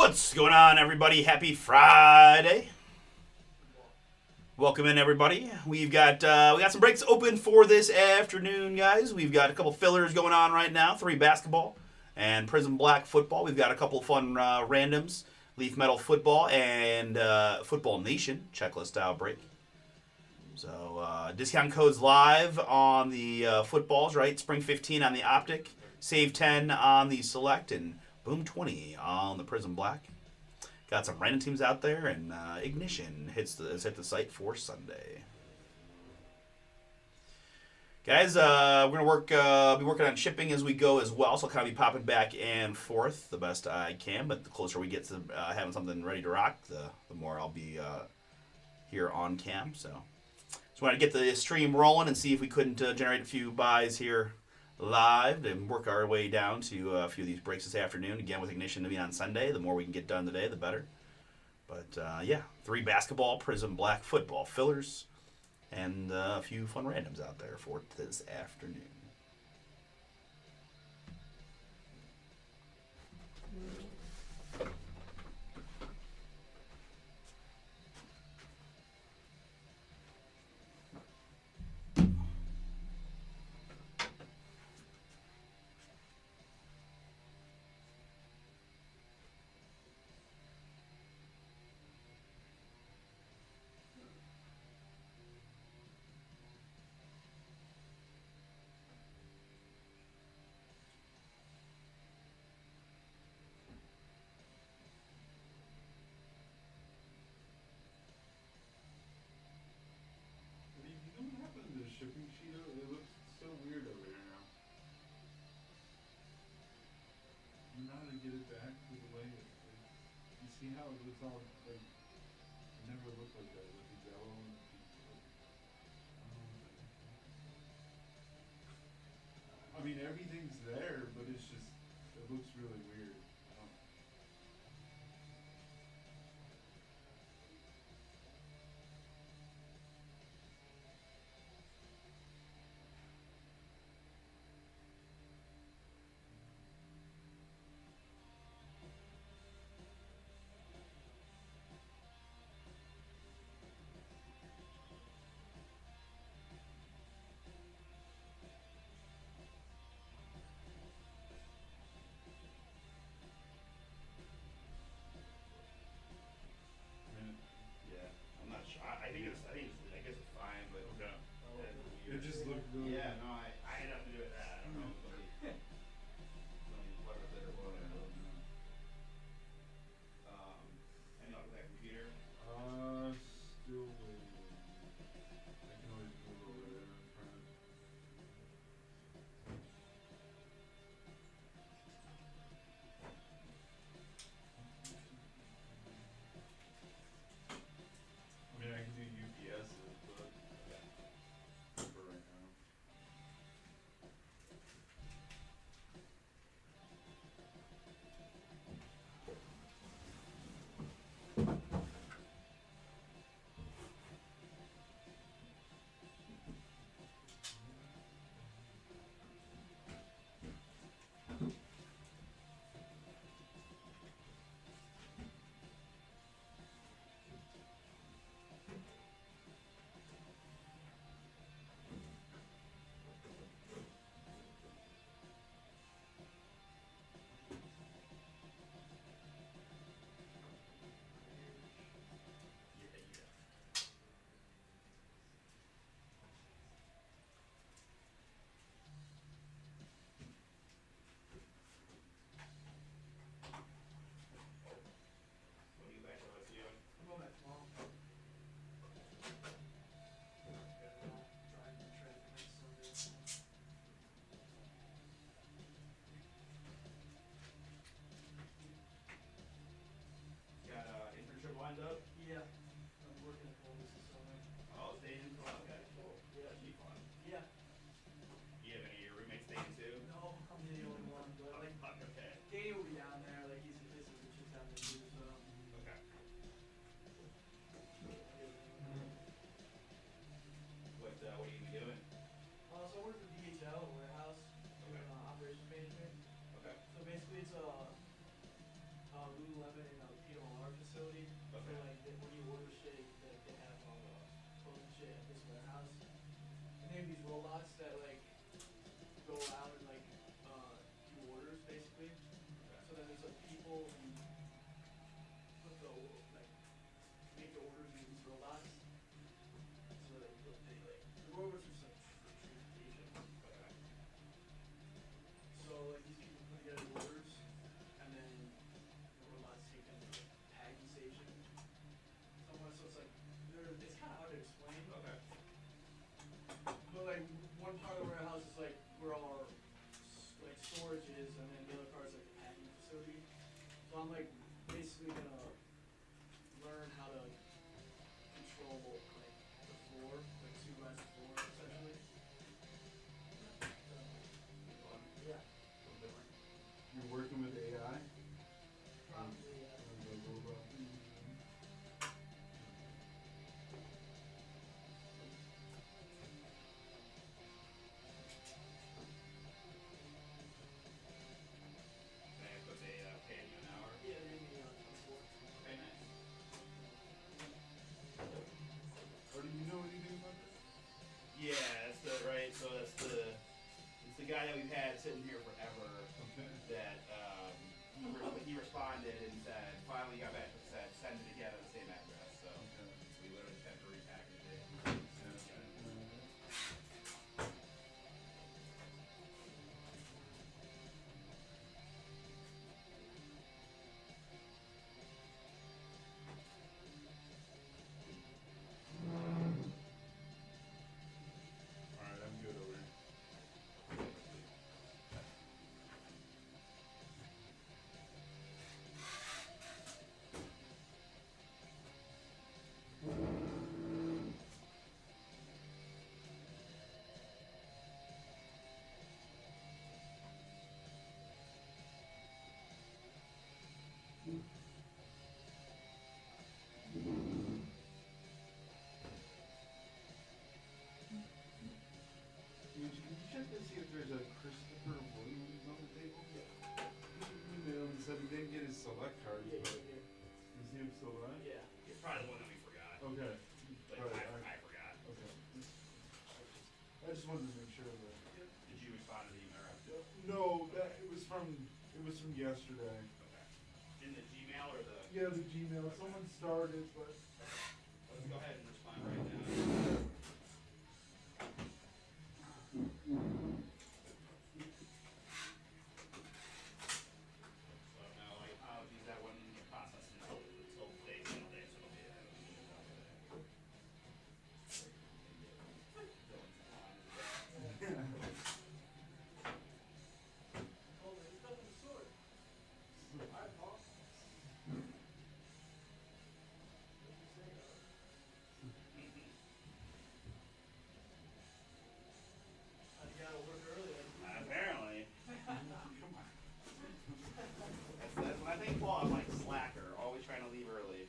What's going on, everybody? Happy Friday! Welcome in, everybody. We got some breaks open for this afternoon, guys. We've got a couple fillers going on right now. 3 basketball and Prism Black football. We've got a couple fun randoms, Leaf Metal football and Football Nation checklist style break. So discount codes live on the footballs, right? Spring 15 on the Optic, Save 10 on the Select, and Boom 20 on the Prism Black. Got some random teams out there, and Ignition has hit the site for Sunday. Guys, we're gonna be working on shipping as we go as well, so I'll kind of be popping back and forth the best I can. But the closer we get to having something ready to rock, the more I'll be here on cam. So just wanted to get the stream rolling and see if we couldn't generate a few buys here live and work our way down to a few of these breaks this afternoon. Again, with Ignition to be on Sunday, the more we can get done today, the better. But yeah, 3 basketball, Prism Black football fillers, and a few fun randoms out there for this afternoon. Shipping sheet, it looks so weird over here now. I don't know how to get it back to the way you see how it looks all like it never looked like that with the yellow and I mean everything's there, but it's just it looks really weird. facility. So Okay. like when you order shit, they have all the clothes and shit at this warehouse. And they have these robots that like go out and like do orders basically. Okay. So then there's like people who put like make the orders using these robots. So they like the robots are just like for transportation. Okay. So like these people put together the orders, and then the robots take them to like a tagging station somewhere. So it's like it's kind of hard to explain. Okay. But like one part of the warehouse is like where all our like storage is, and then the other part is like the packing facility. So I'm like basically gonna learn how to control like the floor, like supervise the floor essentially. Fun. Yeah, A little different. You're working with AI? probably. The robot. But they pay you an hour. Yeah, maybe 24. Okay, nice. Or do you know anything about this? Yeah, that's the right. So that's it's the guy that we've had sitting here forever. Okay. That he responded and said finally got back and said send it again at the same address. So Okay. we literally just have to repackage it. Send it again. Alright, I'm good over here. Did you check to see if there's a Christopher Williams on the table? Yeah. He emailed and said he didn't get his select card, Yeah, but yeah, is he still alive? yeah. It's probably the one that we forgot. Okay. Like Alright, I forgot. okay. I just wanted to make sure that. Did you respond to the email? No, it was from yesterday. Okay. In the Gmail or the? Yeah, the Gmail. Someone started, but Let's go ahead and respond right now. So no, like apologies that one didn't get processed until today's Sunday, so it'll be Oh, there's nothing to sort. Alright, Paul. I gotta work early. Apparently. That's when I think Paul, I'm like slacker, always trying to leave early.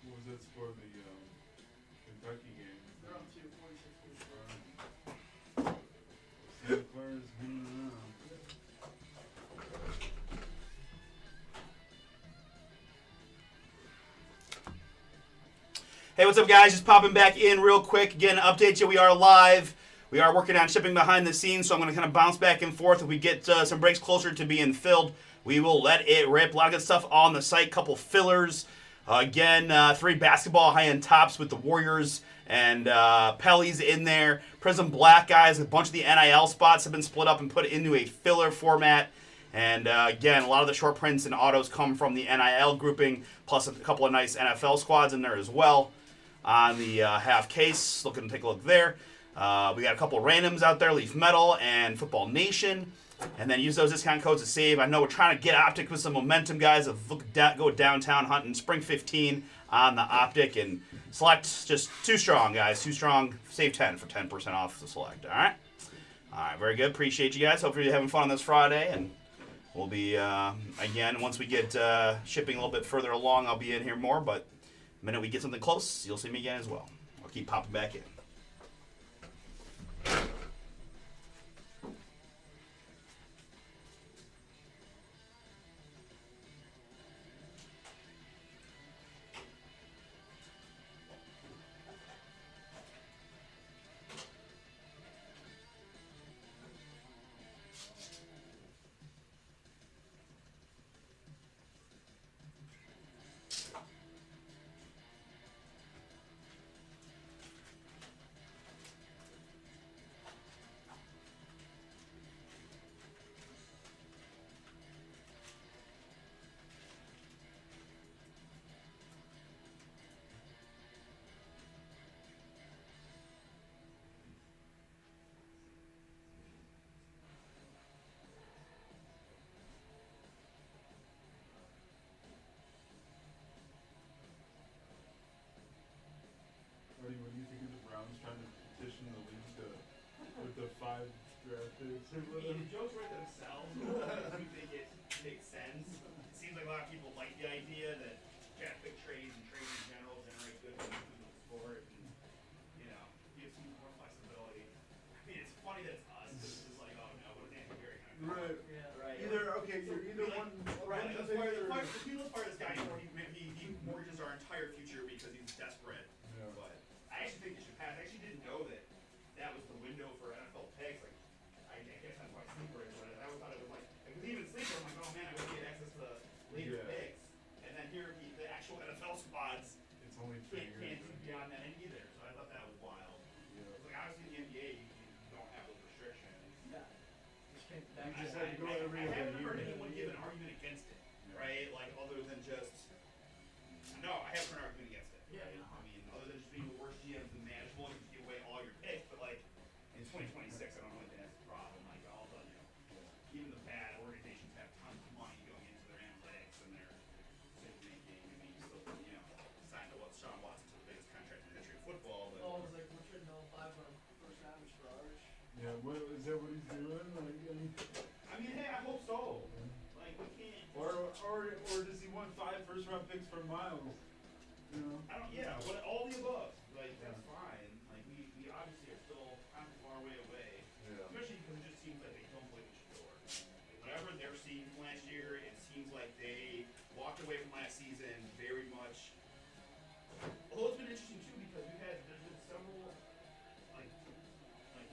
what was that score? The Kentucky game. They're up to 46 points. Santa Clara's Hey, what's up, guys? Just popping back in real quick. Again, update you. We are live. We are working on shipping behind the scenes, so I'm going to kind of bounce back and forth. If we get some breaks closer to being filled, we will let it rip. A lot of good stuff on the site. Couple fillers. Again, 3 basketball high-end tops with the Warriors and Pelly's in there. Prism Black guys. A bunch of the NIL spots have been split up and put into a filler format. And again, a lot of the short prints and autos come from the NIL grouping, plus a couple of nice NFL squads in there as well. On the half case, looking to take a look there. We got a couple of randoms out there, Leaf Metal and Football Nation. And then use those discount codes to save. I know we're trying to get Optic with some momentum, guys. Go downtown hunting Spring 15 on the Optic. And Select just too strong, guys. Too strong. Save 10 for 10% off the Select. All right? All right, very good. Appreciate you guys. Hopefully you're having fun on this Friday. And we'll be, again, once we get shipping a little bit further along, I'll be in here more. But the minute we get something close, you'll see me again as well. I'll keep popping back in. What do you think of the Browns trying to petition the league to with the 5 draft picks or I mean, whatever? the jokes write themselves. We think it makes sense. It seems like a lot of people like the idea that draft pick trades and trades in general generate good momentum in the sport, and gives people more flexibility. I mean, it's funny that it's us. It's just like, oh no, what an Gary kind of. Right. Yeah. Right. You're either like, one. Right. Bunch of Let's fire, things or- the people let's fire this guy for he mortgages our entire future because he's desperate. Yeah. But I actually think it should pass. I actually didn't know that was the window for NFL picks. Like, I guess that's why Sleeper is. But I always thought it was like, because even Sleeper, I'm like, oh man, I would get access to later Yeah. picks. And then here, the actual NFL spots It's only 3 can't years. see beyond that either. So I thought that was wild. Yeah. It's like, obviously, in the NBA, you don't have those restrictions. Yeah. You just had to go every I other haven't year. heard anyone give an argument against it, Yeah. right? Like, other than just. No, I haven't heard an argument against it. Yeah, Right? no. I mean, other than just being the worst GMs and manageable, you can give away all your picks, but like, in 2026, I don't really think that's a problem. Like, all the, even the bad organizations have tons of money going into their analytics and their decision making. I mean, you still, signed to what Sean Watson to the biggest contract in the history of football, but. Oh, it was like we're trading all 5 on first average for ours. Yeah, what is that what he's doing? Like, I mean, hey, I hope so. Like, we can't. or does he want 5 first-round picks for Miles? I don't. Yeah, but all the above. Like, that's fine. Like, we obviously are still kind of far way away. Yeah. Especially because it just seems like they don't believe in Shador. Whatever they're seeing from last year, it seems like they walked away from last season very much. Although it's been interesting too because there's been several like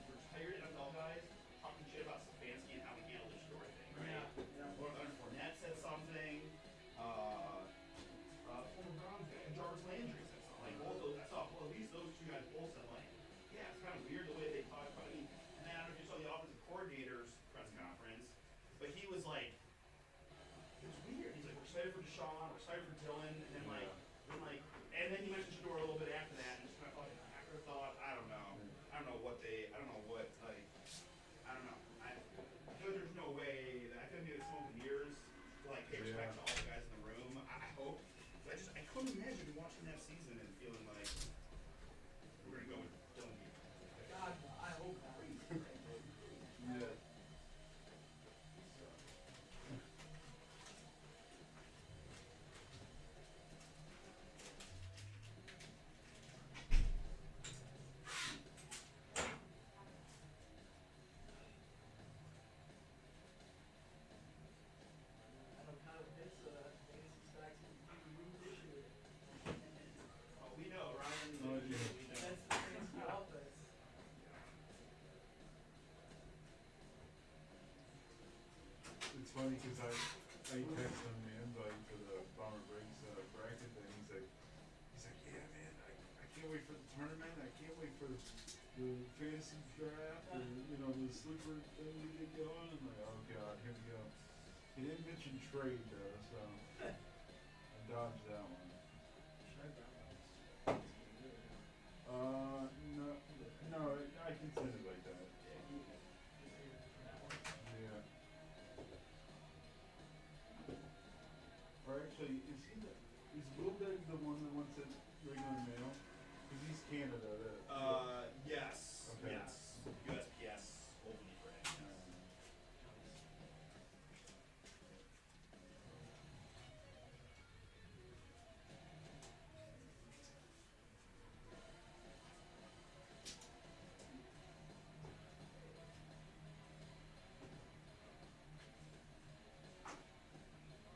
retired NFL guys talking shit about Stefanski and how he handled the Shador thing, right? Yeah. Leonard Fournette said something. Former Browns guy, Jarvis Landry said something. Like both those, I saw. Well, at least those 2 guys both said like, yeah, it's kind of weird the way they talk about me. And then I don't know if you saw the offensive coordinator's press conference, but he was like, it was weird. He's like, we're excited for Deshaun, we're excited for Dylan, and then and then he mentioned Shador a little bit after that, and just kind of like afterthought. I don't know. I don't know what. I don't know. I feel like there's no way that I feel like maybe smoke and mirrors to like pay respect to all the guys in the room. I hope. But I couldn't imagine watching that season and feeling like we're gonna go with Dylan here. God, I hope not. Yeah. I know kind of bits for the fantasy draft, or the slipper thing we get going. I'm like, oh god, here we go. He didn't mention trade though, so I dodged that one. No, I can send it like that. Yeah. Or actually, is Wilbeg the one that wants it regular mail? Because he's Canada. Yes. Okay. Yes. USPS only for him. Yes.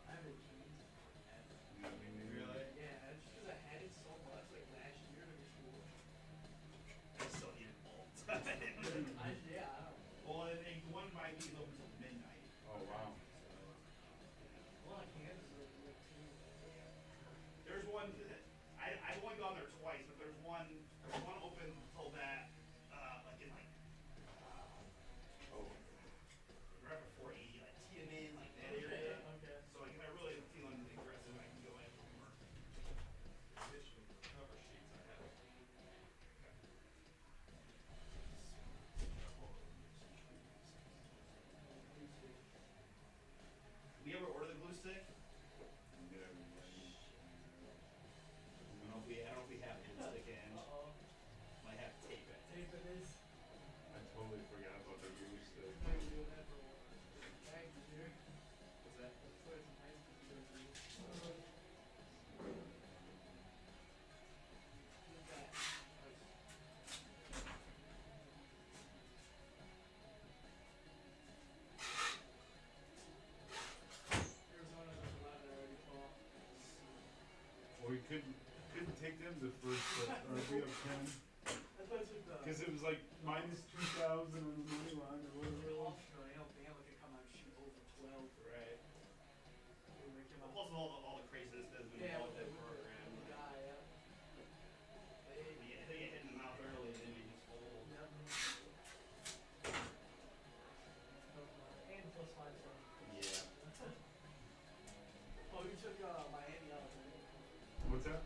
I haven't changed ever. Yeah, I mean, Really? Yeah, it's just because I had it so much, like last year to be school. I still need it all the time. I don't. Well, and one by me is open until midnight. Oh wow. Well, I can't. Like two. There's one. I've only gone there twice, but there's one open till that, like in like, right before 80, like Tianan, like that area. Okay. So like if I really am feeling aggressive, I can go in for more. Additional cover sheets I have. We ever order the glue stick? Yeah. I don't know if we have a glue stick in. Uh-oh. Might have to tape it. Tape it is. I totally forgot about the glue stick. I've been doing that for a while. Thank you, dear. What's that? So it's nice to do it. Look at that. Arizona does a lot that I already bought. Well, we couldn't take them the first, or we have 10, That's why I took the. because it was like minus 2,000 on the money line or whatever it was. Optional, I don't think I could come out and shoot over 12. Right. When they came out. Plus all the craziness that's been Yeah, involved with in the that program. guy, yeah. They get hit in the mouth early and then they just fold. Yep. And plus 5 star. Yeah. Oh, you took Miami out of it. What's that?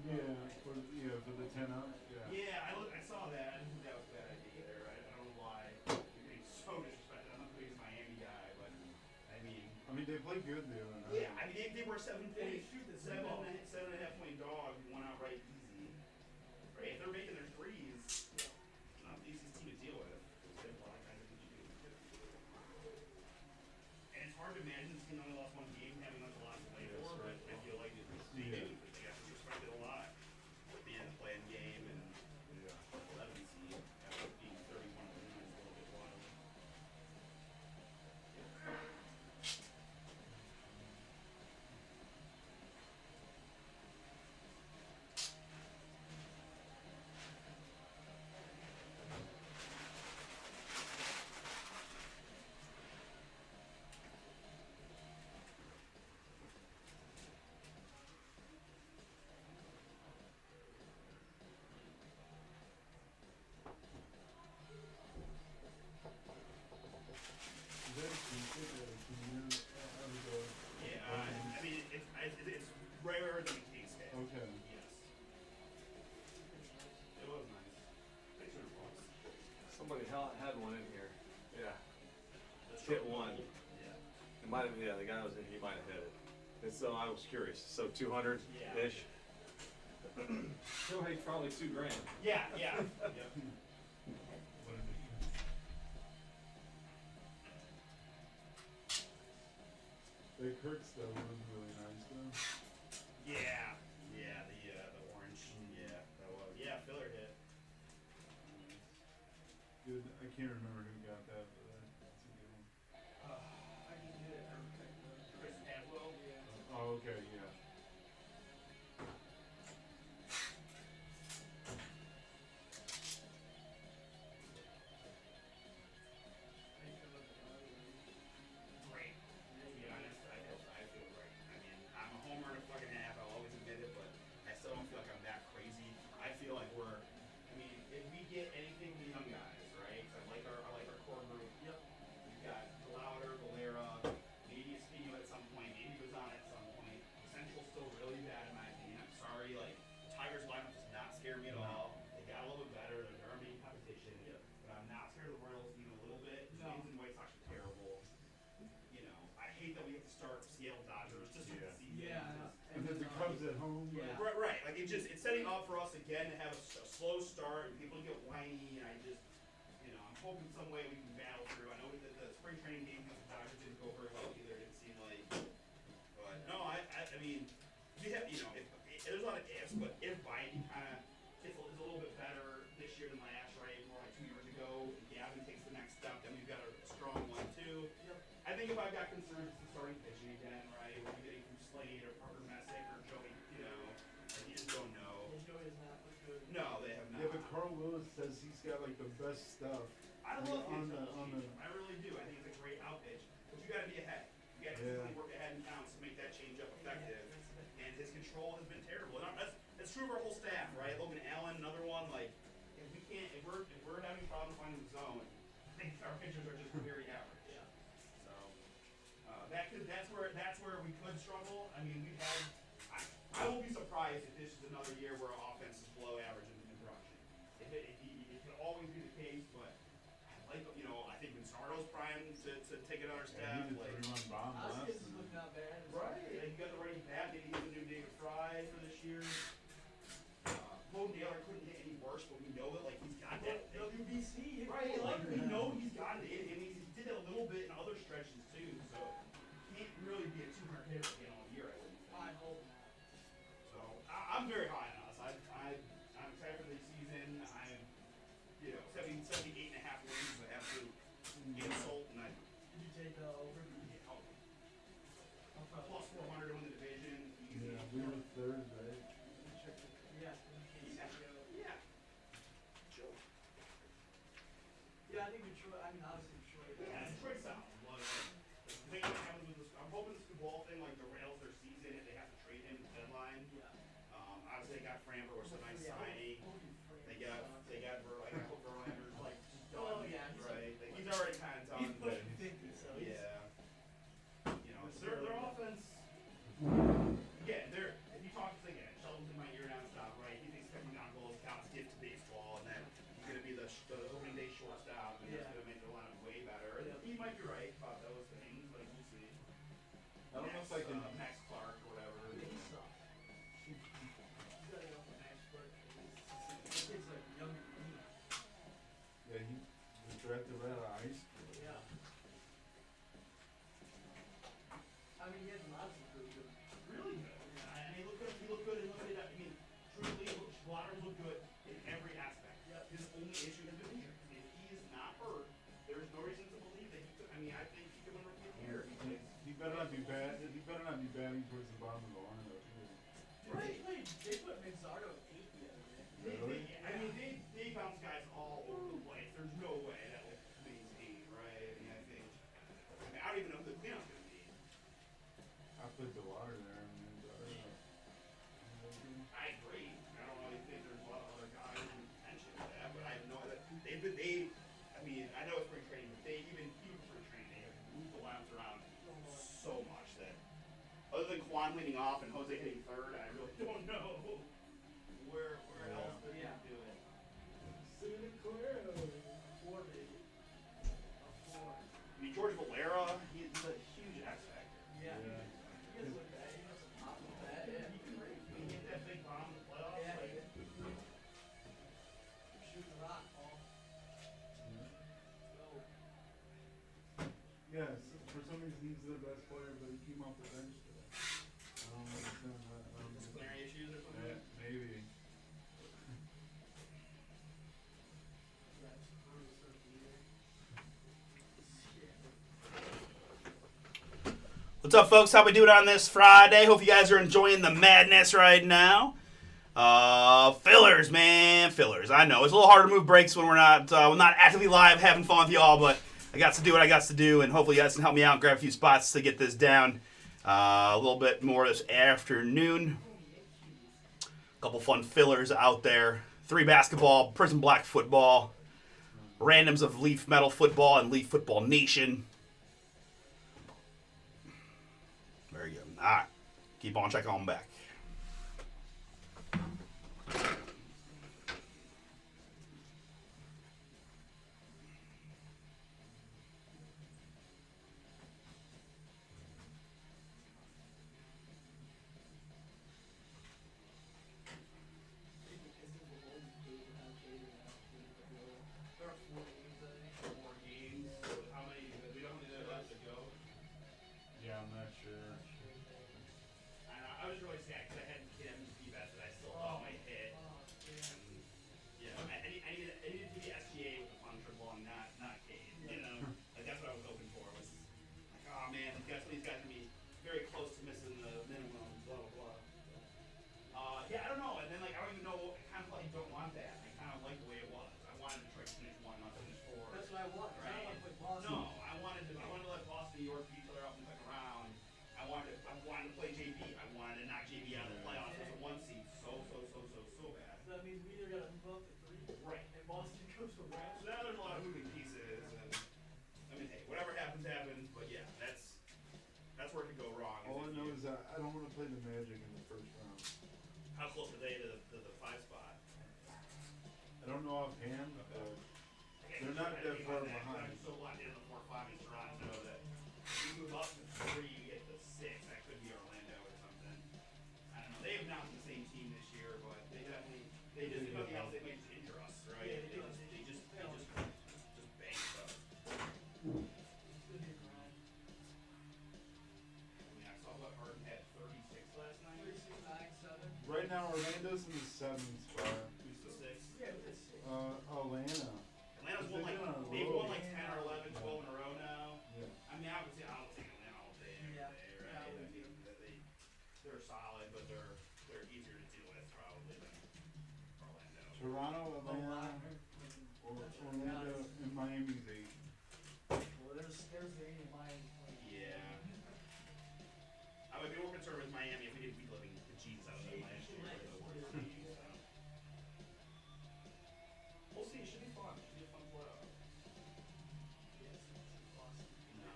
Yeah, for the 10 up. Yeah. Yeah, I saw that. I didn't think that was a bad idea either. I don't know why you're being so disrespected. I'm not the biggest Miami guy, but I mean, They play good the other night. yeah, I mean they were 7 They point, shoot the seven ball. and a- 7.5 point dog, one outright easy. Right? If they're making their threes, not the easiest team to deal with. They have a lot of guys that can shoot. And it's hard to imagine this team only lost one game having like a lot to play for, but I feel like it's they Yeah. do, because they got disrespected a lot. Being in the playing game and Yeah. 11 seed after being 31 wins is a little bit wild. Is that a secret or can you go? Yeah, I mean it's rarer than a case hit. Okay. Yes. It was nice. $600. Somebody had one in here. Yeah. That's Hit really one. cool. Yeah. It might have, yeah, the guy was in, he might have hit it. And so I was curious. So 200-ish. Shohei's probably $2,000. Yeah, yeah. Yep. What did it The Kirk stuff was really nice though. Yeah. Yeah, the orange. Yeah, that was. Yeah, filler hit. Good. I can't remember who got that, but that's a good one. I can get it. Chris Atwell. Yeah. Oh, okay, yeah. I can look at it. Great. To be honest, I feel great. I mean, I'm a homer and a fucking half. I'll always admit it, but I still don't feel like I'm that crazy. I feel like I mean, if we home. Yeah. Right. Like it's setting up for us again to have a slow start and people to get whiny. And I just, I'm hoping some way we can battle through. I know the spring training game against the Dodgers didn't go very well either. It didn't seem like, but no, I mean, we have, there's a lot of ifs, but if Biden kind of is a little bit better this year than last, right? More like 2 years ago, and Gavin takes the next step, then we've got a strong one too. Yep. I think if I've got concerns, it's the starting pitching again, right? We're getting from Slade or Parker Messick or Joey, like you just don't know. And Joey has not looked good. No, they have not. Yeah, but Carl Lewis says he's got like the best stuff. I love on his the I really do. I think it's a great out pitch, but you got to be ahead. You got to Yeah. work ahead in counts to make that change up effective. And his control has been terrible. And that's true of our whole staff, right? Logan Allen, another one. Like, if we're having problems finding the zone, I think our pitchers are just very average. Yeah. So that's where we could struggle. I mean, we've had. I won't be surprised if this is another year where our offense is below average in production. It could always be the case, but I think Vinsardo's primed to take another step. Yeah, he did Like, 3-run bomb last Hoskins time. look not bad. right, and you got the ready bat. Maybe he's the new David Fry for this year. Bo Naylor couldn't get any worse, but we know it. Like he's got that. WBC. Right, like we know he's got it, and he did it a little bit in other stretches too. So can't really be a 200 hitter again all year. I wouldn't think. I hope not. So I'm very high on us. I'm excited for the season. I'm 78.5 wins is an absolute insult, and Did you take over? plus 400 to win the division. Easy. Yeah, we were third, right? Check it. Yeah. Yeah. Yeah, I think Detroit. I mean, obviously Detroit. Yeah, Detroit's solid. But, the thing that happens with this, I'm hoping this ball thing like derails their season if they have to trade him at the deadline. Yeah. Obviously they got Framber, which is a nice Yeah, signing. They got Verlander's like just done, Oh, yeah, right? Like, he's already kind of done. He's but pushing 50, so he's. yeah. Their offense. Yeah, if you talk to again, Sheldon's in my ear nonstop, right? He thinks Kevin McDonald counts gift to baseball, and then he's gonna be the opening day shortstop, and that's gonna make the lineup way better. And he might be right about those things, like we'll see. I don't know if I can. Max Clark or whatever. Yeah, he sucks. He's got to go for Max Clark. This kid's like younger than me. Yeah, he was drafted right out of high school. Yeah. I mean, he has lots of good. Really good. I mean, he looked good in limited. I mean, truly, Waters looked good in every aspect. Yep. His only issue has been injury. If he is not hurt, there is no reason to believe that he could. I mean, I think he could win Rookie of the Year. He better not be bad. He better not be batting towards the bottom of the lineup. Right. They put Manzardo at 8 the other day. They bounce guys all over the place. There's no way that will maintain, right? I mean, I don't even know who the cleanup's going to be. I put the water there. I mean, I agree. I don't really think there's a lot of other guys in contention for that, but I have no idea. I mean, I know it's spring training, but even for spring training, they have moved the lineups around so much that other than Quan leading off and Jose hitting third, I really don't know where else they're going to do it. Santa Clara. 4, baby. A 4. I mean, George Valera, he's a huge X factor. Yeah. Yeah. He doesn't look bad. He has some pop with that. Yeah. He can hit that big bomb in the playoffs. Yeah. Like, Shoot the rock, Paul. Go. Yes, for some reason he's the best player, but he came off the bench today. I don't understand that. disciplinary issues or something. Yeah, maybe. That's brutal stuff to hear. Shit. What's up, folks? How we doing on this Friday? Hope you guys are enjoying the madness right now. Fillers, man, fillers. I know it's a little hard to move breaks when we're not actively live having fun with y'all, but I got to do what I got to do, and hopefully you guys can help me out and grab a few spots to get this down a little bit more this afternoon. A couple fun fillers out there. 3 basketball, Prism Black football, randoms of Leaf Metal football and Leaf Football Nation. Very good. All right. Keep on checking on back. I finish one, not finish four. That's what I want. I don't want to play Boston. No, I wanted to let Boston and New York beat each other out in the second round. I wanted to play JV. I wanted to knock JV out of the playoffs as a 1 seed so bad. So that means we either got to move up to 3, Right. and Boston goes to Right. one. So now there's a lot of moving pieces, and I mean, hey, whatever happens, happens. But yeah, that's where it could go wrong. All I if know you- is that I don't want to play the Magic in the first round. how close are they to the 5 spot? I don't know offhand, but they're not that far behind. I'm so locked in on the 4-5 in Toronto that if you move up to 3, you get to 6. That could be Orlando or something. I don't know. They have not been the same team this year, but they definitely if nothing else, they might just injure us, right? Yeah, they They just bang us up. It's going to be a grind. I mean, I saw what Harden had 36 last night. 36, 9, 7. Right now, Orlando's in the 7th spot. Who's the 6? Yeah, but it's 6. Atlanta. Atlanta's won They've been on a they've roll. won like 10 or 11, 12 in a row now. Yeah. I mean, obviously, I'll take Atlanta all day, every Yeah. day, Yeah, right? I would I mean, they're solid, but they're easier to deal with probably than Orlando. Toronto, Atlanta, Orlando, and Miami's 8. Well, there's the 8 in Miami playing. Yeah. I would be more concerned with Miami if we didn't beat living the Jesus out of them last year. They're the worst team, so. We'll see. It should be fun. It should be a fun playoff. Yeah, it's Boston. No.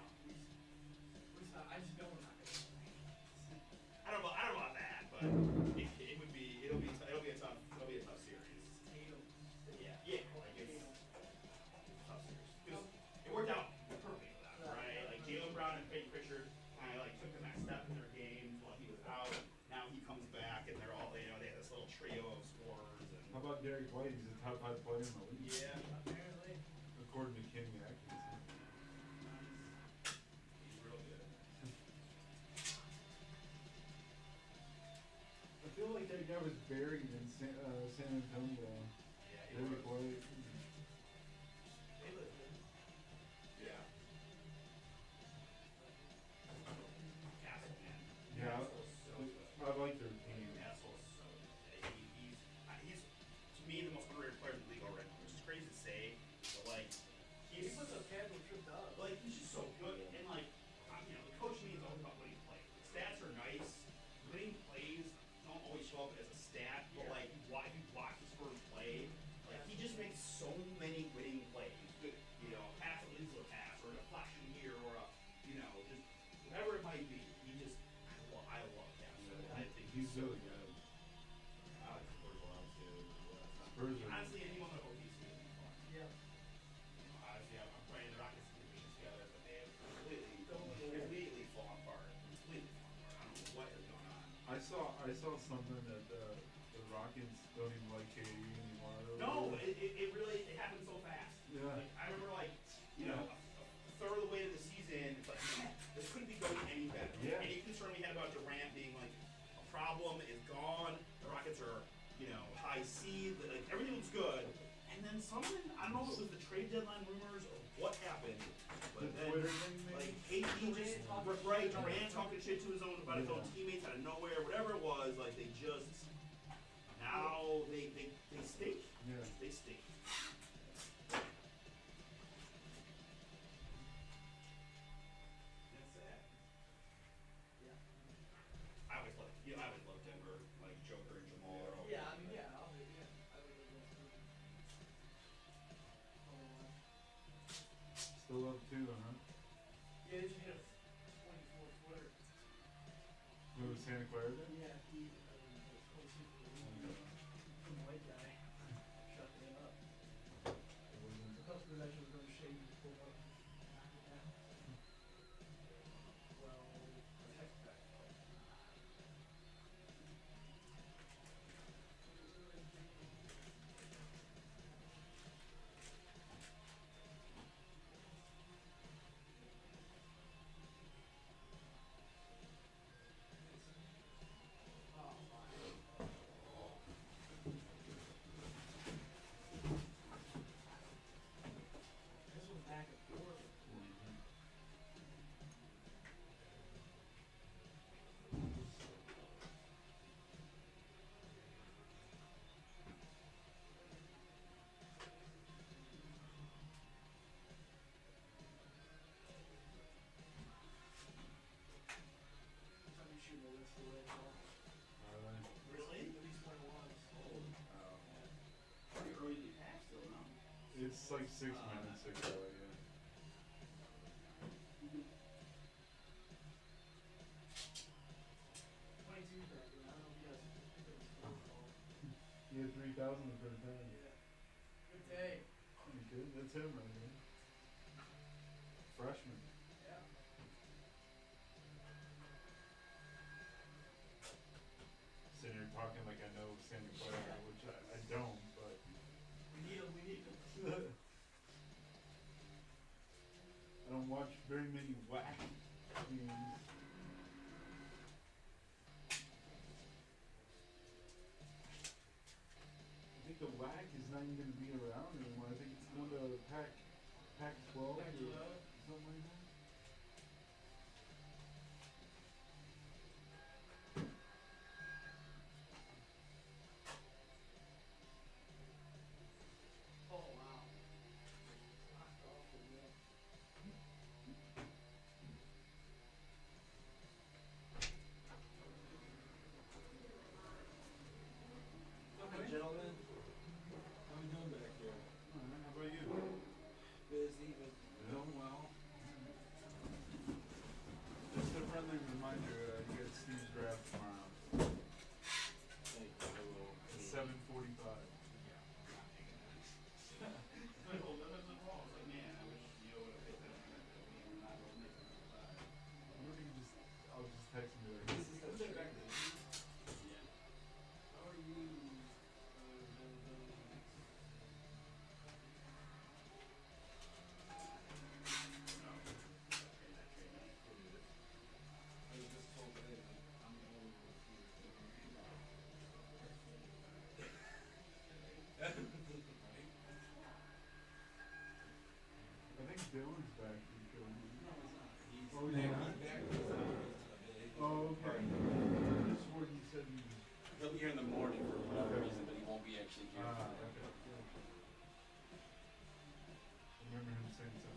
I just know we're not going to win. I don't know about that, but it'll be a tough series. Tatum. Yeah. Like it's a tough series. 'Cause it worked out perfectly for them, right? Like Jaylen Brown and Peyton Pritchard kind of like took the next step in their games while he was out. Now he comes back and they're all they have this little trio of scorers How and about Derek White? He's a top 5 player in the league. yeah, Apparently. According to Kenny Atkinson. he's real good. I feel like that guy was buried in San Antonio. Yeah, he Derek was. White. They look good. Yeah. Castle, man. Yeah, Castle's so good. I like their team. Castle's so good. He's to me the most underrated player in the league already, which is crazy to say, but like He puts a casual trip up. like he's just so good, and like the coach needs always about winning plays. Stats are nice, winning plays don't always show up as a stat, but Yeah. like why he watches for play, like he just makes so many winning plays. Good, pass that leads to a pass, or a deflection here, or a just whatever it might be. I love that. I think He's so really good. good. I like Spurs a lot too. Spurs are- Honestly, anyone that OKC would be fun. Yeah. Obviously, I'm praying the Rockets can be together, but they have completely fallen apart. Completely fallen apart. I don't know what is going on. I saw something that the Rockets don't even like KD anymore. No, it really happened so fast. Yeah. Like, I remember a third of the way to the season, it's like, man, this couldn't be going any better. Yeah. Any concern we had about Durant being like a problem is gone. The Rockets are, high seed. Like everything looks good. And then something, I don't know if it was the trade deadline rumors or what happened, but The then Twitter thing, maybe? like KD just Durant talking shit to his own about his own Yeah. teammates out of nowhere, whatever it was, like they just now they stink. Yeah. They stink. That's sad. Yeah. I always loved Denver, like Joker and Jamal. Are always Yeah, I mean, yeah, I'll do it. Yeah. I would have loved to. Still up 2, huh? Yeah, they just hit a 24-footer. Who was Santa Clara then? Yeah, he was close to the some white guy. Shut it up. It wasn't- The customer actually was going to shave and pull up and knock it down. Well, protect back. Oh, my. This was back and forth. It's like 6 minutes ago, yeah. 22 cracker. I don't know if you guys heard this phone call. He had 3,000 the first time. Yeah. Good day. Pretty good. That's him right there. Freshman. Yeah. Sitting here talking like I know Santa Clara, which I don't, but. We need him. We need him. I don't watch very many whack games. I think the whack is not even going to be around anymore. I think it's going to Pac-12 or Pac-12. something like that. Oh wow. Knocked off the wheel. Okay, gentlemen. How we doing back here? Alright, how about you? Busy, but Doing well. Just a friendly reminder, you get Steve's draft tomorrow thank you. I will. at 7:45. I'll just text him like, This is the track. How are you? I was just told today that I'm the only one I think Dylan's back from Philly. He's Oh, yeah. back. Oh, okay. I just swore you said he was. He'll be here in the morning for whatever reason, but he won't be actually here. Okay. I remember him saying something.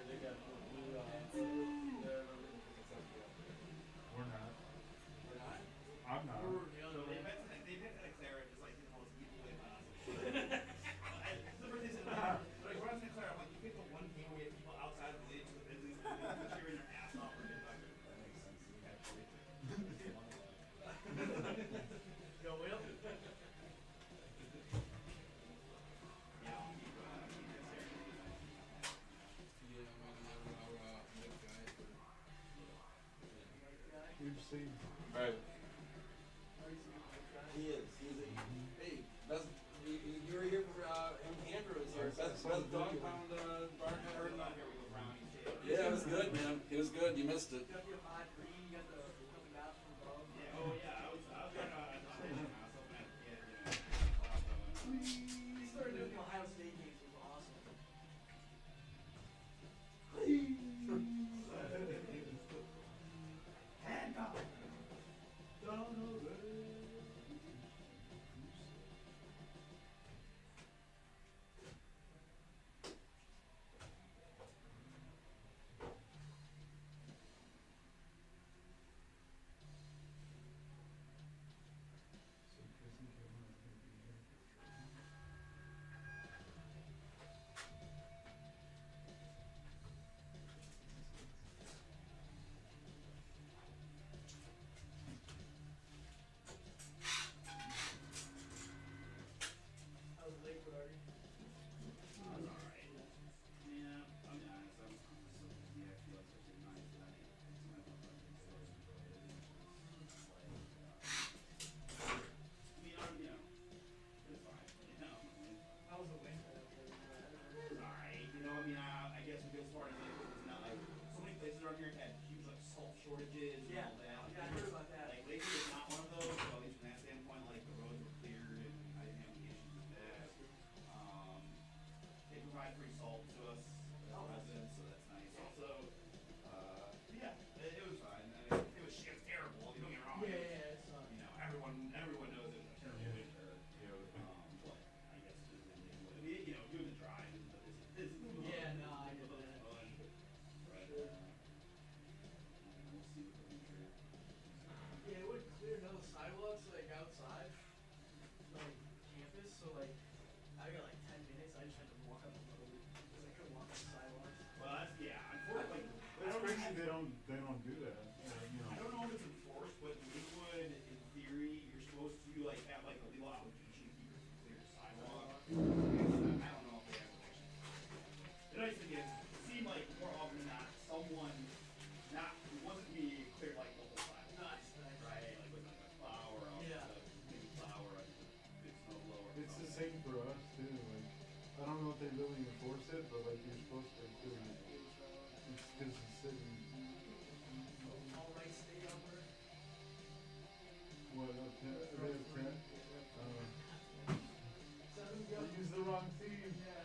They got blue, We're not. we're not? I'm not. We're the other way. Go Will. We've seen. Right. He is. He's a, hey, best, you were here for, Andrew was here. Best dog pound, bar I heard about. Yeah, it was good, man. It was good. You missed it. You got the hot green. You got the bathroom above. He started doing the Ohio State games. It was awesome. So Chris and Kevin are going to be here for sure. How's the Lakewood already? How was the wind out there? I guess a good start. It's not like so many places around here had huge like salt shortages and Yeah. all that. Yeah, I heard about that. Like Lakewood is not one of those. So at least from that standpoint, like the roads were cleared and I didn't have any issues with that. They provide free salt to us as residents, so that's nice. Also, it was fine. I mean, it was terrible. Don't get me wrong. Yeah, it's You know, everyone knows it was a terrible winter. But I guess it is in Lakewood. I mean, doing the drive is Yeah, no, I get that. fun. But, Sure. they don't do that. You know. I don't know if it's enforced, but in Linwood, in theory, you're supposed to like have like a little obligation to keep your clear sidewalk. I don't know if they ever actually. The nice thing is, it seemed like more often than not, someone it wasn't me cleared like the whole sidewalk. Nice. Right, like with like a plow or maybe plow or a big snow blower. It's the same for us too. Like, I don't know if they really enforce it, but like you're supposed to do it. It's because the city. All right, stay over. What up to? They have 10? I used the wrong team. Yeah.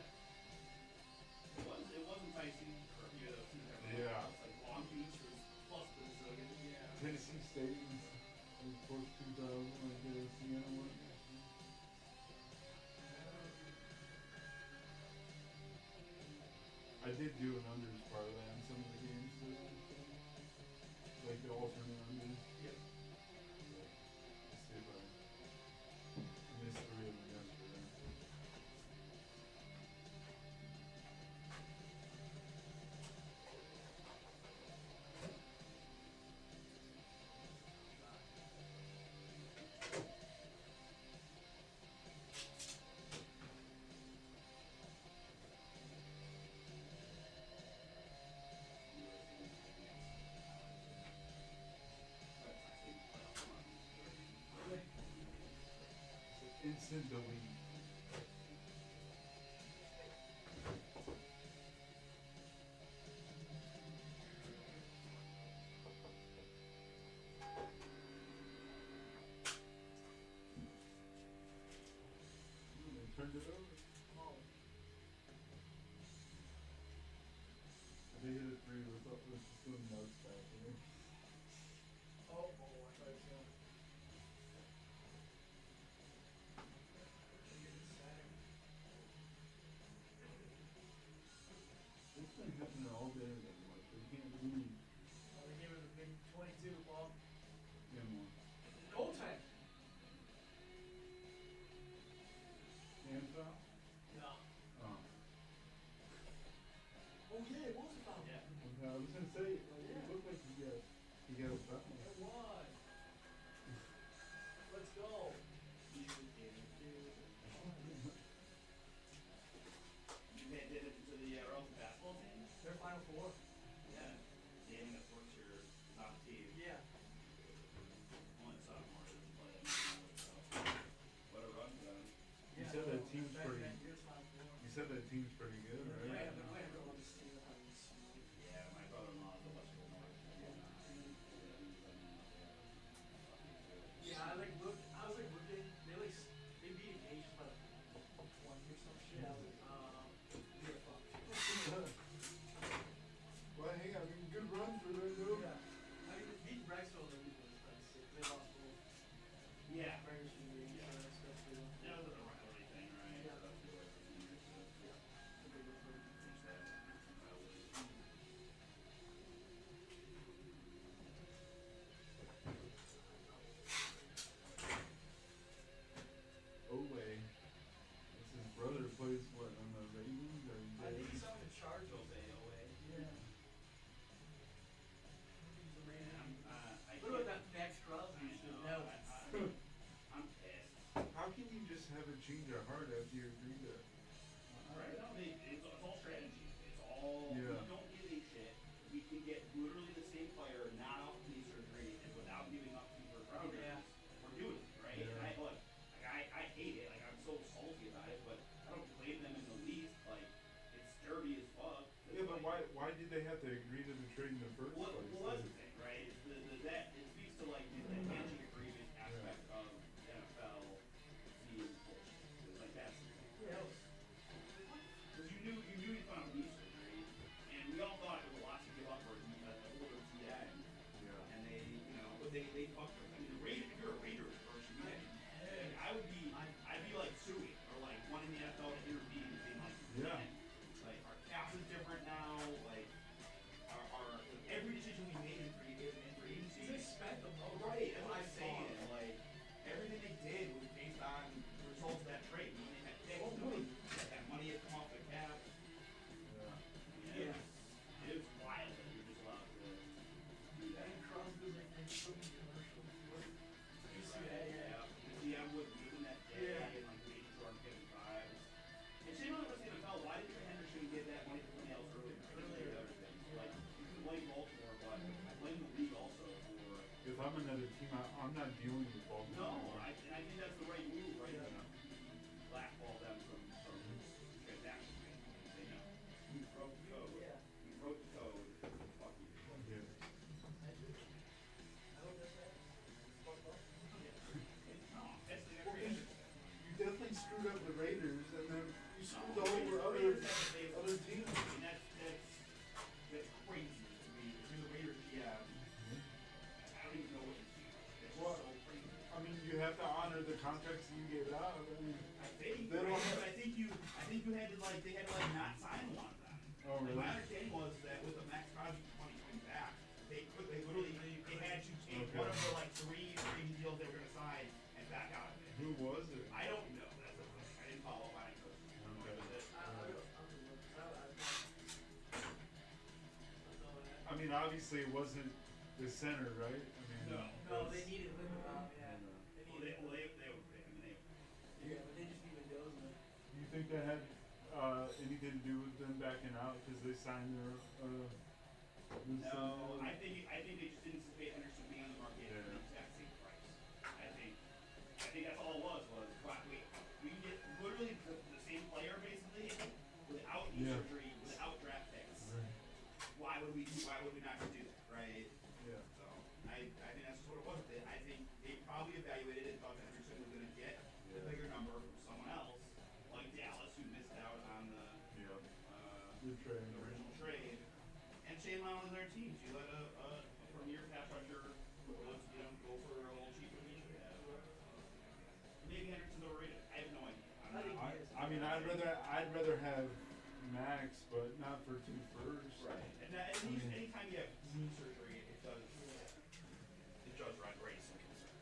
It wasn't Tyson for a few of those teams. Yeah. It's like Long Beach was plus the Brazilian. Yeah. Tennessee State was post 2000, like the Sienna one. I did do an unders parlay on some of the games too. Like the alternate unders. Yep. Let's see if I missed 3 of them yesterday. Instant delete. They turned it over. Oh. They hit a 3 with just doing nuts back there. Oh, I thought it was gonna. It's been happening all day. Like they can't move. Oh, they gave it a big 22 ball. Get one. Goal time. Hand foul? No. Oh. Oh yeah, it was a foul. Yeah. Okay, I was gonna say, like, it looked like he got a foul. It was. Let's go. You did it to the Arlington basketball team? Their final 4. Yeah. Damn, that's what your top team. Yeah. Only sophomore doesn't play it. So. What a run for them. You said that team's back pretty. then, years final 4. You said that team's pretty good, Yeah, right? but I don't understand how he's. Yeah, my brother-in-law is a Western North. Yeah, I was like looking, they beat Asians by like 20 or some shit. I was like, yeah, fuck. Well, hey, I mean, good run for them, though. Yeah. I mean, they beat Braxton on the weekend, it's kind of sick. They lost both. Yeah. Very few games, so that's good. That was a rivalry thing, right? Yeah. So I feel like it's easier to A big recruit. finish that rivalry. Oway. That's his brother plays, what, on the Ravens or I think he's Jays? on the Chargers. Yeah. I What about that Max Crosby shit? No. I'm pissed. How can you just have a change of heart after you agree to it? Right? No, it's all strategy. It's all, Yeah. we don't give a shit. We can get literally the same player not off knee surgery and without giving up two first rounders. Yeah. We're doing it, right? Yeah. And I hate it. Like, I'm so salty about it, but I don't blame them in the least. Like, it's dirty as fuck. Yeah, but why did they have to agree to the trade in the first Well, place? well, that's the thing, right? It's that it speaks to like the handshake agreement aspect of NFL being bullshit. It's like that's Yeah. because you knew he found knee surgery, and we all thought it was a lot to give up for a older TN, Yeah. and but they fucked with. I mean, if you're a Raiders person, I'd be like suing or like wanting the NFL to intervene and being like, Yeah. man, like our cap is different now, like our every decision we made in free agency. They spent the most. Right, that's what I'm saying. Like everything they did was based on the results of that trade. When they had picks, that money had come off the cap. Yeah. Yeah. It was wild that you're just allowed to I'm another team, I'm not dealing with Baltimore. No, I think that's the right move, right? You're gonna blackball them from transactions. They know. You broke the code. Yeah. You broke the code. Fuck you. Yeah. I hope that's that. Fuck off. No, that's the Well, next you definitely screwed up the Raiders, and then you screwed No, over Raiders other teams. I mean, that's crazy to me. If you're the Raiders GM, I don't even know what to do. It's Well, so crazy. I mean, you have to honor the contracts that you gave out. I mean, I think, they don't have- but I think you had to they had to not sign one of them. Oh, Like, really? my understanding was that with the Max Crosby money coming back, they literally had to take Okay. one of the three crazy deals they were going to sign and back out of it. Who was it? I don't know. That's the thing. I didn't follow my coach. Okay. I mean, obviously it wasn't the center, right? I mean, No. No, they needed Lincoln. Yeah. They Well, needed. they Yeah, but they just need Mendoza. Do you think that had anything to do with them backing out because they signed their new No, center? I think they just didn't understood being on the market at the Yeah. exact same price. I think that's all it was wow, wait, we can get literally the same player basically without knee Yeah. surgery, without draft picks. Right. Why would we not do that, right? Yeah. So I think that's just what it was. I think they probably evaluated it and thought that Henderson was going to get a bigger number from someone else, like Dallas, who missed out on the Yeah. Good trade. the original trade. And Shane Long is their team. You let a premier pass rusher go for a little cheaper than you should have. Maybe Henderson's overrated. I have no idea. I mean, I'd rather have Max, but not for 2 firsts. Right. And anytime you have knee surgery, it does raise some concerns.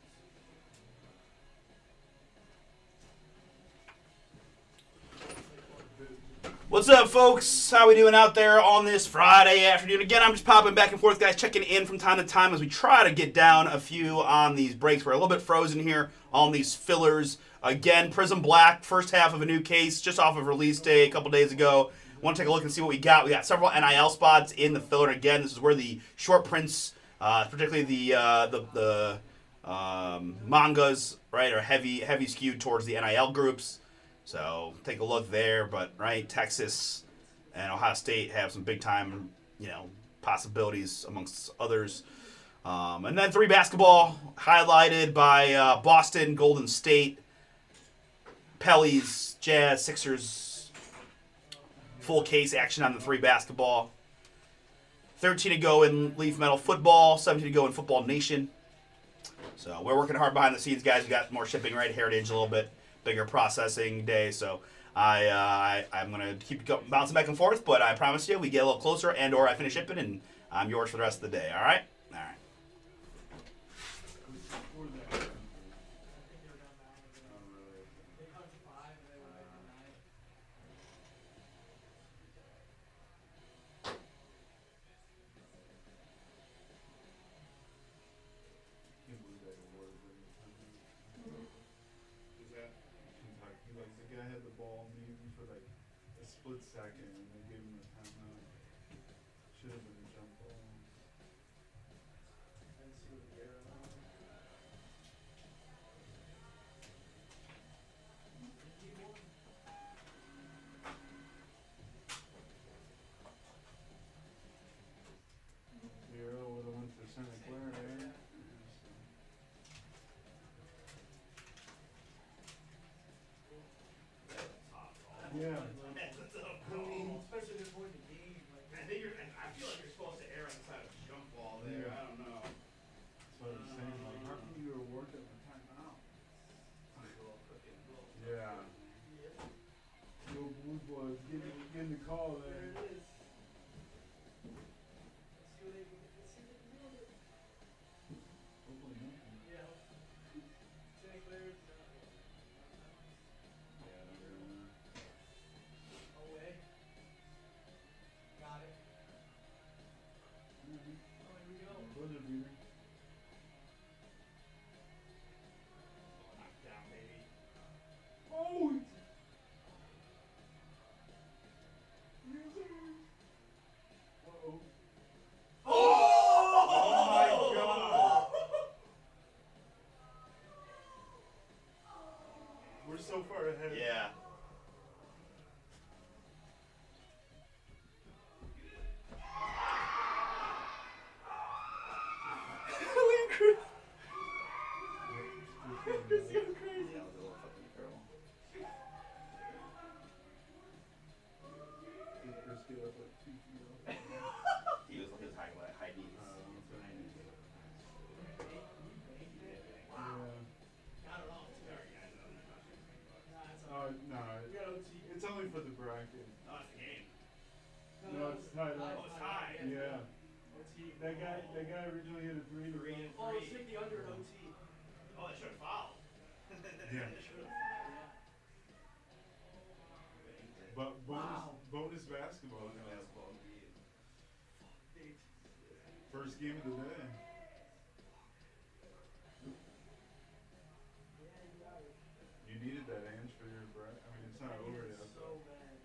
What's up, folks? How we doing out there on this Friday afternoon? Again, I'm just popping back and forth, guys, checking in from time to time as we try to get down a few on these breaks. We're a little bit frozen here on these fillers. Again, Prism Black, first half of a new case, just off of release day a couple days ago. Want to take a look and see what we got. We got several NIL spots in the filler. Again, this is where the short prints, particularly the mangas, right, are heavy skewed towards the NIL groups. So take a look there, but right, Texas and Ohio State have some big time, possibilities amongst others. And then 3 basketball highlighted by Boston, Golden State, Pellies, Jazz, Sixers. Full case action on the 3 basketball. 13 to go in Leaf Metal Football, 17 to go in Football Nation. So we're working hard behind the scenes, guys. We got more shipping, right? Heritage a little bit bigger processing day, so I'm gonna keep bouncing back and forth, but I promise you we get a little closer and/or I finish shipping and I'm yours for the rest of the day. All right. Before that, I think they were down that one. They cut to 5 and they went back to 9. can't believe that award every time. Who's that? Kentucky, like the guy had the ball maybe for like a split second, and they gave him a timeout. Should have been a jump ball. I didn't see what the error on it. Zero would have went for Santa Clara, right? Yeah. That's a tough I mean, Especially this point in the game. Like, I feel like you're ahead. Yeah. It's going crazy. That was a little fucking incredible. Did Chris get up like 2 feet off? He was his high knees. Yeah. Got it off. Sorry guys, I'm not sure. Nah, it's Oh, alright. no. We got OT. It's only for the bracket. No, it's the game. No, it's tied up. Oh, it's tied. Yeah. OT. That guy originally hit a 3 to Three go. and Oh, let's three. take the under at OT. Oh, they should have fouled. Yeah. Yeah. But Wow. bonus basketball. Basketball, indeed. Big. First game of the day. Yeah, you got it. You needed that Ange for your bracket. I mean, it's not I over need it yet. so bad.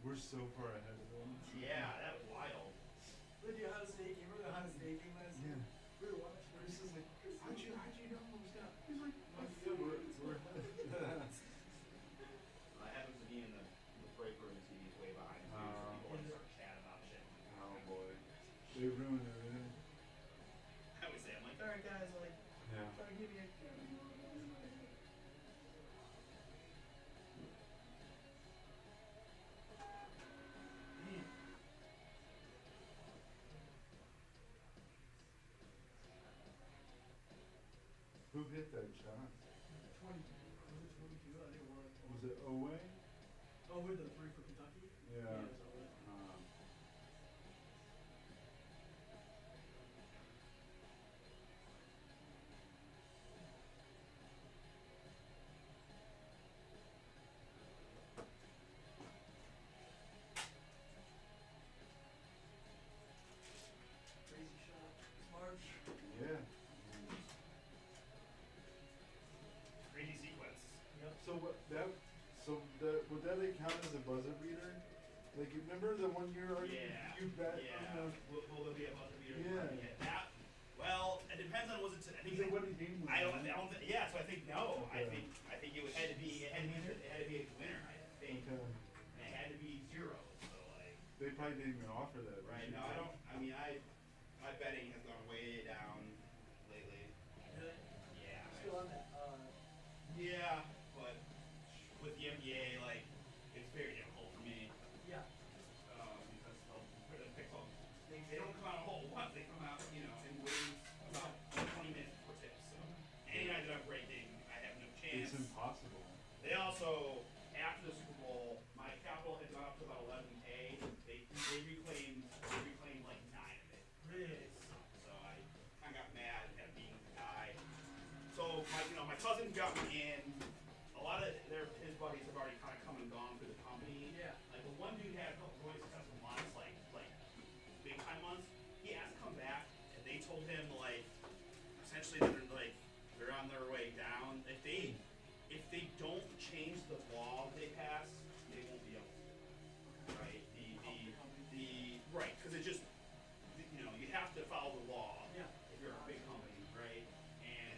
We're so far ahead of them. Yeah, that was wild. Look, you had a stake game. Remember the Hana stake game last year? Yeah. We were watching. Chris is like, how'd you know what was gonna? He's like, Oh, yeah, we're ahead. What happens to me in the break room TV's way behind us. People want to start chatting about shit. Oh boy, they ruined everything. I always say, I'm like, alright guys, like, Yeah. try to give me a. Who hit that shot? 20. Was it 22? I think it was. Was it Owe? Oh, with the 3 for Kentucky? Yeah. it was over. Crazy shot. Smart. Yeah. Crazy sequence. Yep. So what that? So that would that count as a buzzer beater? Like you remember the one year Yeah. you bet Yeah. on Will there be a buzzer beater? Yeah. That, well, it depends on was it. I think. the? What game was I don't. that? I don't. Yeah. So I think no. Okay. I think it had to be. It had to be a winner. I think. Okay. And it had to be zero. So like. They probably didn't even offer that. Right. No, I don't. I mean, my betting has gone way down lately. Really? Yeah. Still on that. Yeah, but with the NBA, like, it's very difficult for me Yeah. because the picks they don't come out a whole once. They come out, in waves about 20 minutes before tips. So any night that I'm breaking, I have no chance. It's impossible. They also, after the Super Bowl, my capital had gone up to about 11K. They reclaimed like 9 of it. Really? So I kind of got mad at being the guy. So my cousin got me in. A lot of his buddies have already kind of come and gone through the company. Yeah. Like the one dude had a couple really successful months, like big time months. He asked to come back, and they told him like essentially they're on their way down. If they don't change the law they pass, they won't be able to. Right? The right, because it just you have to follow the law. Yeah. If you're a big company, right? And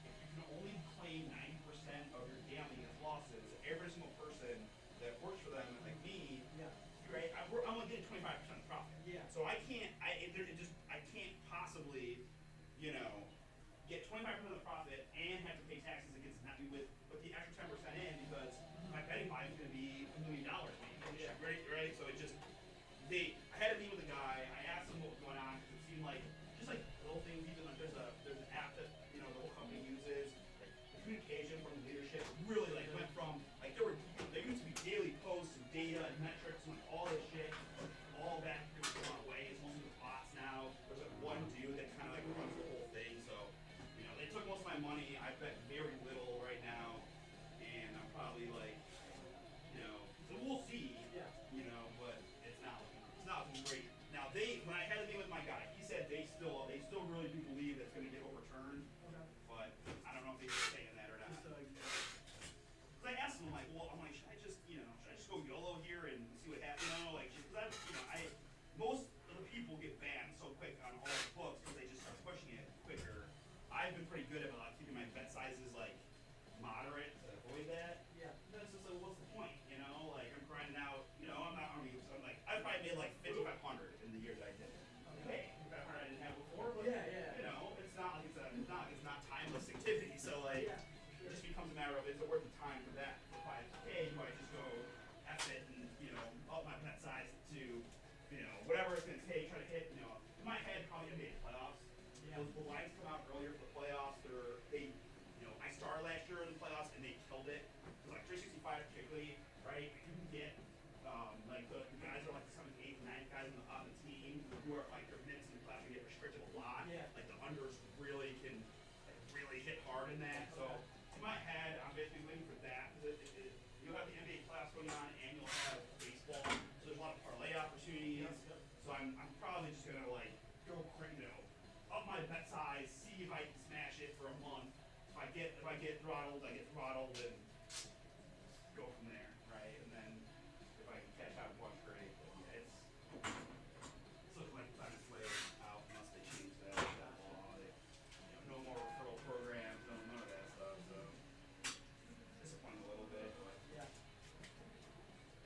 if you can only claim 90% of your gambling as losses, every single person that works for them, like me, Yeah. right? I'm only getting 25% of profit. Yeah. So I can't, I can't possibly, get 25% of the profit and have to pay taxes against not with the extra 10% in because my betting volume is going to be $1 million maybe. Yeah. Right? So it just, I had to meet with a guy. I asked him what was going on because it seemed like just like little things. Even like there's an app that the whole company uses. Like the communication from the leadership really went from there used to be daily posts and data and metrics and all this shit all back gone away. It's mostly the bots now. There's one dude that kind of runs the whole thing. So they took most of my money. I bet very little right now, and I'm probably so we'll see. Yeah. But it's not looking great. Now when I had to meet with my guy, he said they still really do believe it's going to get overturned, Okay. but I don't know if he's saying that or not. Just, Because I asked him should I just go YOLO here and see what happens? Because most of the people get banned so quick on all the books because they just start pushing it quicker. I've been pretty good about keeping my bet sizes moderate to avoid that. the lines come out earlier for the playoffs. I started last year in the playoffs and they killed it. Like 365 particularly, right? You can get like the guys that are like the 7th, 8th, 9th guys on the team who are like their minutes in the playoffs can get restricted a lot. Yeah. Like the unders really can really hit hard in that. So in my head, I'm basically waiting for that. You'll have the NBA playoffs going on and you'll have baseball. So there's a lot of parlay opportunities. Yep. So I'm probably just gonna like go up my bet size, see if I can smash it for a month. If I get throttled, I get throttled, and go from there, right? And then if I can catch out one, great. But yeah, it's looking like it's on its way out unless they change that law. No more referral programs, none of that stuff. So disappointed a little bit, but Yeah.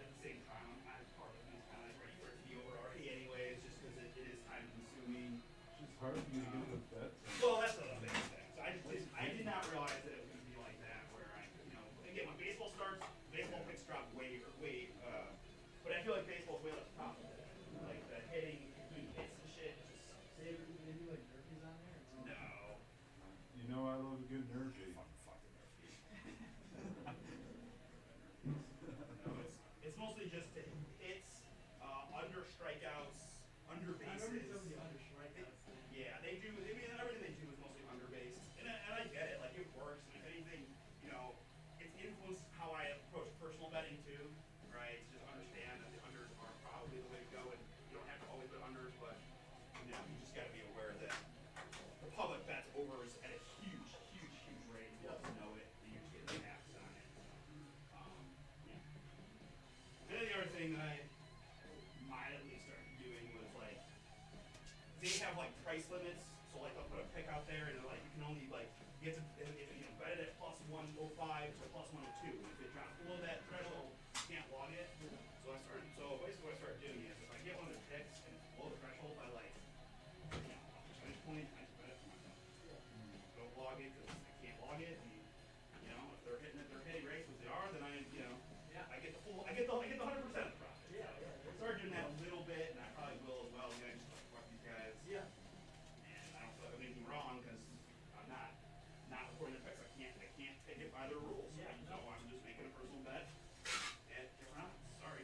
at the same time, I'm part of me kind of ready for it to be over already, anyways, just because it is time consuming. It's just hard for you to get the bets. Well, that's the biggest thing. So I did not realize that it was going to be like that, where again, when baseball starts, baseball picks drop way, but I feel like baseball's way less profitable. Like the hitting, doing hits and shit, just They do like jerkies on there? Or no. You know I love a good nerve game. Fucking Murphy. No, it's mostly just hits, under strikeouts, under I remember bases. some of the under strikeouts thing. Yeah, they do. I mean, everything they do is mostly under based, and I get it. Like it works. And if anything, it's influenced how I approach personal betting too, right? To just understand that the unders are probably the way to go, and you don't have to always bet unders, but you just got to be aware that the public bets overs at a huge rate. You have to know it. And you get the caps on it. Yeah. And then the other thing that I mildly started doing was like. They have like price limits, so like they'll put a pick out there, and like you can only like you have to bet it at plus 105 to plus 102. And if it drops below that threshold, you can't log it. So basically what I started doing is if I get one of the picks and it's below the threshold by like a percentage point, I just bet it for myself. Don't log it because I can't log it, and if they're hitting rates as they are, then I get the full I get the 100% of the profit. Yeah. I started doing that a little bit, and I probably will as well. Just fuck these guys. Yeah. And I don't feel like I'm anything wrong because I'm not recording the picks. I can't take it by the rules. Yeah, So I'm just making a personal bet at different odds. Sorry.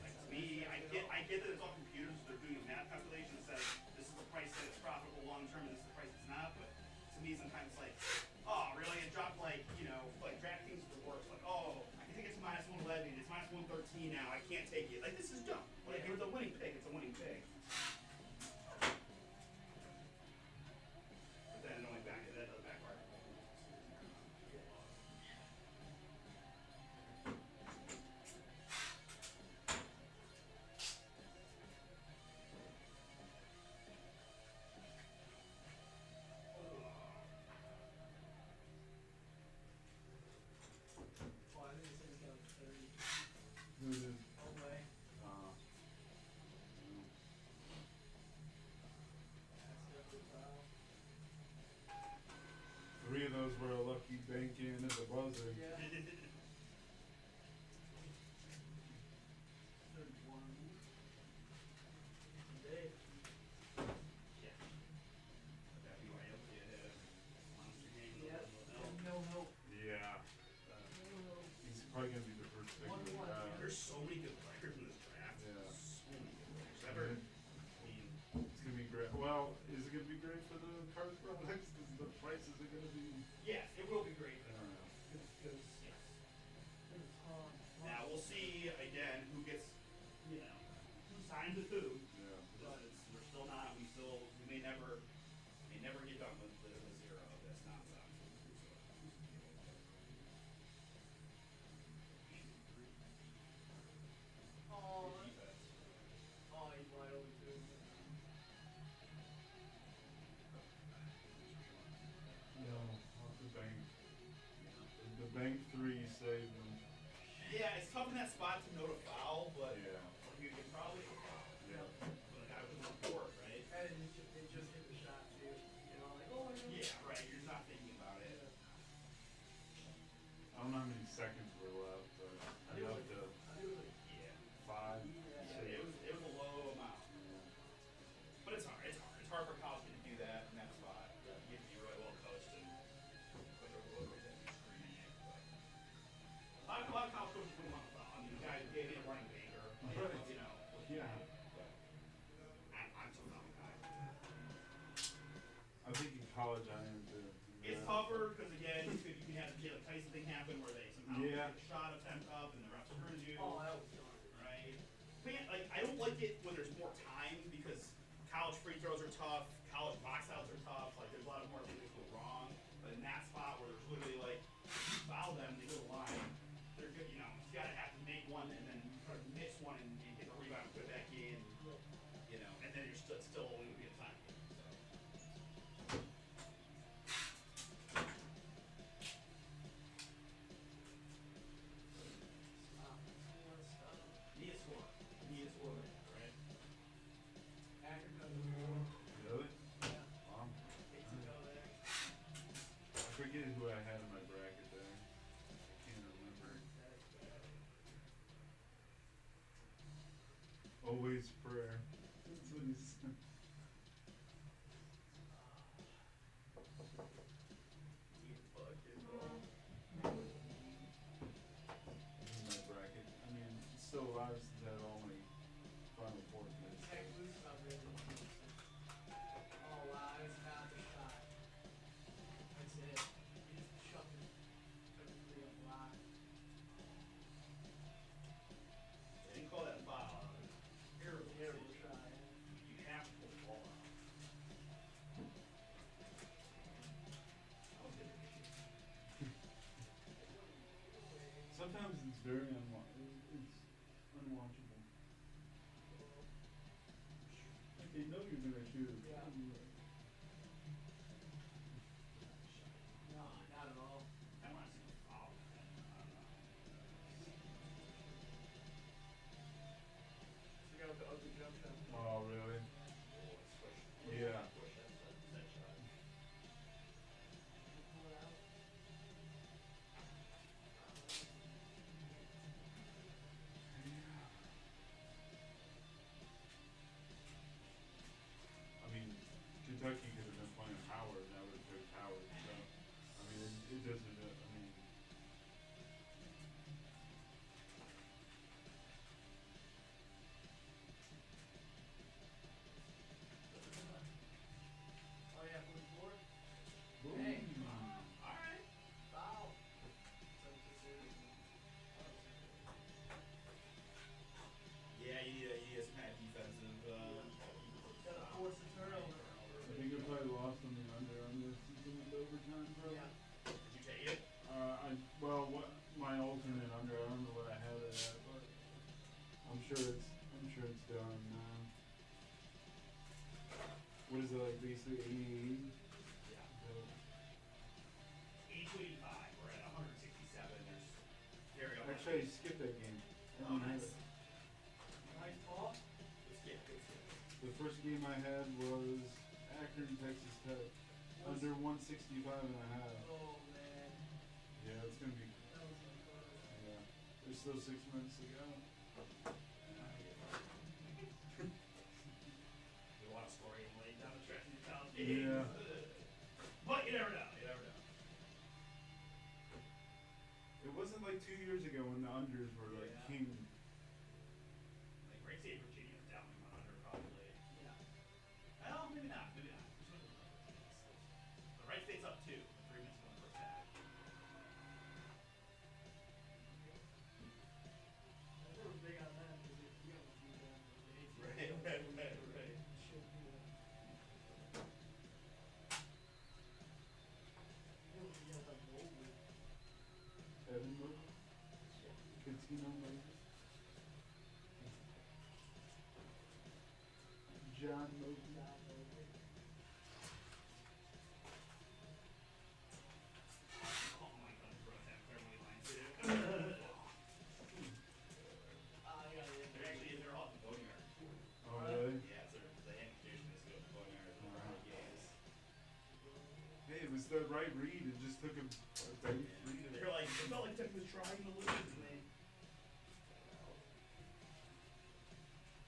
Like to me, I get that it's all computers. They're doing a math calculation that says this is the price that it's profitable long term, and this is the price it's not. But to me, sometimes it's like, oh, really? It dropped like DraftKings the worst. Like, oh, I think it's minus 111. It's minus 113 now. I can't take it. Like, this is dumb. Like, if it's a winning pick, it's a winning pick. But then it only that does backfire. Oh, I think it's like down to 30. Who is? No way. That's definitely foul. 3 of those were a lucky bank in at the buzzer. Yeah. 31. Today. Yeah. That BYU kid had a monster game. Yeah. No. No. Yeah. He's probably gonna be the first pick. 1-1. There's so many good players in this draft. Yeah. So many good players. It's gonna be great. Well, is it gonna be great for the card products? Because the prices are gonna be. Yes, it will be great. I don't know. Because yes. Now we'll see again who gets, who signs with who. Yeah. We're still not. We may never get done with the zero of this nonsense. Oh, Defense. he's wide open too. No, off the bank. The bank 3 saved them. Yeah, it's tough in that spot to note a foul, but Yeah. you can probably Yeah. when the guy was on court, right? And it just hit the shot too. Like, oh my God. Yeah, right. You're just not thinking about it. I don't know how many seconds were left, but I think it was enough to like, Yeah. 5. Yeah. Yeah, it was a low amount. But it's hard. It's hard for college to lot of college coaches wouldn't want to foul. I mean, the guy gave me a running back or, Right. you know. Yeah. I'm so foul guy. I think in college I am too. It's tougher because again, you can have the Tyson thing happen where they somehow Yeah. get a shot attempt up and the ref screws you. Oh, that was garbage. Right? Man, like I don't like it when there's more time because college free throws are tough, college box outs are tough. Like there's a lot of more things that go wrong. But in that spot where there's literally like you foul them, they go to the line. They're good, you know. You gotta have to make one and then try to miss one and get the rebound, put it back in. You know, and then you're still only gonna be a time. Need a score. Need a score, right? Akron comes to four. Really? Yeah. Wow. Hate to go there. I forget who I had in my bracket there. I can't remember. That's bad. Always prayer. That's what he said. Need a fucking ball. In my bracket. I mean, it's still alive since I had all my Final Four kids. Tech loose up there. Oh wow, it's not the shot. That's it. He just chucked it. Took it to the block. They didn't call that a foul. Terrible, Terrible decision. shot. You have to pull the ball out. That was good. Sometimes it's very it's unwatchable. Like they know you're gonna shoot. Yeah. No, not at all. I want to see a foul. I don't know. We got the ugly jump shot. Oh really? Yeah. Push that shot. Pull it out. I mean, Kentucky could have been playing Howard, and I would have picked Howard. So, I mean, it doesn't. I mean, Oh yeah, 44. boom. Hey. Alright. Foul. Yeah, you need some kind of defensive. Gotta force the turnover. I think I probably lost on the under on this. It's in the overtime, bro. Yeah. Did you take it? What my alternate under? I don't know what I had it at, but I'm sure it's done now. What is it like? Basically 88. Yeah. 82-85. We're at 167. There's very Actually, I skipped that game. I Oh, didn't have nice. it. Nice ball. Good skip, good skip. The first game I had was Akron, Texas Tech. Under 165 and a half. Oh man. Yeah, it's gonna be. That was so close. Yeah, there's still 6 minutes to go. There's a lot of scoring late down the stretch in these college Yeah. games. But you never know. You never know. It wasn't like 2 years ago when the unders were like Yeah. king. Like Great State Virginia is down 100 probably. Yeah. Well, maybe not. Maybe not. The right state's up 2. 3 minutes going first half. They were big on that because you don't do that. Right. Should do that. You know, like Mobley. Evan Mobley, Catino Mobley, John Mobley. John Mobley. Oh my god, bro, that fairway line too. Yeah, They're actually they're all at the boneyard. Oh really? Yeah, it's the hand tradition is to go to the boneyard for the games. Hey, it was the right read. It just took a big read. They're like, it felt like Tech was trying to lose, and they.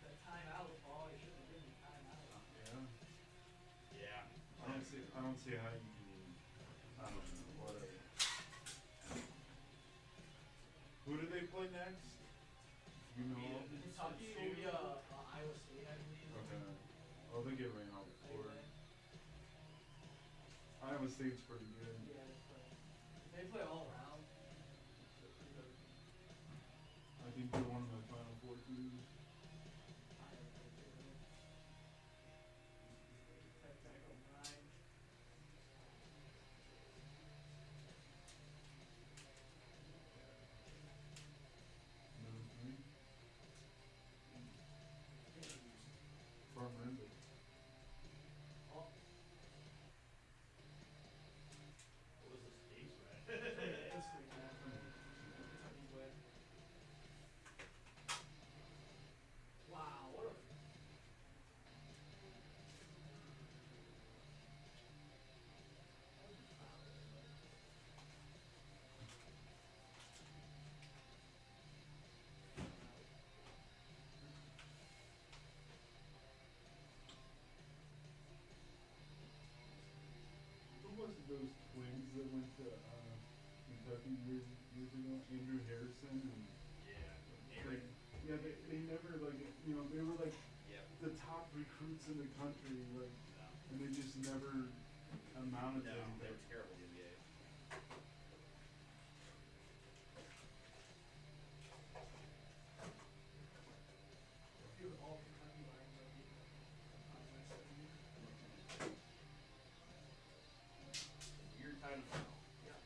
that timeout, Paul. You shouldn't have given the timeout. Yeah. Yeah. I don't see how you can. I don't know. Whatever. play next? You know? Kentucky will be Iowa State, I believe. Okay. Oh, they get ran out before. Anyway, Iowa State's pretty good. yeah, they play all around. They're pretty good. I think they're one of my Final Four teams. I have no clue. Tech O'Brien. Number 3. Farm Renzo. Oh, What was this case, right? this week, man. Kentucky's way. Wow, what a. That was a foul there, but. Who was it, those twins that went to Kentucky years ago? Andrew Harrison and Yeah. like, yeah, they never like they were like Yep. the top recruits in the country, like, No. and they just never amounted to No, they anything. were terrible in the NBA. A few of all Kentucky lines are being on my 70. Weird time to foul. Yeah.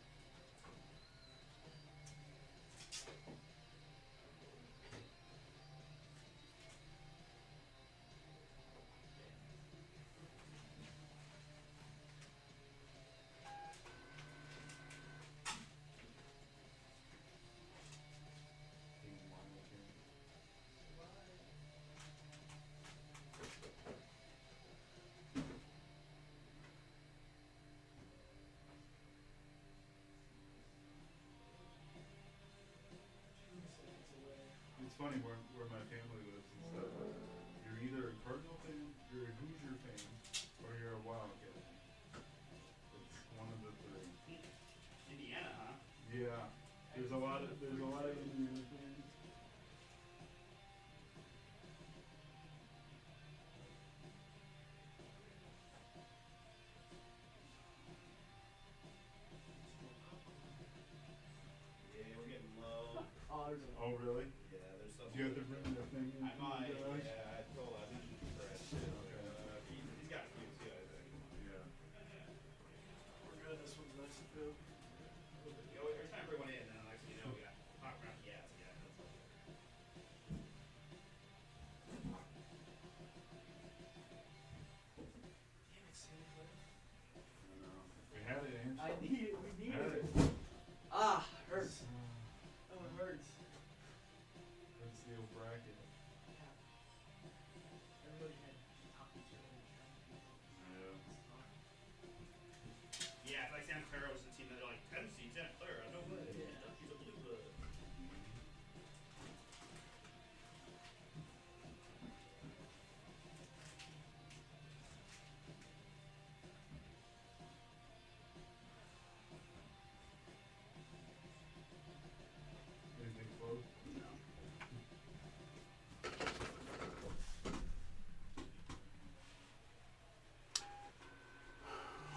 It's funny where my family lives and stuff. You're either a Cardinal fan, you're a Hoosier fan, or you're a Wildcat fan. It's one of the 3. Indiana, huh? Yeah, there's a lot of Indiana fans. Yeah, we're getting low. Oh, there's a. Oh, really? Yeah, there's some. Do you have to bring that thing in? I might. for you guys? Yeah, I told. I mentioned it to Fred too. Okay. He's got a few too. I think. Yeah. We're good. This one's nice and good. You know, every time everyone in, then next thing you know, we got hot round gas. Yeah, that's all. Damn it, Santa Clara. I know. We had it, Ange. I need it. We need Had it. it. Ah, hurts. Oh, it hurts. That's the old bracket. Yeah. Everybody had top each other and trying to keep up. Yeah. It's tough. Yeah, it's like Santa Clara was the team that they're like 10 seed Santa Clara. No way. Yeah, she's a blue blood. Anything close?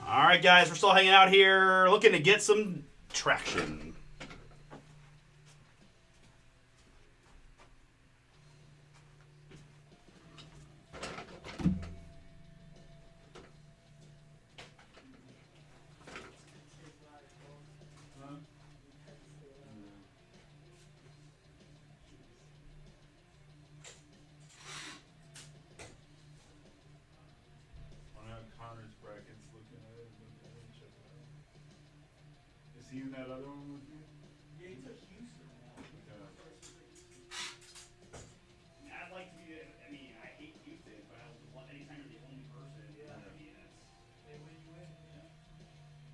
All right, guys, we're still hanging out here, looking to get some traction. Stay alive, folks. Huh? We had to stay alive. Yeah. I know Connor's brackets looking at it. Check it out. Is he in that other one with you? Yeah, he took Houston now. Okay. I'd like to be. I mean, I hate Houston, but I want anytime you're the only person. Yeah. I mean, it's. They win, you win. Yeah.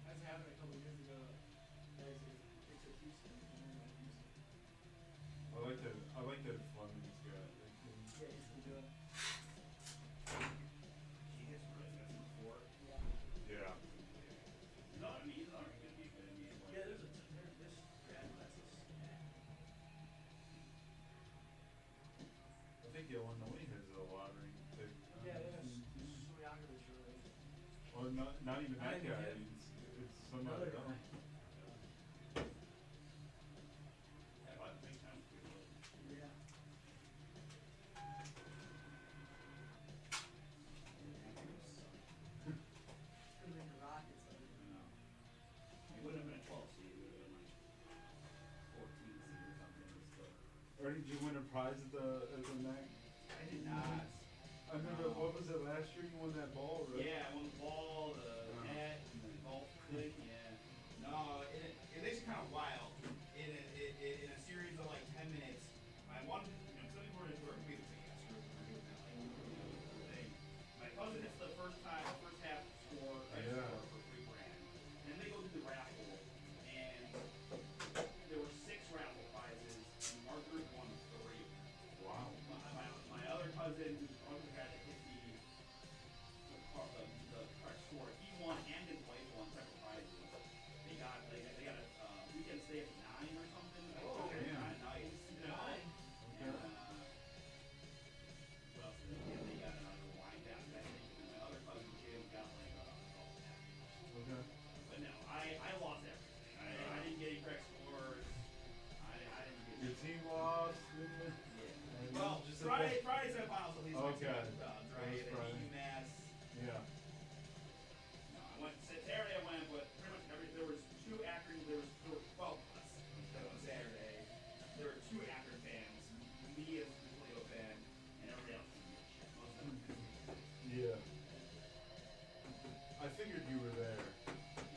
That's happened a couple years ago. Guys, they took Houston and then went Houston. I like that Fleming's got. Like, Yeah, he's pretty good. He is really that's number 4. Yeah. yeah. No, I mean, he's not going to be good. I mean, like, Yeah, there's this grad class is stacked. Illinois has a lottery. Yeah, yeah. Stoyakovich, right? Or not even Not that even guy. him. It's some other Another guy. guy. Yeah, but it makes sense. Yeah. Could've been the Rockets, I think. No. It wouldn't have been a 12 seed. It would have been like 14 seed or something. But still. Or did you win a prize at the night? I did not. I remember, what was it last year? You won that ball, right? Yeah, I won the ball, the net, and the golf thing. Yeah. No, it is kind of wild. In a series of like 10 minutes, my one, because we were competing against her, thing. My cousin hits the first half score, right, Yeah. score for $3,000. And then they go through the raffle, and there were 6 raffle prizes, and our group won 3. Wow. My other cousin, who's the other guy that hit the correct score, he won, and his wife won separate prizes. They got a weekend stay at 9 or something. Oh, damn. 9 nights. You know? Nine. And what else did they get? They got another wine down that thing. And my other cousin Jim got like a golf package. Okay. But no, I lost everything. I didn't get any correct scores. I didn't get Your team lost. Yeah. And Well, just Friday's semifinals at least. Okay. Right? That was And Friday. UMass. Yeah. No, I went Saturday. I went with pretty much every. There was 2 Akron. There were 12 of us on Saturday. There were 2 Akron fans. Me as a Toledo fan, and everybody else was shit. Most of them. Yeah. I figured you were there.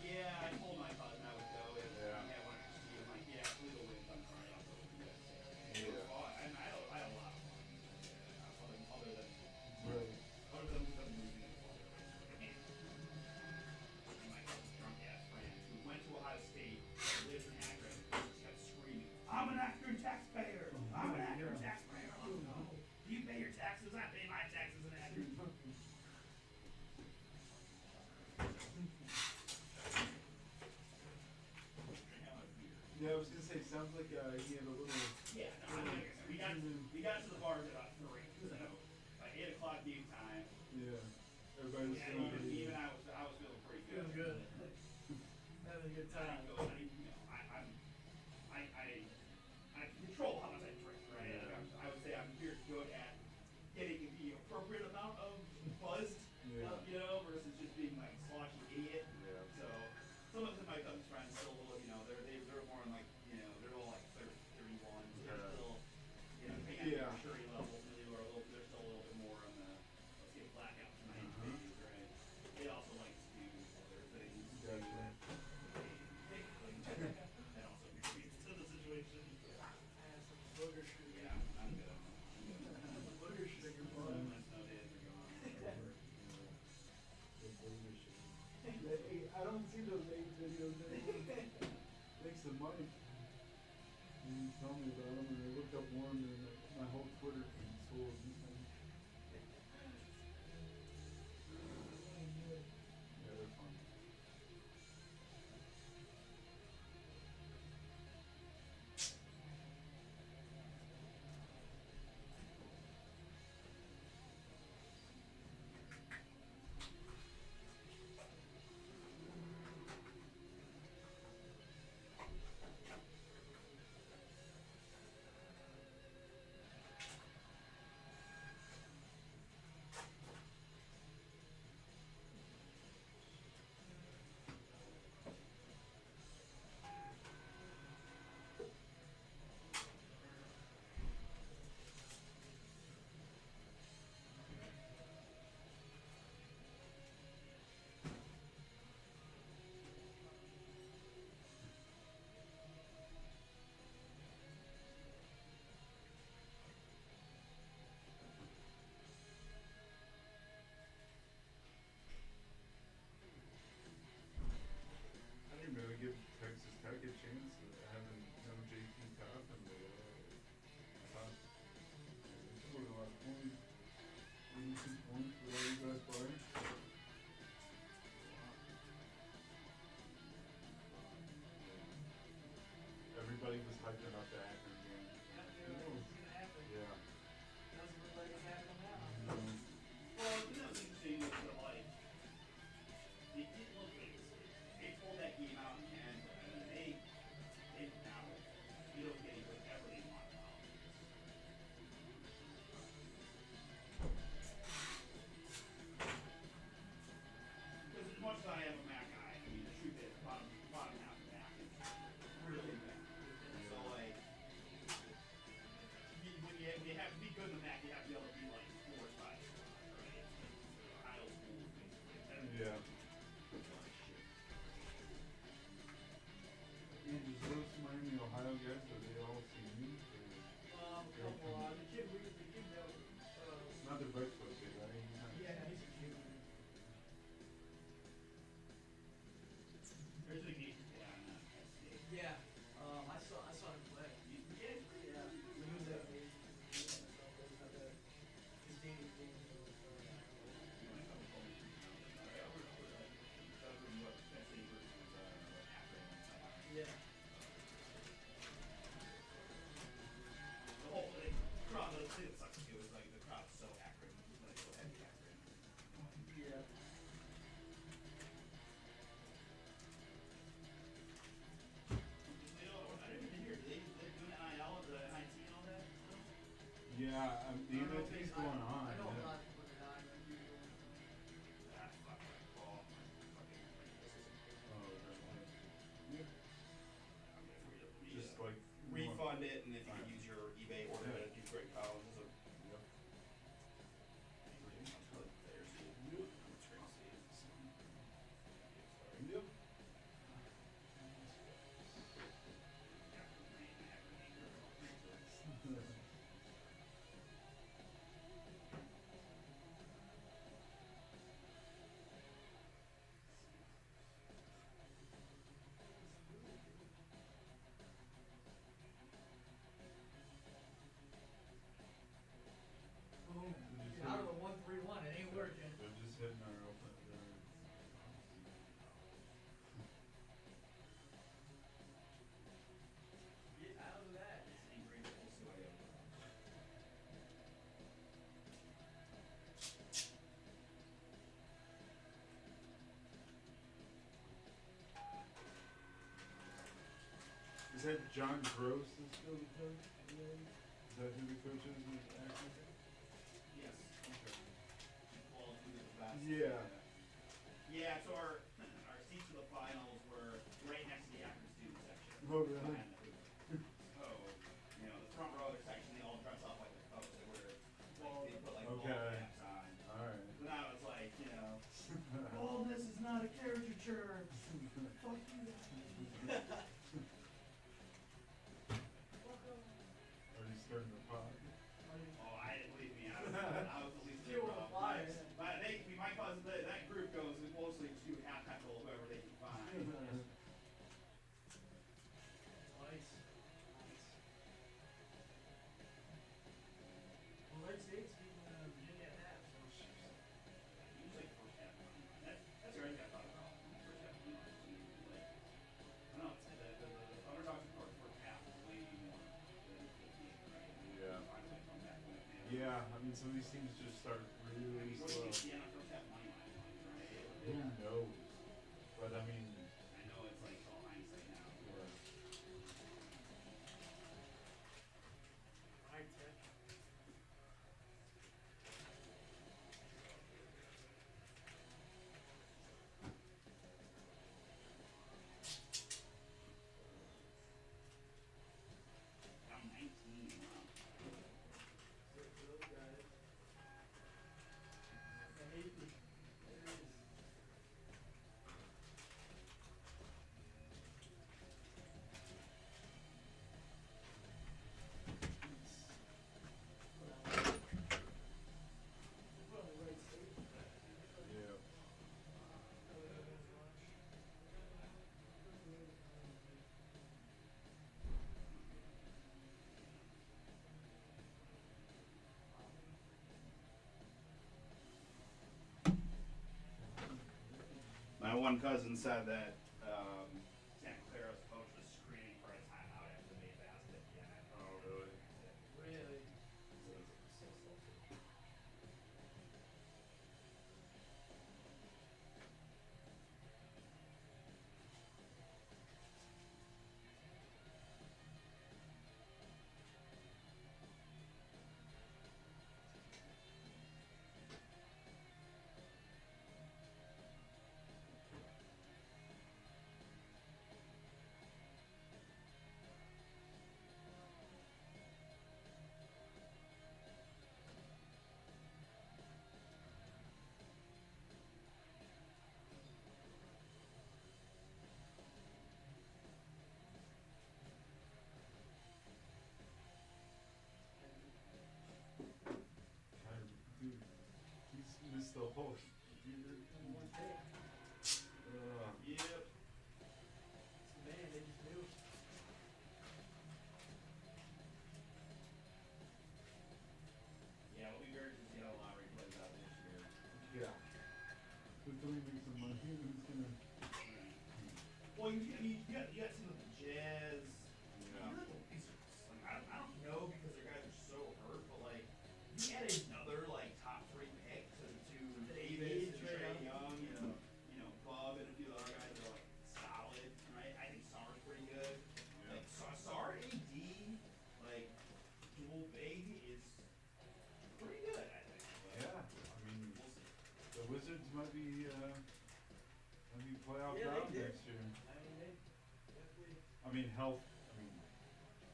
Yeah, I told my cousin I would go. And Yeah. I wanted to see him. Like, yeah, Toledo wins on Friday. I'll go with you guys Saturday. It was Yeah. fun. And I had a lot of fun. Other than Really. losing. My drunk ass friend who went to Ohio State, lives in Akron, just kept screaming, "I'm an Akron taxpayer! I'm an Akron taxpayer!" I'm like, no. Do you pay your taxes? I pay my taxes in Akron. Yeah, I was gonna say, sounds like he had a little. Yeah, no, like I said, we got to the bars at about 3, so by 8 o'clock game time. Yeah. Everybody was Yeah, feeling even, pretty. even I was feeling pretty good. Feeling good. Having a good I time. go, I control how much I drink, right? Yeah. I would say I'm here good at getting the appropriate amount of buzzed, Yeah. versus just being like sloshy idiot. Yeah. So some of my cousin's friends still a little, they're more in like, they're all like 31. So they're Yeah. still, hanging out Yeah. at maturity levels. Maybe they're still a little bit more on the let's get blackout tonight phase, right? They also like to do other things. Gotcha. That also contributes to the situation. I had some booger sugar. Yeah, I'm good. Booger sugar, All bud. my snow days are gone. Hey, I don't see those 8 videos anymore. Thanks to Mike. He told me about them, and I looked up one, and my whole Twitter feed's full of these things. Yeah, they're fun. I didn't really give Texas Tech a chance having no JP Top and top. They scored a lot of points. 82 points without you guys playing. Everybody was hyping up the Akron game. Yeah, dude, it's gonna happen. Yeah. Doesn't look like it's you have to be good in the MAC. You have to be able to be like 4 or 5 spots, right? Ohio schools, basically. Yeah. And does those Miami, Ohio guys, are they all seniors? A couple, the kid that, Not the breakfast kid, right? He's not. yeah, he's a junior. There's a vacation kid on Penn State. Yeah, I saw him play. You did? Yeah, when he was at his dating thing. You want to come home? Yeah, we're that was what Penn State versus Akron. Yeah. The whole crowd, the thing that sucks too is like the crowd's so Akron, like so heavy Akron. Yeah. I didn't even hear. They're doing NIL, the NIT and all that stuff? Yeah, the I don't know if NIT's they- going I on. know a Yeah. lot of people that I know. That's fucking cool. Fucking Oh, definitely. Yeah. Just like refund it, and if you Fine. can use your eBay order Yeah. to do great columns. So Yep. Yep. Boom. Out of the 1-3-1, it ain't working. They're just hitting our open. Get out of that. Is that John Gross that's still the coach? Is that who the coach is? Actually? Yes. Okay. Well, who did the best? Yeah. Yeah, so our seats for the finals were right next to the Akron student section. Oh, really? Behind the hoop. So, you know, the front row of their section, they all dress up like the coach. They wear, like, they put like ball Okay. caps on. Alright. So now it's like, you know, boldness is not a caricature. Fuck you. Already starting the pod. Oh, believe me, I was the least of the Deal with the problem. flies. But my cousins, that group goes mostly to half heckle whoever they can find. Nice. Well, Red State's beating Virginia at that, so Usually first half money line. That's the right thing I thought about. First half money line seems like, I don't know, it's the underdogs of course first half is way more than 15, right? Yeah. Finally come back with it. Yeah, I mean, some of these teams just start I really mean, what do slow. you see on a first half money line, right? Who knows? But I mean, I know it's like all hindsight now. high tech. I'm 19, wow. For those guys. And he, there it is. Put on the right state. yeah. My one cousin said that Santa Clara's coach was screaming for a timeout after they basket. Yeah. Oh, really? Really? really make some money. Who's gonna? Well, you got some of the Jazz. Yeah. You know, the Wizards. Like, I don't know because their guys are so hurt, but like, you add another like top 3 pick to Davis and Trae Young, Bub and a few other guys that are like solid, right? I think Summer's pretty good. Yeah. Like, Sar AD, like dual big is pretty good, I think. But Yeah. I mean, we'll see. the Wizards might be playoff Yeah, they bound did. next year. I mean, they definitely. I mean, health. I mean,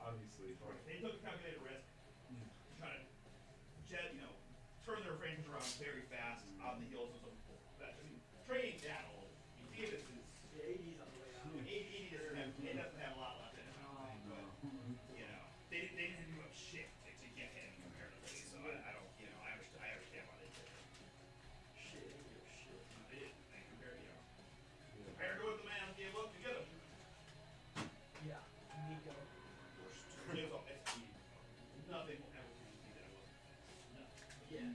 obviously. They took a calculated risk. Yeah. Trying to turn their franchise around very fast on the heels of some. I mean, Trae ain't that old. I mean, Davis is. Yeah, AD's on the way out. 80 doesn't have a lot left in it, I don't think, but they didn't give up shit to get him comparatively. So I don't, I understand why they did it. Shit, they give a shit. They didn't. They compared to what the man gave up to get him. Yeah, Nico. Nothing will ever convince me that it wasn't fixed. Nothing. Yeah.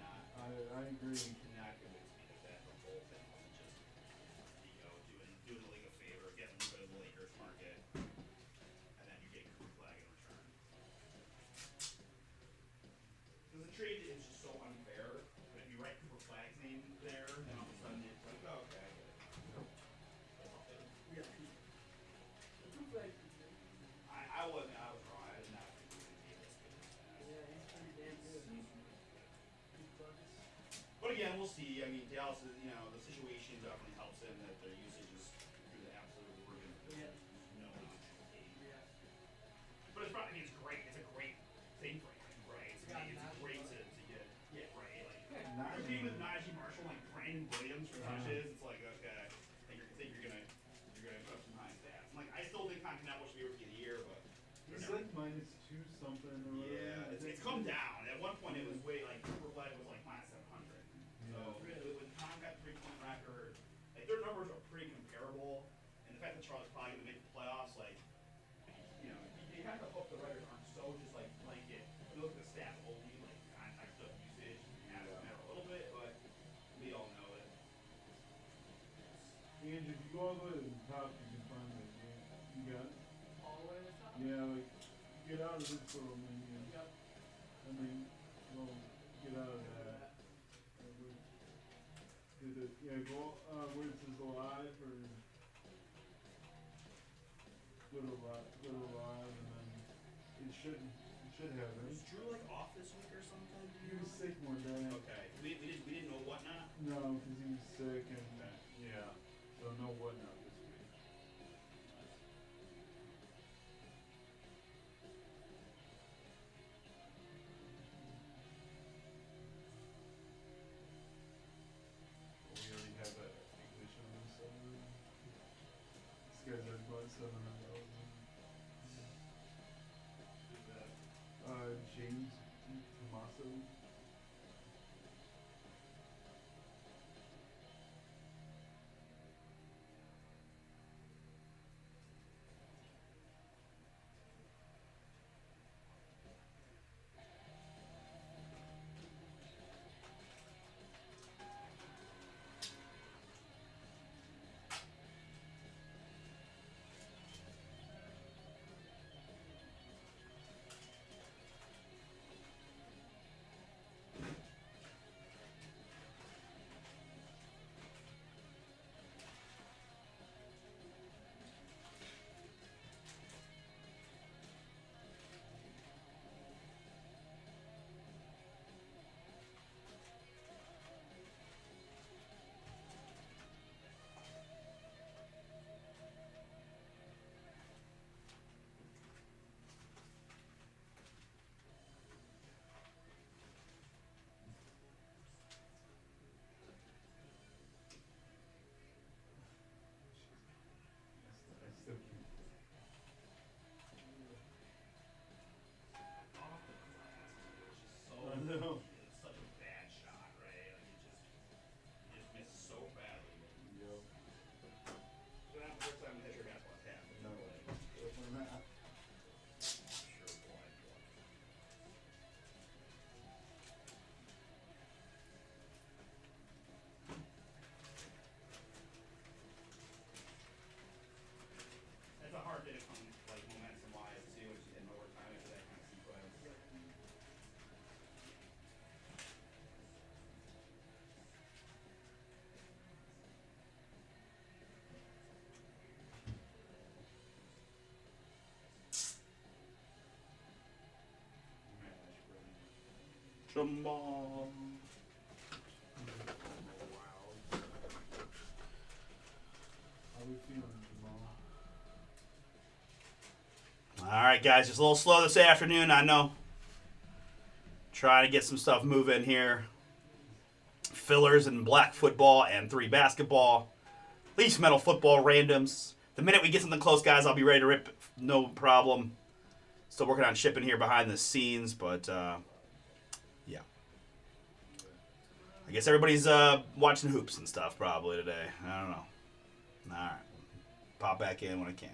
Not. I agree. Cannot convince me that the whole thing wasn't just doing the league a favor, getting rid of the Lakers market, and then you get Cooper Flag in return. Because the trade is just so unfair. But if you write Cooper Flag's name there, then all of a sudden it's like, oh, okay, I get it. Yeah. The two flags. I was wrong. I did not think he was going to be this good. Yeah, he's pretty damn good. He's buckets. But again, we'll see. I mean, Dallas is, the situation definitely helps him that their usage is through the absolute roof. Yeah. There's no option. Yeah. But it's probably, it's great. It's a great thing for him, right? It's great to get right. Like, competing with Najee Marshall, like Brandon Williams for touches, it's like, okay, I think you're gonna put up some high stats. Like, I still think Continental should be rookie of the year, but It's like -2 something or whatever. yeah, it's come down. At one point, it was way like Cooper Flag was like -700. So when Tom got the 3-point record, like their numbers are pretty comparable, and the fact that Charlotte's probably gonna make the playoffs, like you kind of hope the writers aren't so just like blanket. You look at the stats only, like context of usage matters a little bit, but we all know it. And if you go all the way to the top, you can find it. You got it? All the way to the top? Yeah, like, get out of this little menu. Yep. I mean, well, get out of that. Did it, go, where it says live, or go to live, and then it should have Was it. Drew like off this week or something? He was sick one day. Okay, we didn't know whatnot. No, because he was sick, and, yeah, so no whatnot this week. We already have that ignition on the side. This guy's at about 700,000. James Tommaso. them all. How we feeling, Jamal? All right, guys, just a little slow this afternoon. I know. Trying to get some stuff moving here. Fillers and black football and 3 basketball. Least metal football randoms. The minute we get something close, guys, I'll be ready to rip. No problem. Still working on shipping here behind the scenes, but yeah. I guess everybody's watching hoops and stuff probably today. I don't know. All right. Pop back in when I can.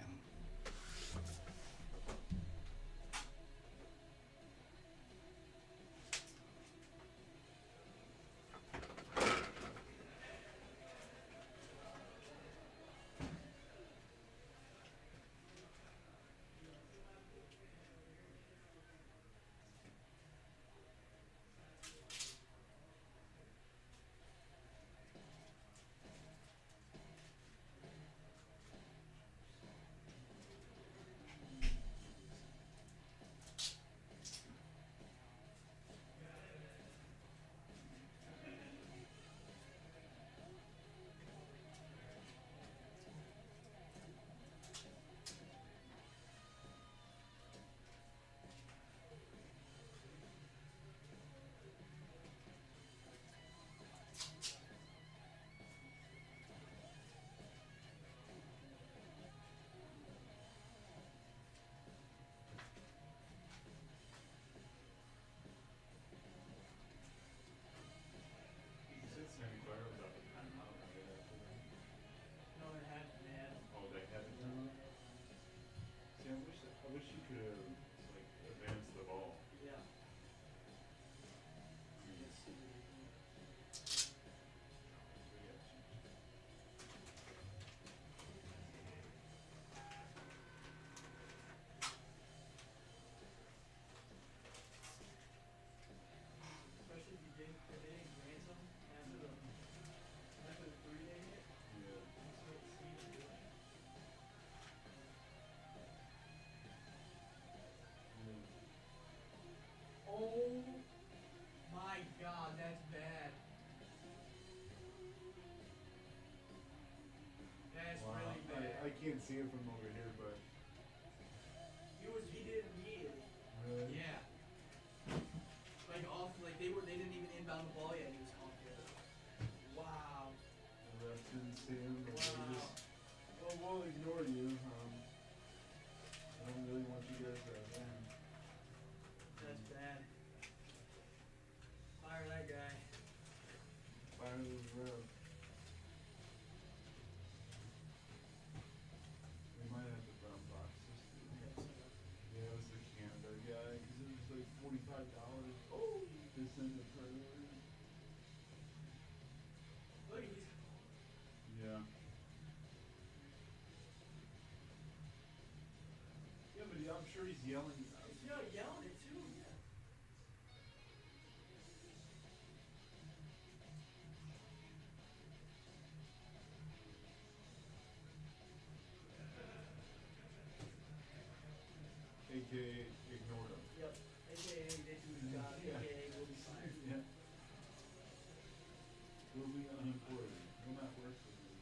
You said Santa Clara was out of timeout right after that. No, it had, man. Oh, they had it now? See, I wish you could have, like, advanced the ball. Yeah. Let's see what we can- We got you. Especially if they didn't grant them after the 3-day hit. Yeah. That's what Steve is doing. Oh my God, that's bad. That's Wow. really bad. I can't see it from over here, but He did it immediately. really? Yeah. Like they didn't even inbound the ball yet. He was off there. Wow. The ref didn't see him, but they Wow. just, well, we'll ignore you. I don't really want you guys to win. That's bad. Fire that guy. Fire the ref. We might have to brown box this dude. Yeah, it was the Canada guy, because it was like $45 to send the Predators. Look, he's Yeah. Yeah, but I'm sure he's yelling. yelling it too. Yeah. AKA ignored him. Yep. AKA they do his job. Yeah. AKA we'll be fired. Yeah. We'll be unemployed. We'll not work for you.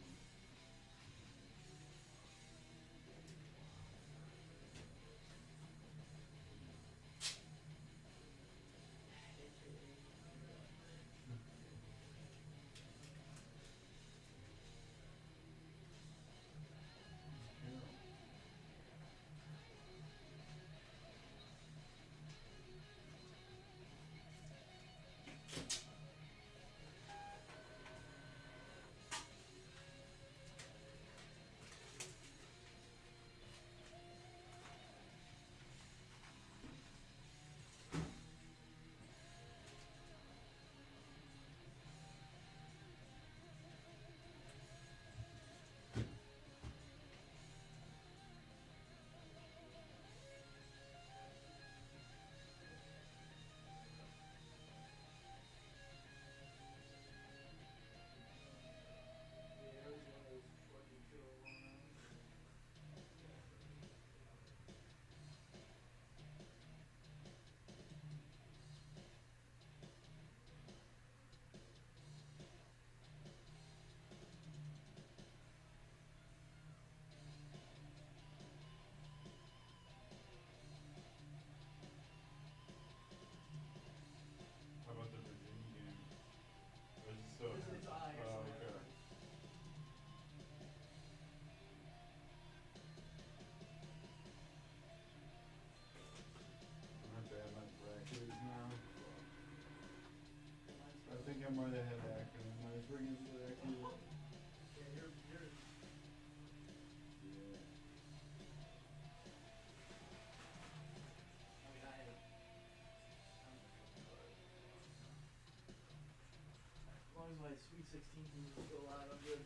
my Sweet 16 team is still alive, I'm good.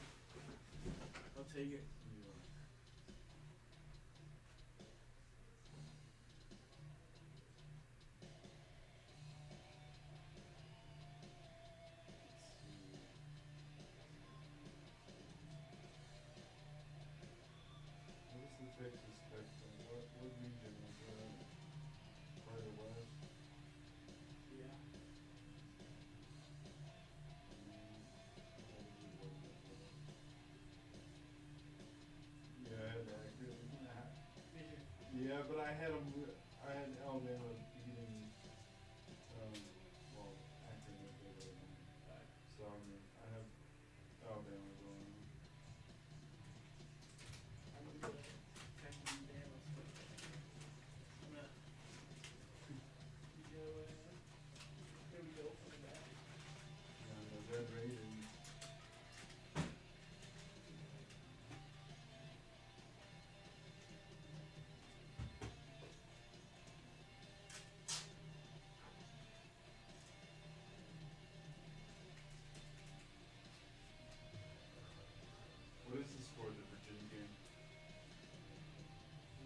I'll take it. Yeah. What is the Texas Tech thing? What region is that? Part of the West? Yeah. Yeah, I had Akron. Did you? Yeah, but I had them. I had Alabama beating. Well, Akron if they were. So I have Alabama going. I'm gonna go technically Bama, so I'm gonna go, here we go from the back. And the Red Raiders. What is the score of the Virginia game?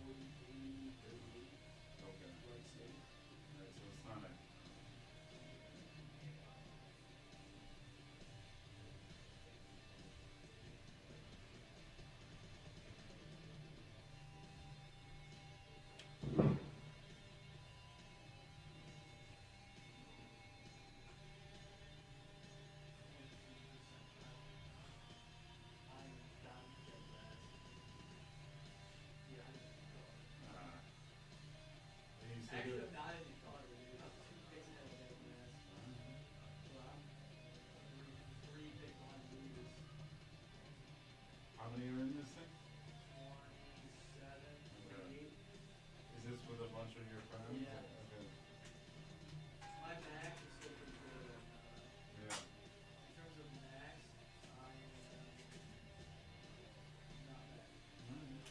43-38, Okay. Wright State. Alright, so it's not a. I am down dead last. Yeah, I didn't call it. And you said Actually, it. I'm not in the car, dude. I'm 2 picks ahead of Bama last. Well, I'm three picks behind the leaders. How many are in this thing? 27, Okay. 28. Is this with a bunch of your friends? Yeah. Okay. My max is still pretty good. Yeah. In terms of max, I am not bad. Alright.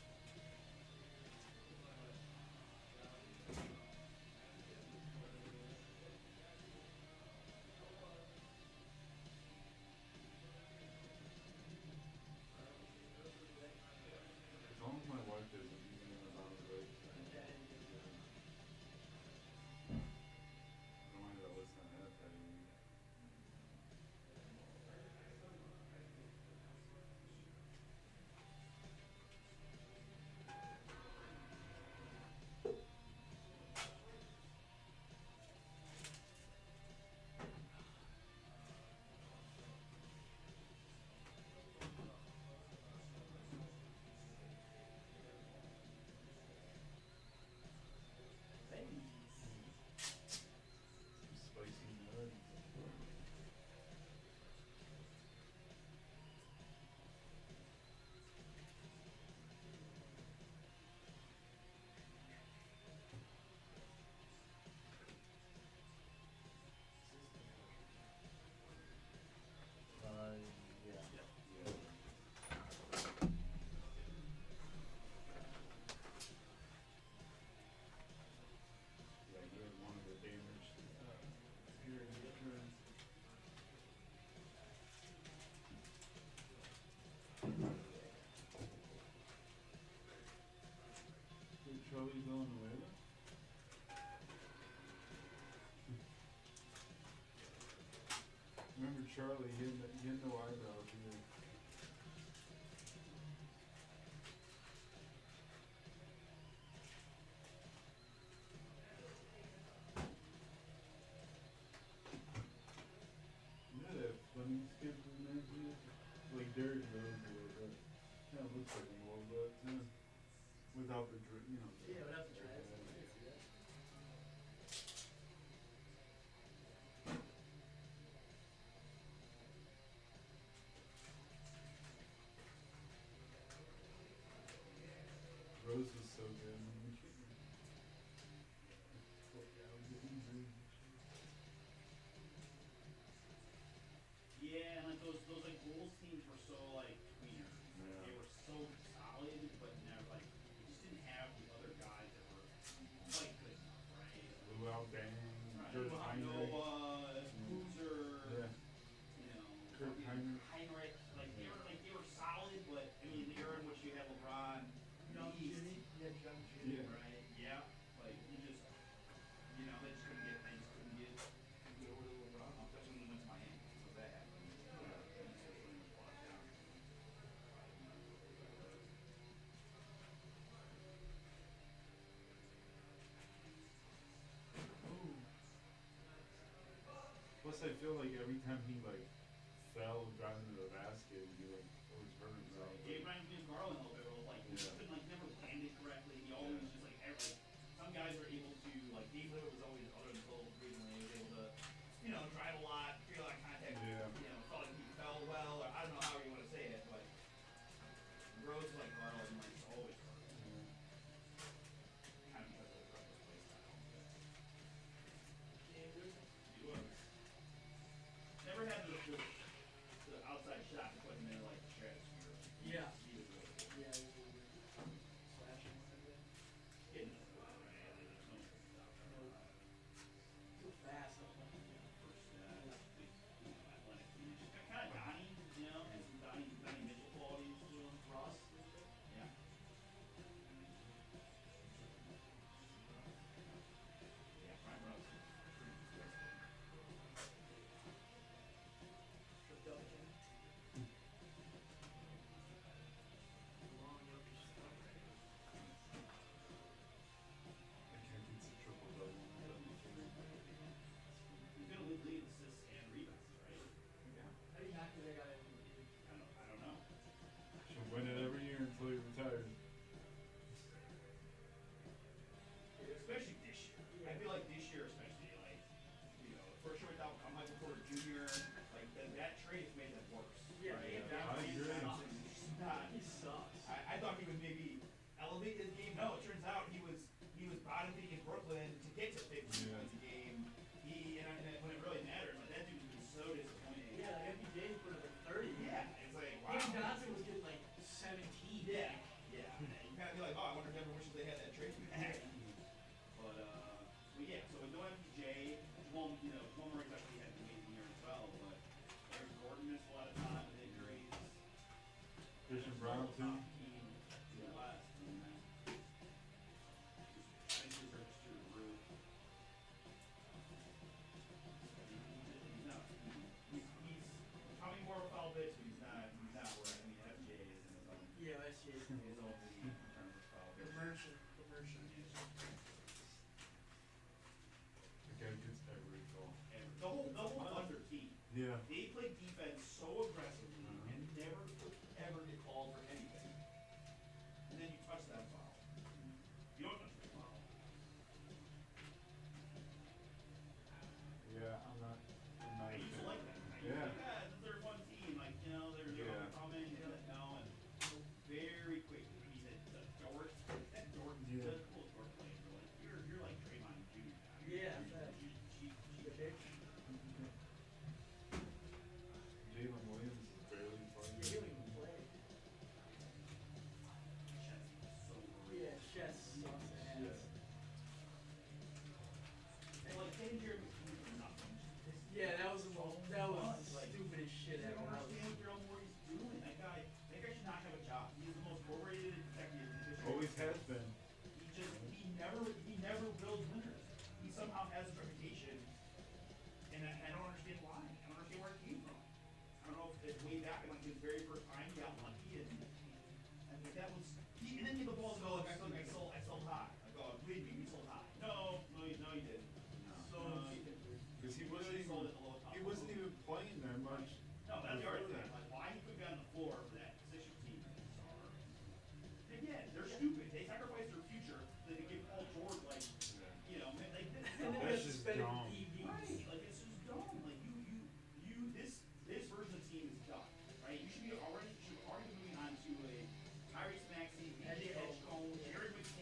As long as my wife isn't using it on the breaks, I don't want her to listen to that thing. Some spicy nuts. Yeah. Yeah. Yeah, he had one of the damaged here in the turn. Did Charlie Villanueva? Remember Charlie, he had no eyebrows either. You know that funny skip from there, too? Like Derek Rose a little bit. Kinda looks like him a little bit, too. Without the, Yeah, without the dreads. Yeah. I can see that. Rose was so good. That was easy. Yeah, and like those like Bulls teams were so like tweeners. Yeah. They were so solid, but never like they just didn't have the other guys that were quite good enough, right? Luau Dang, Right. Kurt Heinrich. Noah, Boozer, Yeah. you know, Kurt Yeah. right? Yeah. Like you just, you know, they just couldn't get over to LeBron, especially when he went to Miami. So that happened. He was locked down. Plus, I feel like every time he like fell driving to the basket, he like always hurt himself. It reminds me of Garland a little bit, where like he Yeah. couldn't like never land it correctly. He always just like some guys are able to like Dave Lillard was always other than Cole recently he was able to, you know, drive a lot, create a lot of contact. Yeah. You know, felt like he fell well, or I don't know how you want to say it, but Rose like Garland like always hurt. Kind of because of the reckless play style. He was. Never had the outside shot to put him in like the stratosphere. Yeah. He was really good. Yeah, he was really good. Slashing like that. Getting to the line, right? Like, there's no stop. Too fast, I think. First, athletic finish. Kind of Donnie, you know, and some Donnie Mitchell qualities to him. Ross. Yeah. Yeah, prime Russ. Production. Long rookie stuff. I can't get to triple double. He's gonna lead assists and rebounds, right? How do you not get that guy MVP? I don't know. Should win it every year until he retires. Especially this year. I feel like this year, especially, like, you know, for sure without Michael Porter Jr., like that trade has made them worse. Yeah, right? yeah, That I trade agree. is just not. He sucks. I thought he would maybe elevate his game. No, it turns out he was bottom feeding in Brooklyn to get to 15 points a game. And when it really matters, like that dude was so disappointing. Yeah, MPJ put up like 30. Yeah, it's like wow. Cam Johnson was getting like 17. Yeah, yeah. You kind of be like, oh, I wonder if everyone wishes they had that trade back. But yeah. So with no MPJ, Jamal Murray's actually had an amazing year as well. But Eric Gordon missed a lot of time with injuries. Christian Brown too. Top team in the West. Injuries are just through the roof. He's coming more of a foul bit, but he's not where FJ is in his own Yeah, that's it. league in terms of foul bit. Commercial. The guy gets every call. And the whole Thunder team, Yeah. they play defense so aggressively and never ever get called for anything. And then you touch that foul. You don't touch the foul. Yeah, I'm not I used to like that. Yeah. This is their fun team. Like, you know, they're Yeah. coming, and very quickly. He said, Dort, Yeah. the cool Dort plays. You're like Draymond Jr. now. Yeah, She big. Jalen Williams is barely playing. He didn't even play. so Yeah, Chess sucks Yeah. ass. And like, getting here for nothing. Yeah, that was the Like, stupidest shit I ever. don't understand what Daryl Morey's doing. That guy should not have a job. He is the most overrated executive in the history. Always has been. He never builds winners. He somehow has this reputation, and I don't understand why. I don't understand where it came from. I don't know if it's way back in like his very first time he got lucky, and like that was. And then he had the balls to go like I sold high. Like, oh, believe me, we sold high. No, you didn't. So Because he Sold it a little tough. wasn't even playing that much. No, that's the before argument. that. Like, why he couldn't be on the floor for that position team star? And again, they're stupid. They sacrifice their future so they can give Paul George, like, you know, like, and no. then That's they just suspended dumb. EVs. Right, like, it's just dumb. Like, this version of the team is done, right? You should already be moving on to a Tyrese Maxey, Edgecombe. Edgecombe, Jared McCoy.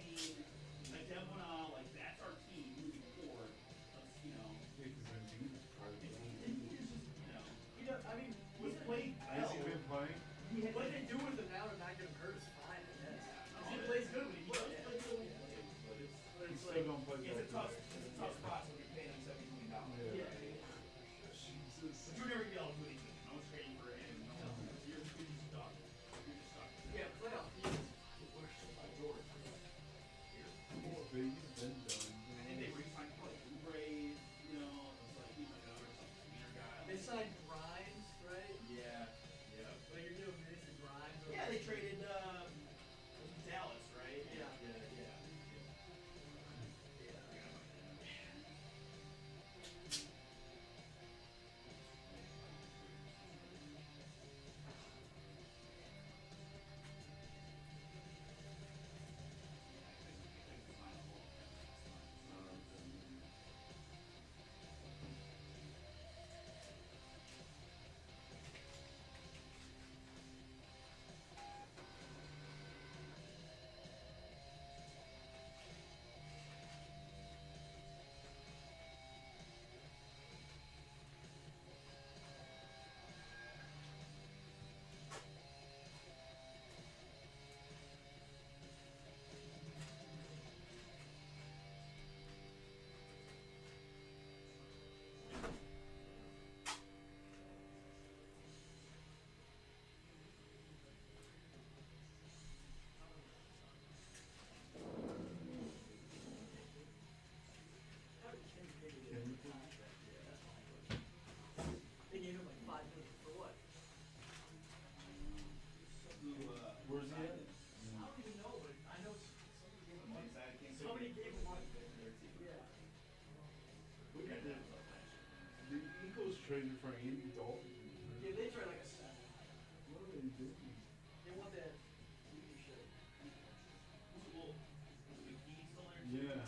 for Andy Dalton. Yeah, they try like a 7. What are they doing? They want that leadership. Who's the Wolf? Is McGee still there? Yeah.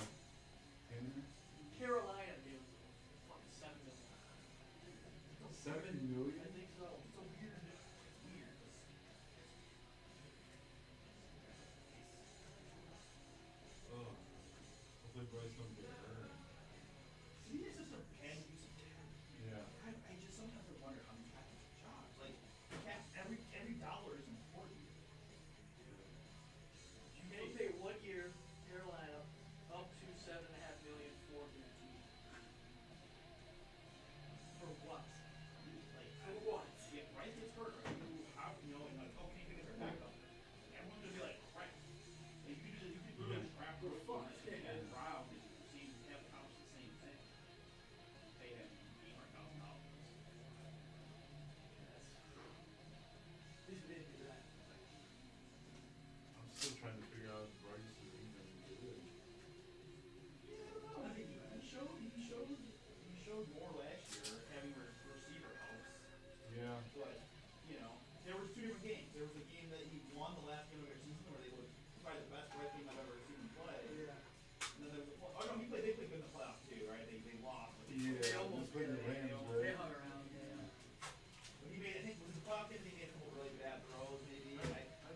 Tanner? Carolina gave them fucking 7 million. 7 million? I think so. It's a weird. Weird. Oh. Hopefully Bryce don't get hurt. See, it's just a bad use of cap. Yeah. I just sometimes I wonder how these guys get jobs. Like, cap, every dollar is important. They pay 1 year, Carolina, up to 7.5 million for guaranteed. For what? Like, For what? Yeah, Bryce gets hurt, right? How you know, like, oh, can you get their backup? Everyone's gonna be like, crap. Like, you could literally just crap For fun. and Brown and seem to have accomplished the same thing. They have $800,000. These didn't do that. I'm still trying to figure out if Bryce is even good. Yeah, I don't know. I mean, he showed more last year having receiver helps. Yeah. But, you know, there was 2 different games. There was a game that he won the last game of their season where they was probably the best red team I've ever seen him play. Yeah. And then there was oh no, they played good in the playoffs too, right? They lost. But Yeah. They almost just put the did. Rams, They right? hung around, yeah. But he made, I think, was it the playoff game? He made a couple really bad throws, maybe. I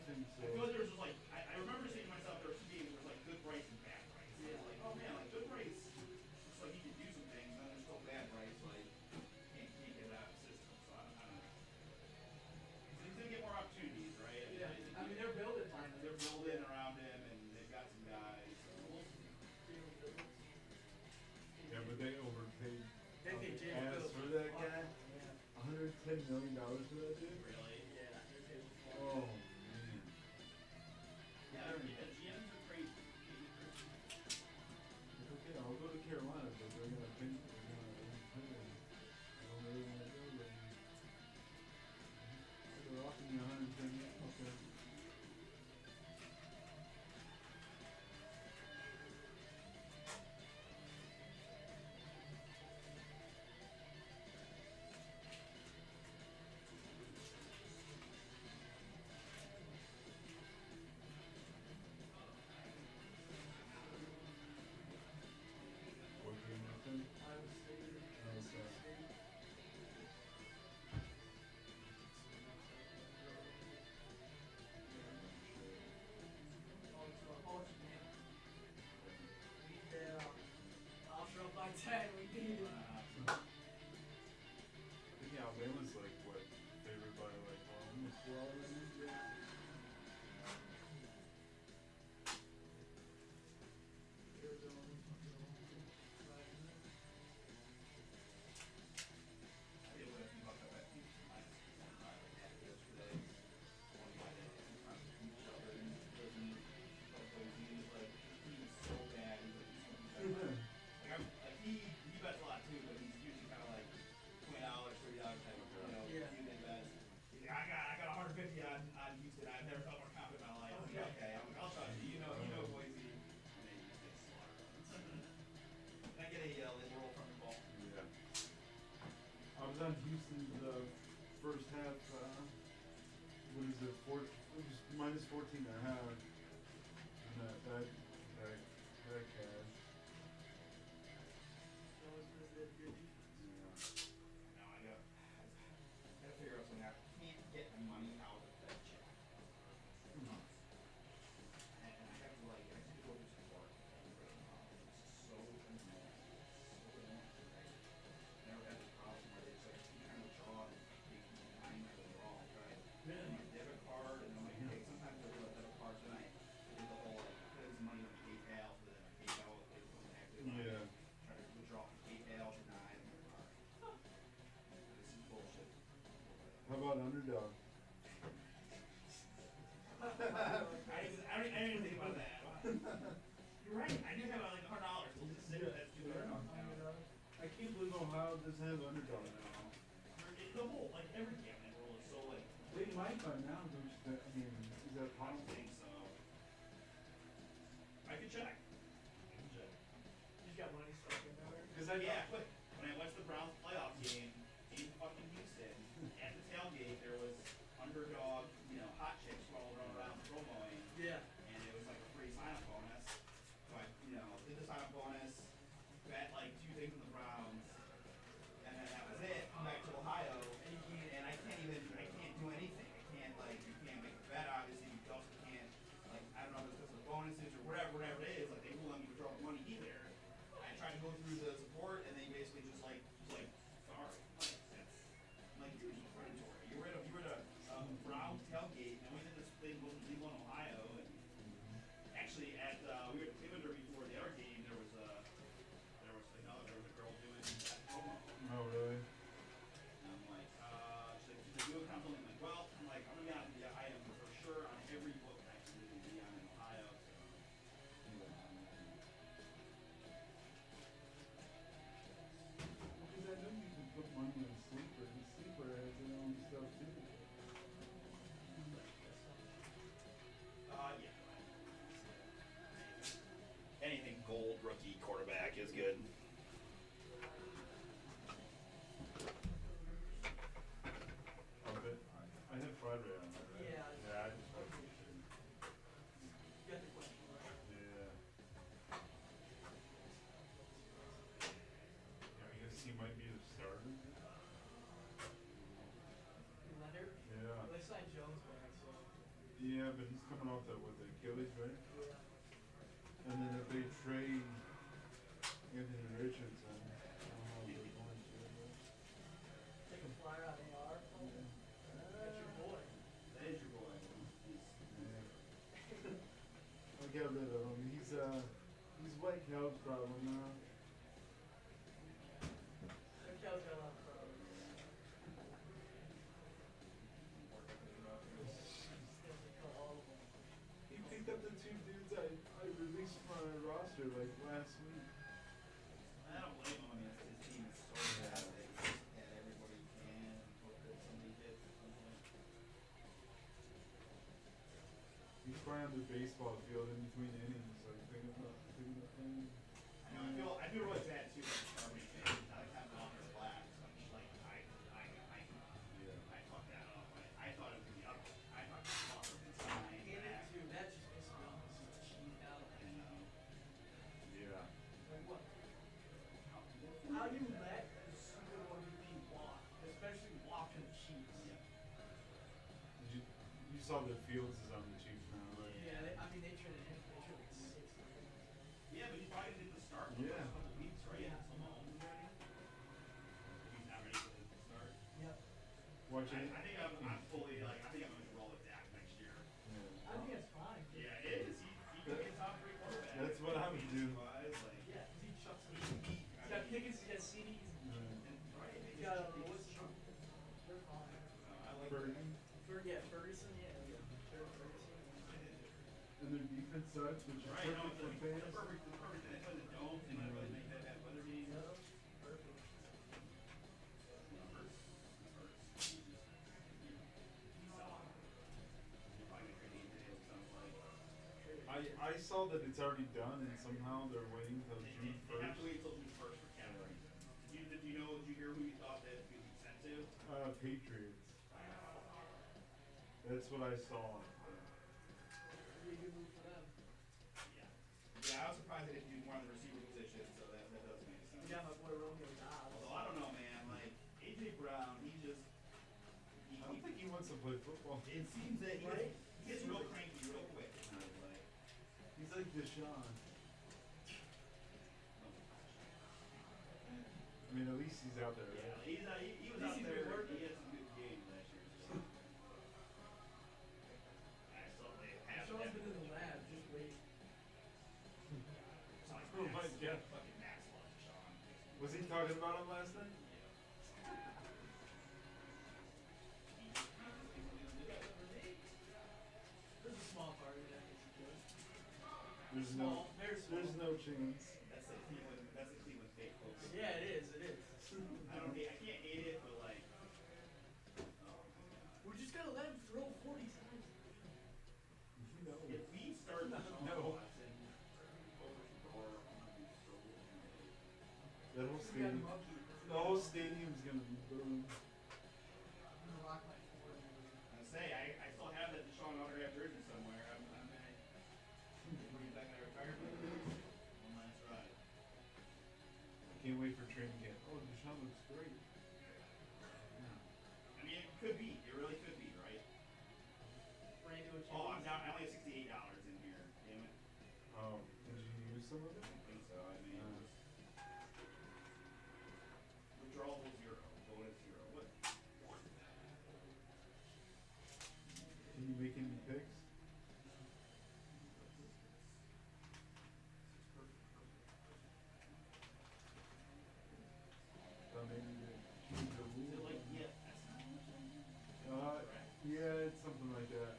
think I feel like so. there was just like, I remember saying to myself, there were 2 games where it was like good Bryce and bad Bryce. I was like, oh man, like good Bryce, looks like he could do some things, and then there's still bad Bryce, like, can't get it out of the system. So I don't know. He's gonna get more opportunities, right? Yeah. I mean, they're building on it. They're building around him, and they've got some guys. So we'll see. Yeah, but they overpaid. They paid Jalen ass Phillips. for that guy. Yeah. $110 million for that dude? Really? Yeah. They paid him. Oh, man. Yeah, GMs are crazy. Like, okay, I'll go to Carolina, but they're gonna pay. They're gonna pay him. I don't really want to go there. They're offering me $110 million. Okay. What game nothing? Iowa State. Okay. I'll by 10. We need it. I think Alabama's like what, favored by like almost 12 or something? I did what I think about that team minus 45 yesterday. One guy that trying to beat each other and doesn't play games like he's so bad. He's like, he bets a lot too, but he's usually kind of like $20, $30 type of Yeah. unit bets. He's like, I got 150 on Houston. I've never felt more confident in my life. I'm like, okay, I'll trust you. You know Boise. And then you just get slaughtered. Can I get a roll from the ball? Yeah. I was on Houston's first half, what is it, it was minus 14 and a half. And that cash. Yeah. No, I gotta figure out something. I can't get the money out of that check. And I have to like, I have to go to support. It's so annoying. So annoying. I never had this problem where it's like, you kind of draw and take 9 of them wrong, right? Really? My debit card, and I'm like, okay, sometimes I do a debit card tonight. I do the whole, like, put some money on PayPal, so then my PayPal is active. Yeah. Try to withdraw from PayPal, deny, and I'm like, this is bullshit. How about underdog? I didn't even think about that. You're right. I do have like $100. We'll just sit with that stupid underdog now. I can't believe Ohio doesn't have underdog now. The whole, like every cabinet rule is so like. They might by now, don't you think? I mean, is that I don't possible? think so. I can check. I can check. He's got money stuck in there. Because Yeah, but when I went to the Browns playoff game, 8 fucking bet like 2 things on the Browns, and then that was it. Come back to Ohio, and I can't do anything. I can't like you can't make a bet. Obviously, you also can't like I don't know if it's because of bonuses or whatever it is. Like they won't let me withdraw money either. I tried to go through the support, and they basically just like sorry. Like that's like dude, you're predatory. You were at a Browns tailgate, and we did this thing was legal in Ohio, and actually at we were at Tinder before the other game. There was a girl doing that promo. Oh, really? And I'm like, she's like, do account something. I'm like, well, I'm gonna be honest with you, I am for sure on every book actually in Leon in Ohio. Because I know you can put money on Sleeper, and Sleeper has their own stuff too. Yeah. Anything gold rookie quarterback is good. Oh, but I had Friday on that, right? Yeah. Yeah, I just wasn't Okay. sure. You got the question right. Yeah. Yeah, I guess he might be the starter. Leonard? Yeah. Well, they signed Jones back, so. Yeah, but he's coming off that with the Achilles, right? Yeah. And then if they trade Anthony Richardson, I don't know if they're going to. Take a flyer on AR. That's your boy. That is your boy. Yeah. I'll get rid of him. He's White Cow's problem now. That Cal's got a lot of problems. Still to cut all of them. He picked up the 2 dudes I released from my roster like last week. I don't blame him. I mean, his team is so bad. They just get everybody you can. Hope that somebody hits something. He's probably on the baseball field in between innings, like picking up things. I know. I feel really bad too. Like Army fans, not like having on their black. So I'm just like, I fucked that up. I thought it was gonna be up. I thought it was off of inside. And it too, that just makes me almost so cheap out. And Yeah. Like what? How do you let the Super Bowl MVP walk? Especially walking the Chiefs. You saw that Fields is on the Chiefs now, right? Yeah, they traded him. They traded 6. yeah, but he probably did the start for the Yeah. first couple weeks, right? Yeah. Some Mahomes already. He's not ready for the start. Yep. Watching it? I think I'm fully like I think I'm gonna roll with Dak next year. Yeah. I think that's fine. Yeah, it is. He could be a top 3 quarterback. That's what I would do. Wise, like, Yeah, because he chucks them. He's got Pickens, he's got CDs. and, right, they He's just- got, they what's just- the they're fine. I like Fergie. Ferguson, yeah. Ferguson. And their defense sucks, which is Right, no, perfect it's for the fans. perfect. They play the dome and they really make that weather beam. Yep. Perfect. I saw that it's already done, and somehow they're waiting till June They have 1st. to wait until June 1st for cap raising. Did you hear who you thought that could be sent to? Patriots. That's what I saw. Pretty good move for them. Yeah. Yeah, I was surprised they didn't do more on the receiver position, so that does make sense. We got my boy Romeo Dobbs. Although I don't know, man. Like AJ Brown, he just. I don't think he wants to play football. It seems that he Right? gets real cranky real quick. Like, He's like Deshaun. I mean, at least he's out there, yeah, right? he was At out least he's there. been working. He had some good games last year. So. I saw they have. Sean's been in the lab, just wait. Oh my God. Fucking Max loves Sean. Was he talking about him last night? There's a small part of that that's good. There's Small, very small. There's no chance. That's the Cleveland fake folks. Yeah, it is, it is. I can't hate it, but like, oh my god. We're just gonna let him throw 40 times. No. If we start No. Watson, That whole We got stadium. monkey. The whole stadium's gonna be booed. I'm gonna rock my 4. I say I still have that Deshaun autograph jersey somewhere. I'm gonna bring it back in my retirement. One last ride. training camp. Oh, Deshaun looks great. I mean, it could be. It really could be, right? Randy, what you Oh, I'm use? down. I only have $68 in here. Damn it. Oh, did you use some of it? I don't think so. I mean, withdrawable 0. Bonus 0. What? Can you make any picks? Maybe to change the Is it rule. like, yeah, that's not much on here? Yeah, it's something like that.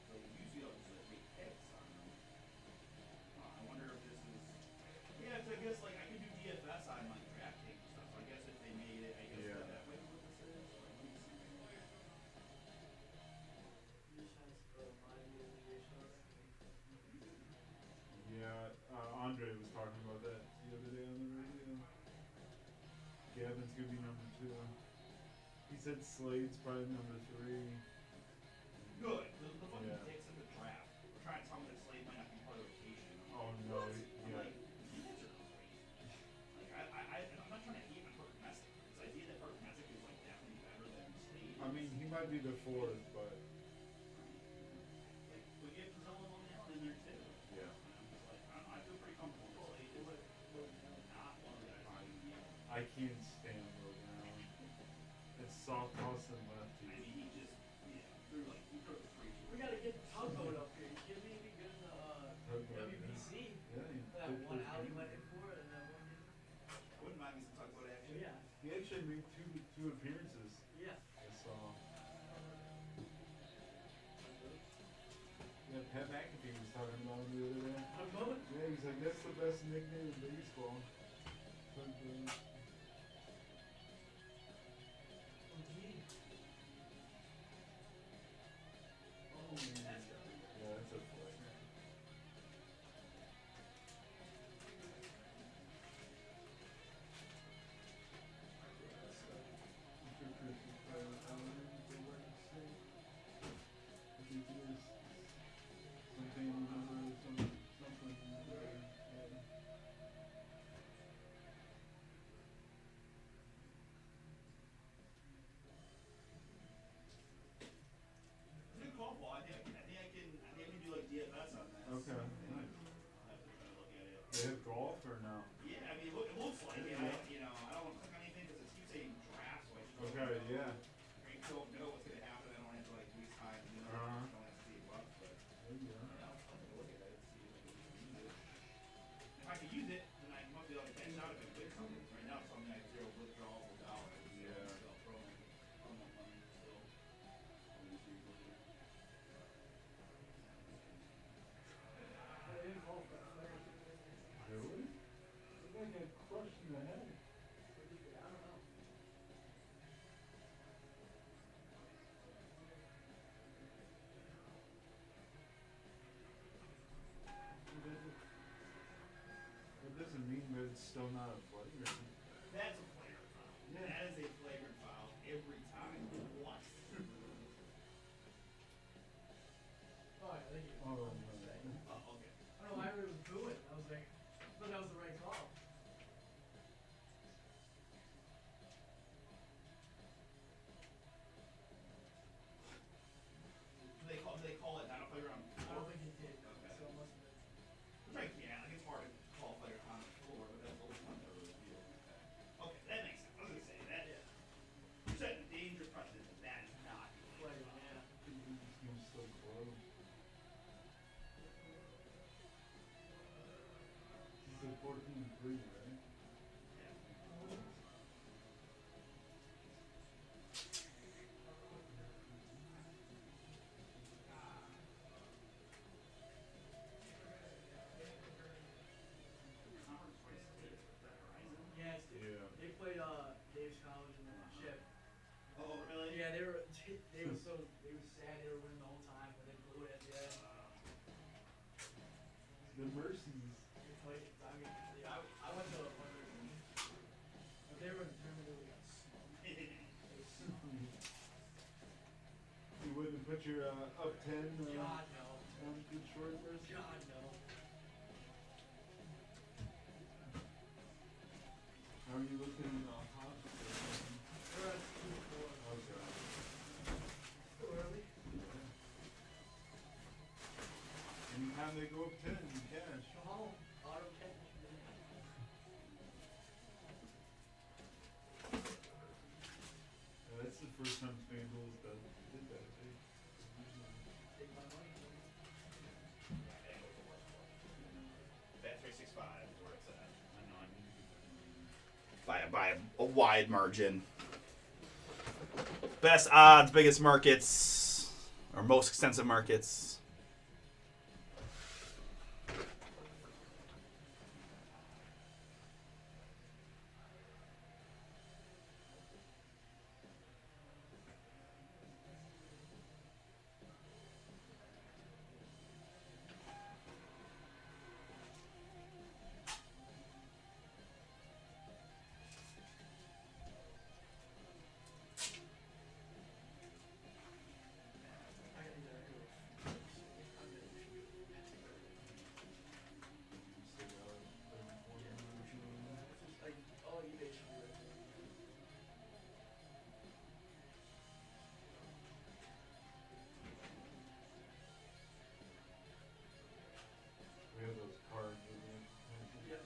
So usually I'll just like make picks on them. I wonder if this is. Yeah, so I guess like I could do DFS on like DraftKings and stuff. So I guess if they made it, I guess Yeah. that might be what this is. Like, let me see. Yeah, Andre was talking about that the other day on the radio. Gavin's gonna be number 2. He said Slade's probably number 3. Good. The fucking Yeah. dicks in the draft. We're trying to tell me that Slade might not be part of the rotation. I'm Oh like, no, what? I'm yeah. like, you guys are crazy. Like I'm not trying to hate on Parker Messick. This idea that Parker Messick is like definitely better than Slade. I mean, he might be the 4th, but Like, we get Giselle and Long Allen in there too. yeah. And I'm just like, I feel pretty comfortable with Slade. It's like, not one of the guys I can be. I can't stand Logan Allen. It's soft toss and I lefty. mean, he just, threw like, he threw the free. We gotta get Tugboat up here. You kidding me? He good in the Tugboat, WBC. Yeah, he That played one for out he Green. went in for and that one in. I wouldn't mind me some tugboat action. Yeah. He actually made two appearances. Yeah. I saw. Yeah, Pat McAfee was talking about him the other day. Tugboat? Yeah, he's like, that's the best nickname in baseball. Tugboat. Oh, that's good. Yeah, that's a play. It's a good call, Paul. I think I can do like DFS on that. Okay, nice. I'll have to try to look at it. They have golf or no? Yeah, I mean, it looks like it. Yeah. I don't want to click on anything because it keeps saying draft, so I just Okay, yeah. I don't know what's gonna happen. I don't want to have to like waste time. I Uh-huh. don't have to see what, but There you go. yeah, I'll take a look at it. See if I can use it. If I can use it, then I must be able to cash out if I quit something. Right now, it's something I have 0 withdrawable dollars. So Yeah. I'm still throwing my money. So let me see what it is. They didn't call for that. Really? Look like I crushed in the head. I don't know. That doesn't mean that it's still not a flagrant. That's a flagrant foul. Yeah. That is a flagrant foul every time. What? Oh, I think you. Oh, Oh, okay. I don't know why everybody was booing. I was like, I thought that was the right call. Do they call it not a flagrant on the I floor? don't think he did. Okay. So it must have been. Which I can't. Like, it's hard to call a flagrant on the floor, but that's what we want to review. Okay, that makes sense. I was gonna say that. You're setting a dangerous precedent that that is not a Like, flagrant foul. yeah. This game's so close. This is a 14-3, right? Yeah. Conference race is that Horizon? Yes, Yeah. they played Dave's College and Chip. Oh, really? Yeah, they were sad. They were winning the whole time, but they blew it at the end. The Mercies. They played. I mean, yeah, I went to a fundraiser. But they were in the tournament. They got smoked. They were smoked. You wouldn't put your up 10 God no. on Detroit Mercy? God no. Are you looking hot? We're at 2-4. Okay. Too early. Anytime they go up 10, you cash. Go home. Auto cash. That's the first time FanDuel's did that. Take my money. Bet365 is where it's at. By a wide margin. Best odds, biggest markets, or most extensive markets. I gotta either go. I'm gonna should go. Like, all eBay should be right there. We have those cards with it. Yep.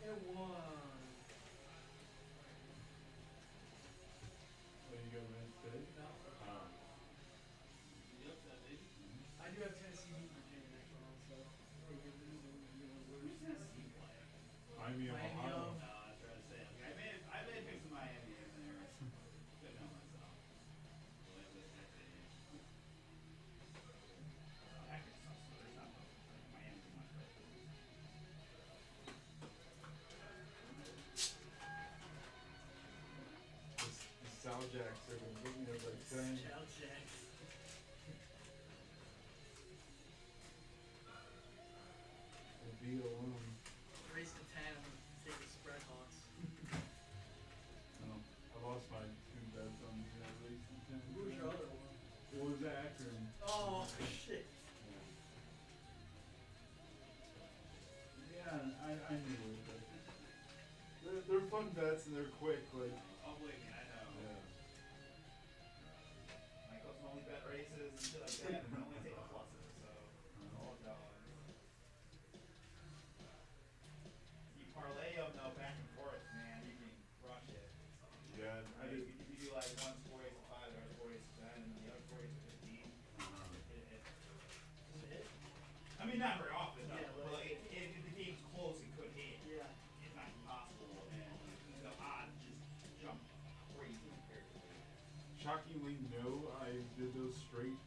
And one. Oh, you got Reds today? No. Yep, that baby. I do have Tennessee beat Virginia next round, so they could lose and you know lose. Miami, Miami, Ohio. I was trying to say. I may pick some Miami in there. Couldn't help myself. Actually, there's not Miami's not great. The Sal Jacks are going to put me at like 10. Chow Jacks. And beat alone. Race to 10. I'm gonna take the spread Hawks. I lost my 2 bets on the race. Who was your other one? It was Akron. Oh shit. Yeah, I knew it. But they're fun bets and they're quick. Like, Oh, believe me, I know. yeah. Michael's only bet races and shit like that, and we only take the pluses, so all dogs. You parlay them though back and forth, man. You can crush it. Yeah, I did. If you do like one score ace of 5, the other score ace of 10, and the other score ace of 15, Does it hit? I mean, not very often, no. Yeah, But like, if the game's close, it could hit. Yeah. It's not impossible, and the odds just jump crazy comparatively. Shockingly, no. I did those straight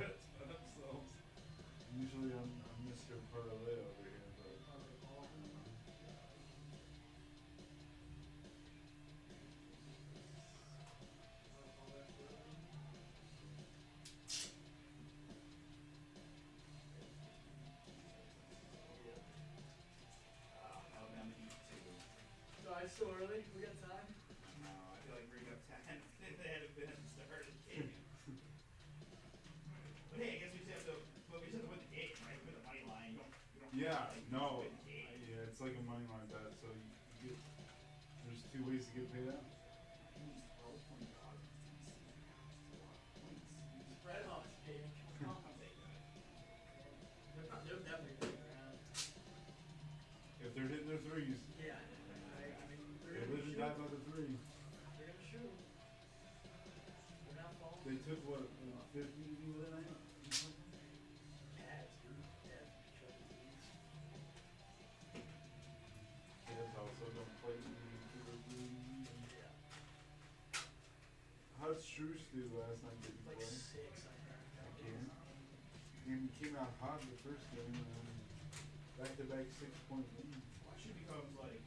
bets by themselves. Usually, I'm Mr. Parlay over here, but Probably all of them. All that for them. Alabama Heat 2. So it's still early. We got time. No, I feel like we're up 10 if they hadn't been at the start of the game. But hey, I guess we just have to, well, we just have to win the game, right? Win the money line. You don't yeah, like, no. win the game. Yeah, it's like a money line bet. So you get, there's 2 ways to get paid out. Throw 20 dollars in Tennessee. That's a lot of points. Spread Hawks, baby. Come on. I'll take that. They're definitely going around. If they're hitting their threes, Yeah. I mean, they they're live gonna and shoot. die by the 3. They're gonna shoot. They're not falling. They took what 50 the other night. Cavs, dude. Cavs. How'd Struce do last night? Did you Like play? 6, I heard. Again? And he came out hot the first game and then back-to-back 6-point lead. Well, it should become like,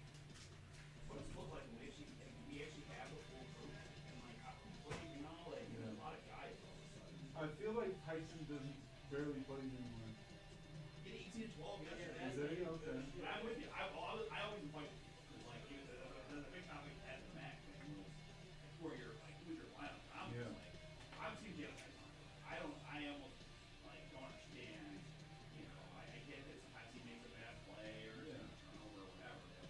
what does it look like when we actually have a full group? And like, how we play, you know, like, you know, a lot of guys all of a sudden. I feel like Tyson doesn't barely play anymore. Get 18 and 12 yesterday. Is that it? Okay. But I'm with you. I always like, he was the big topic at the Mac, who are your, like, who's your lineup? I'm Yeah. just like, I'm team Jalen Tyson. I almost, like, don't understand, you know, I get that sometimes he makes a bad play or Yeah. turnover or whatever. But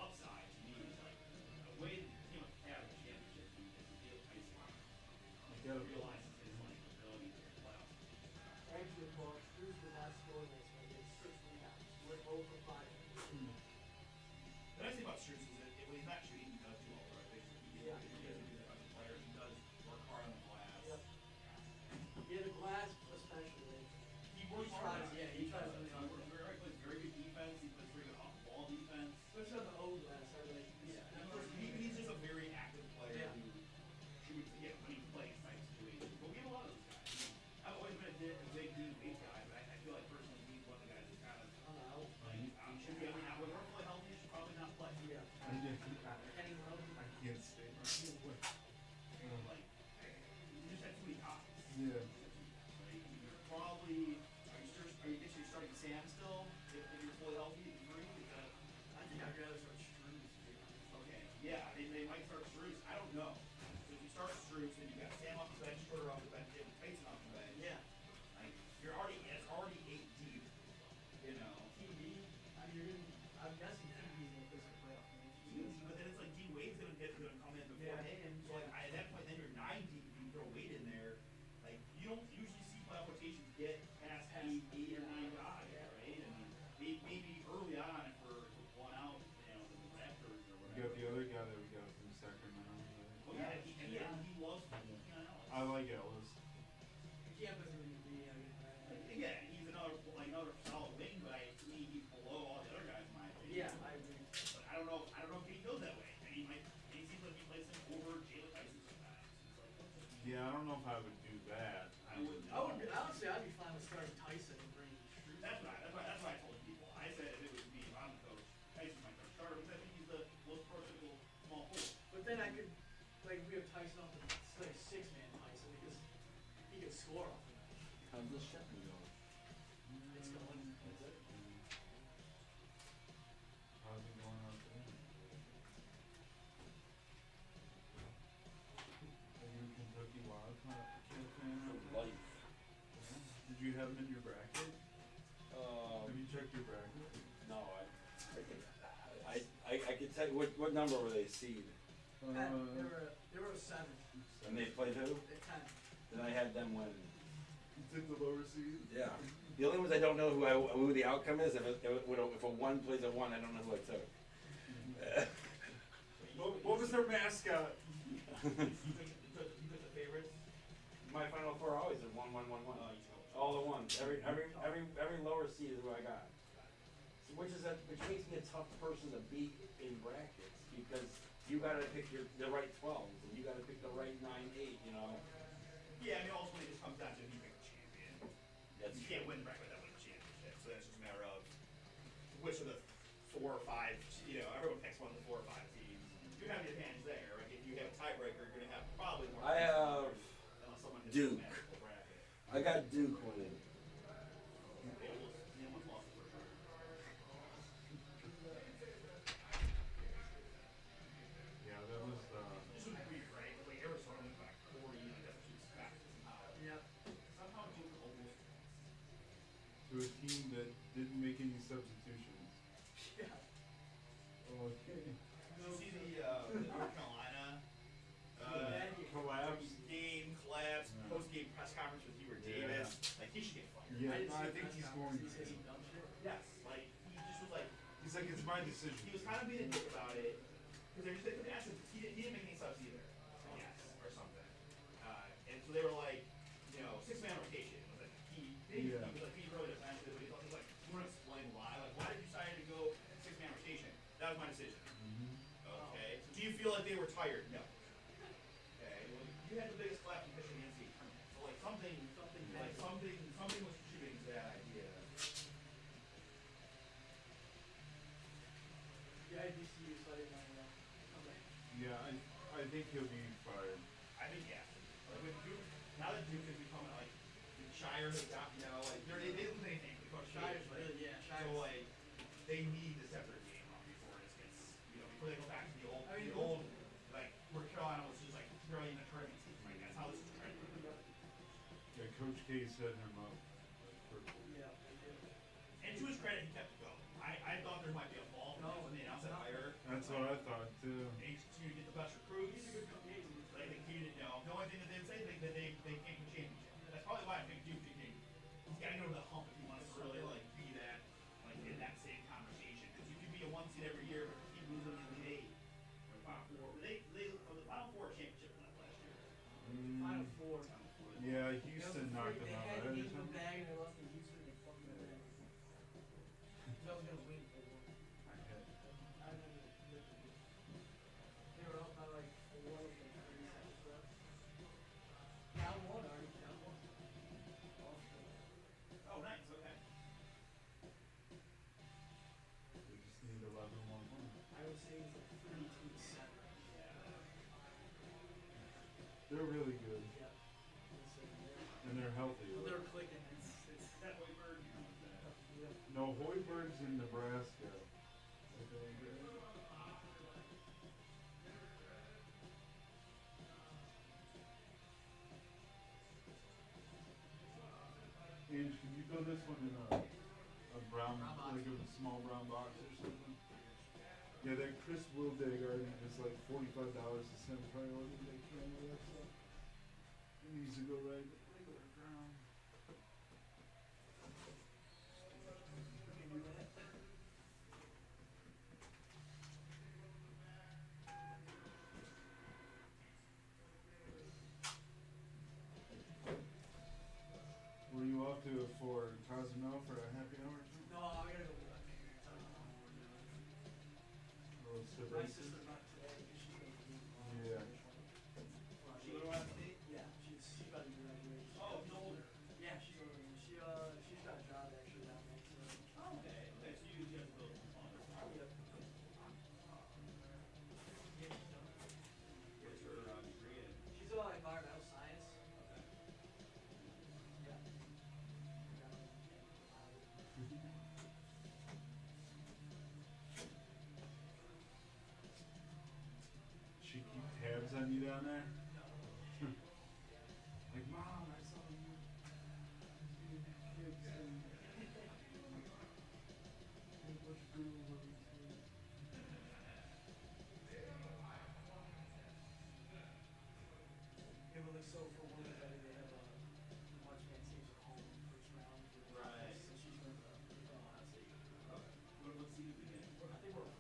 upside to me is like, the way that the team have a championship team is Jalen Tyson. Yeah. Realizes his, like, ability to play. Actually, Paul, Struce did not score this. I did 6 rebounds. We're 0 for 5. The nice thing about Struz is that when he's not shooting, he does do all the right things. He Yeah. doesn't do that as a player. He does work hard on the glass. Yep. Yeah, the glass especially. He works He hard. tries, yeah, he tries really hard. He plays very good defense. He plays very good off-ball defense. Especially on the old glass, I like. He's just a very active player Yeah. who would get when he plays type situation. But we have a lot of those guys. I've always been a big D weight guy, but I feel like personally he's one of the guys who kind of should be. I mean, when we're fully healthy, he should probably not play. Yeah. Kenny Rose. I can't stay. Like, you just have too many copies. Yeah. Like, you're probably are you thinking you're starting Sam still? If you're fully healthy, you agree? Is that I think I'd rather start Struce. okay? Yeah, they might start Struce. I don't know. So if you start Struce, then you got Sam off the bench, Schroeder off the bench, and Tyson off the bench. Yeah. Like it's already 8 deep. You know. TV. I mean, you're gonna. I'm guessing TV's gonna play some playoff games. But then it's like D Wade's gonna come in beforehand. So like at that point, then you're 9 deep. You throw Wade in there. Like you don't usually see playoff rotations get past 8 or 9 guys, right? I mean, maybe early on if we're one out, you know, the Raptors or We whatever. got the other guy that we got from Sacramento. Oh yeah, he loves. I like Ellis. Camp isn't gonna be. Again, he's another solid wing, but to me he's below all the other guys in my opinion. Yeah, I agree. But I don't know if he goes that way. And he seems like he plays him over Jalen Tyson sometimes. It's like, Yeah, I don't know if I would do that. I wouldn't. Honestly, I'd be fine with starting Tyson and bringing Struce. That's what I told people. I said if it was me, if I'm the coach, Tyson's my first starter because I think he's the most versatile small forward. But then I could, like, we have Tyson off the like 6-man Tyson because he can score off the bench. How's this shipping going? It's going. How's it going out there? Are you a Kentucky Wildcat fan out there? Life. Did you have him in your bracket? Have you checked your bracket? No, I could tell you, what number were they seed? They were a 7. And they played who? They're 10. Then I had them win. You took the lower seed? Yeah. The only ones I don't know who the outcome is, if a 1 plays a 1, I don't know who I took. What was their mascot? You took the favorites. My final 4 always are 1, 1, 1, 1. Oh, you told. All the ones. Every lower seed is who I got. So which makes me a tough person to beat in brackets because you got to pick the right 12s and you got to pick the right 9, 8. You know. Yeah, I mean ultimately it just comes down to if you pick a champion. That's You can't win the bracket without winning the championship. So that's just a matter of which of the 4 or 5. You know, everyone picks one of the 4 or 5 teams. You have the advantage there. Right? If you have a tiebreaker, you're going to have probably more. I have unless someone hits Duke. a magical bracket. I got Duke winning. Yeah, one's lost for sure. Yeah, that was This was weird, right? Like Arizona went back 40, and that's what you expect somehow. Yep. Somehow Duke almost. to a team that didn't make any substitutions. Yeah. Okay. Did you see the North Carolina Collapse. game collapse, Yeah. post-game press conference with Hubert Yeah. Davis? Like he should get fired. Yeah, didn't no, see I the think press he's conference. going He said to. some dumb shit. Yes, like he just was like He's like, it's my decision. he was kind of being a dick about it because they couldn't ask him. He didn't make any subs either. Yes, or something. And so they were like, you know, 6-man rotation. It was like he was like being really defensive. But he was like, you want to explain why? Like, why did you decide to go 6-man rotation? That was my decision. Mhm. Okay. So do you feel like they were tired? No. Okay. Well, you had Yeah, I think he'll be fired. I think yeah. Like with Duke, now that Duke is becoming like the Shire has got like they didn't lose anything. The coach Shire's like, good, yeah. Shire's so like they need to step their game up before this gets before they go back to I mean, the old like where Carolina was just like barely in the tournament team. Right, that's how this is trending. Yeah, Coach K set him up. Yeah, they did. And to his credit, he kept it going. I thought there might be a fall from him when they announced that hire. That's what I thought too. And he's continuing to get the best recruits. He's a good coach. Yeah, he's a good Like coach. they didn't know. The only thing that they would say is that they can't win championship. That's probably why I think Duke thinking he's got to get over the hump if he wants to really like be that like in that same conversation. Because you could be a one seed every year, but you keep losing in the Elite Eight or Final Four. They the Final Four championship last year. Final four. Yeah, They Houston knocked him out, had right? to Or give them something? bag and they lost to Houston and they fucking bag. So I was gonna win. I remember they were up by like 4 with like 30 seconds left. Down one already. Down one. Oh, nice. Okay. They just need 11 more points. I would say it's like 32-7. They're really good. Yeah. And they're healthy. When they're clicking, it's Is that Hoiberg? yeah. No, Hoiberg's in Nebraska. Ange, can you throw this one in a brown, Brown box. like a small brown box or something? Yeah, that Chris Wildag already is like $45 to send priority. They can't do that stuff. It needs to go right regular ground. Can you do that? Were you off to for Cozumel for a happy hour or something? No, I gotta go. Or was it My racing? sister's not today because she's going to be Yeah. She go to Ohio State? Yeah, she's about to graduate. Oh, he's older. Yeah, she's older. She's got a job actually down there. So. Oh, okay. Okay, so you have to build some fun. Yep. What's her degree in? She's about environmental science. Okay. Yeah. She keep tabs on you down there? Like, Mom, I saw you. Kids and what you do, what you do. Yeah, but like so for one of they have a much advantage at home in the first round. Right. So she's going to Ohio State. Okay. What seed did we get? I think we're.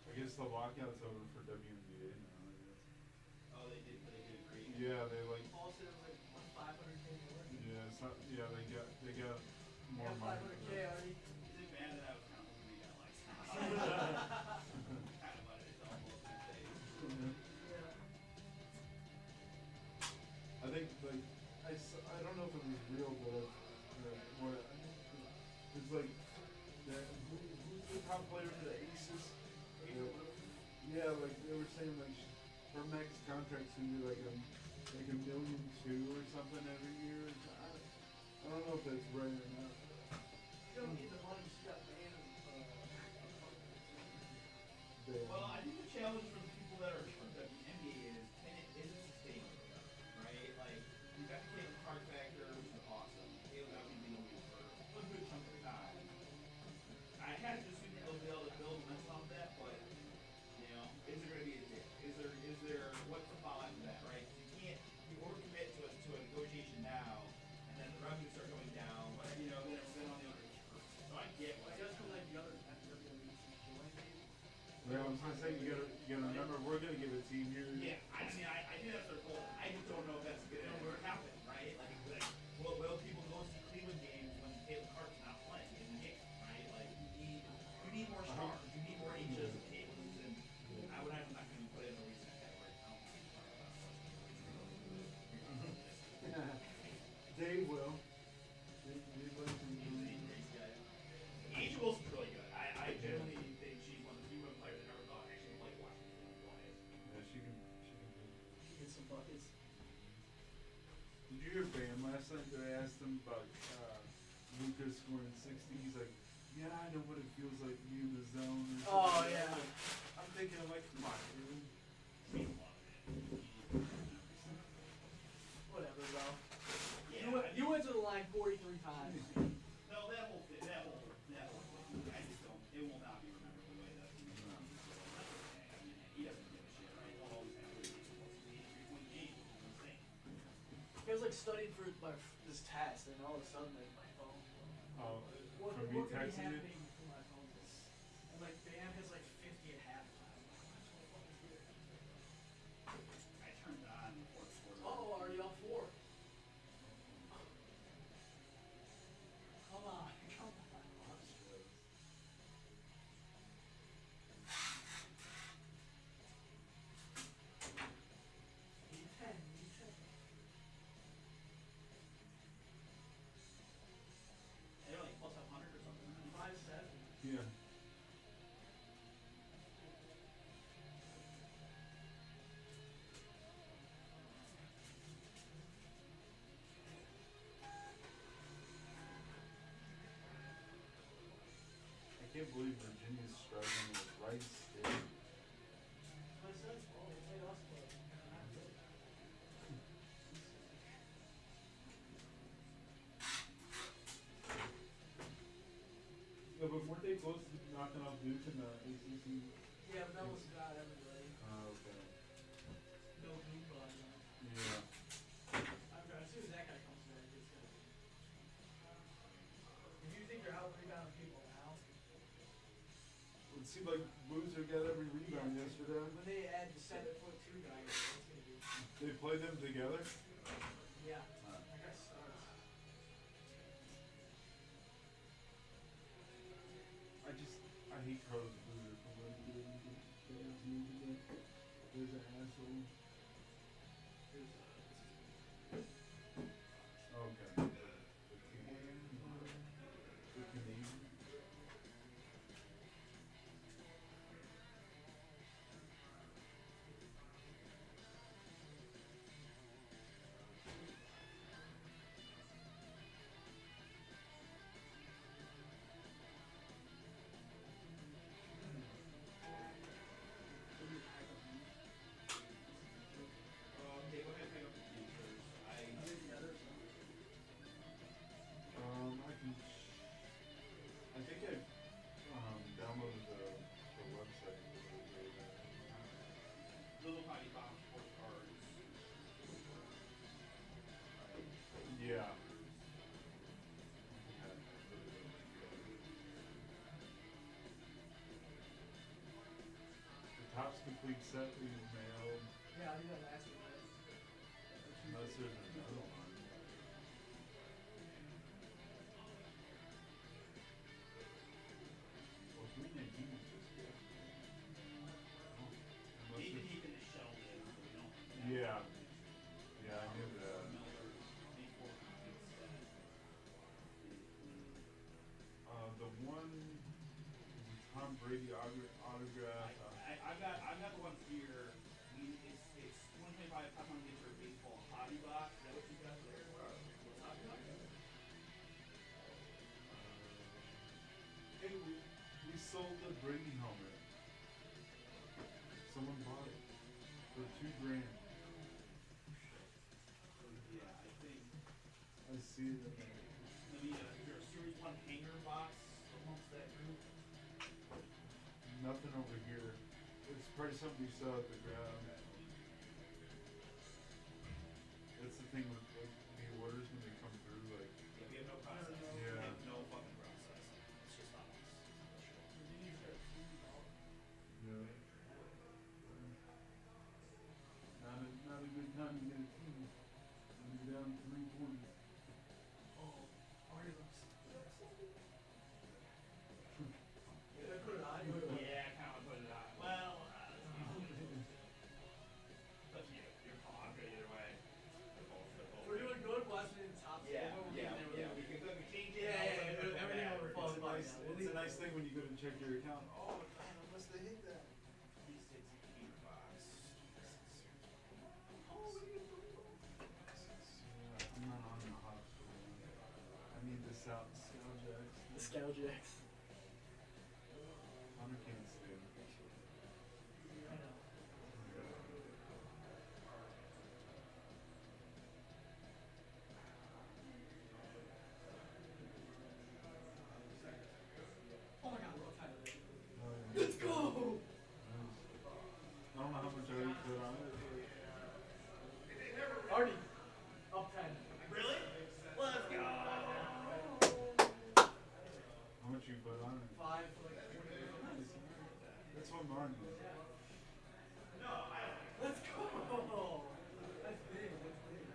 I guess the lockout's over for WNBA now, I guess. Oh, they did agree. Yeah, they like, Paul said it was like what, 500K more. yeah, it's not, yeah, they got more Yeah, money. 500K already. Is it bad that I was kind of hoping we got like kind of what it is almost these days. Yeah. I think like I don't know if it was real, but what it's like who's the top player for the Aces? Yeah, like they were saying like her max contract's gonna be like $1.2 million or something every year. I don't know if that's right or not. She don't need the money. She got banned. Well, I think the challenge for the people that are from the NBA is it sustainable, right? Like we got the Caitlin Clark factor, which is awesome. Caitlin got me being for a good chunk of time. I had to assume that they'll be able to build momentum off that, but you know, is there going to be a dip? Is there what's the fallout of that, right? You can't you overcommit to a negotiation now, and then the revenues start going down. But you know, then on the other. So I get Well, what it does come like the other WWE joint maybe. Yeah, I was gonna say you gotta remember we're gonna get a team here. Yeah, I mean, I think that's their goal. I just don't know if that's going to happen, right? Like will people go see Cleveland games when Caitlin Clark's not playing in the game, right? Like, you need more stars, you need more H's and Caitlins, and I'm not going to be buckets. Did you hear Bam last night that I asked him about Lucas scoring 60? He's like, yeah, I know what it feels like to be in the zone. Or something Oh, like that. yeah. I'm thinking, I'm like, come on, dude. Whatever, bro. Yeah, You went to the line 43 times. No, that whole thing. I just don't. It will not be remembered the way that he so that's okay. I mean, he doesn't give a shit, right? He'll always have 3.8 insane. I was like studying for this test, and all of a sudden, like my phone. Oh, What from could me be texting you? happening for my phone? And like Bam has like 50 at halftime. I turned on the fourth quarter. Oh, already on 4. Come on, come on. Need 10, need 10. They're like plus 100 or something. 5-7. Yeah. I can't believe Virginia's struggling with Rice State. My son's fault. They played us, but not good. Yeah, but weren't they close to knocking off Duke in the ACC? Yeah, but that was got everybody. Oh, okay. No blue blood, no. Yeah. As soon as that guy comes back, it's gonna be. If you think you're out rebounding people now, It seemed like Boozer got every rebound yesterday. when they add the 7'2" guy, it's gonna be. They played them together? Yeah. That guy starts. I hate Carlos Boozer for what he did in the Cavs years ago. There's an asshole. Okay. The Canadian. Okay, go ahead and pick up the futures. I think I downloaded the website. Little Tiny Bomb sports cards. Yeah. The Topps complete set we mailed. Yeah, I did that last week. Unless there's another one. Well, 319 is just good. Unless Even there's- even the shell in, so we don't. Yeah. Yeah, I knew that. The one, the Tom Brady autograph. I've got the one here. It's 125 top 100 get your baseball hobby box. Is that what you got there? What's hobby box? Hey, we sold the Brady helmet. Someone bought it for $2,000. Yeah, I think. I see it. Maybe is there a Series 1 hanger box amongst that group? Nothing over here. It's probably something you saw at the ground. That's the thing with like, the orders when they come through, like. Yeah, we have no process. Yeah. We have no fucking process. It's just on us. Yeah. Not a good time to get a team. When you're down 3 points. Oh, already looks. Did I put it on? Yeah, I kind of put it on. Well, up to you. Your call. I'm good either way. We're doing good. Watching it in top. Yeah. We can go and change it. Yeah, everything over It's phone. a nice thing when you go to check your account. Oh, man, unless they hit that. 360 box. Oh, we nostalgic. Connor can't stand it. I know. Oh my god, we're all tied already. Oh, yeah. Let's go! Nice. I don't know how much I already put on it. Already up 10. Really? Let's go. How much you put on it? 5. Nice. That's what mine is. Let's go! That's big, that's big.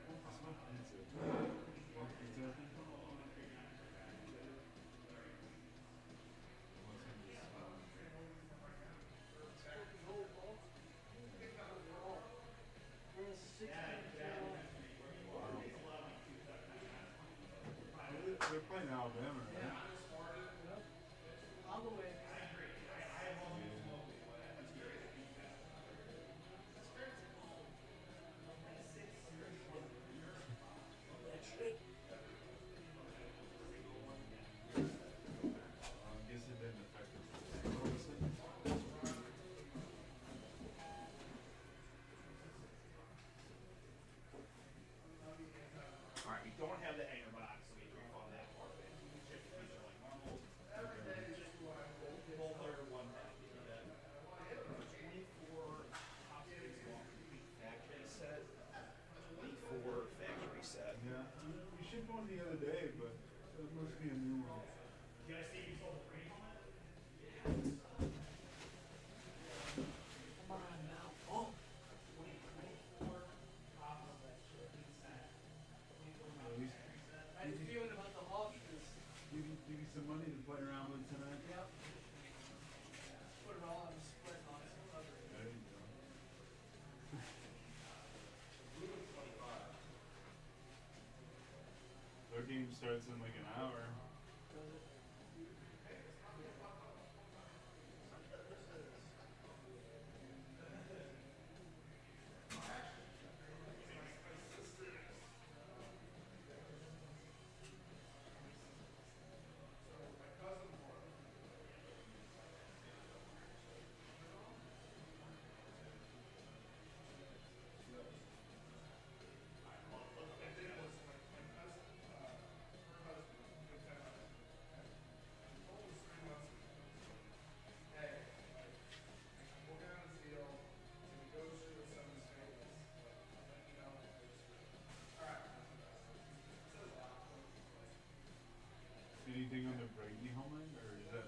I smell pizza. Want pizza? What's in this? We're a 16 They're playing Alabama, right? on the way. I guess it didn't affect us. What was it? All right, we don't have the hanger box, so we refund that part of it. Chip fees are like normal. Both are one package. And then the 24 hot springs long complete factory set. 24 factory set. Yeah. We shipped one the other day, but it must be a new one. You guys see you sold the free helmet? Come on now. Oh! At least I had a feeling about the Hawks because, give you some money to play around with tonight. yep. Put it all on the spread on it. There you go. Their game starts in like an hour. Anything on the Brady helmet, or is that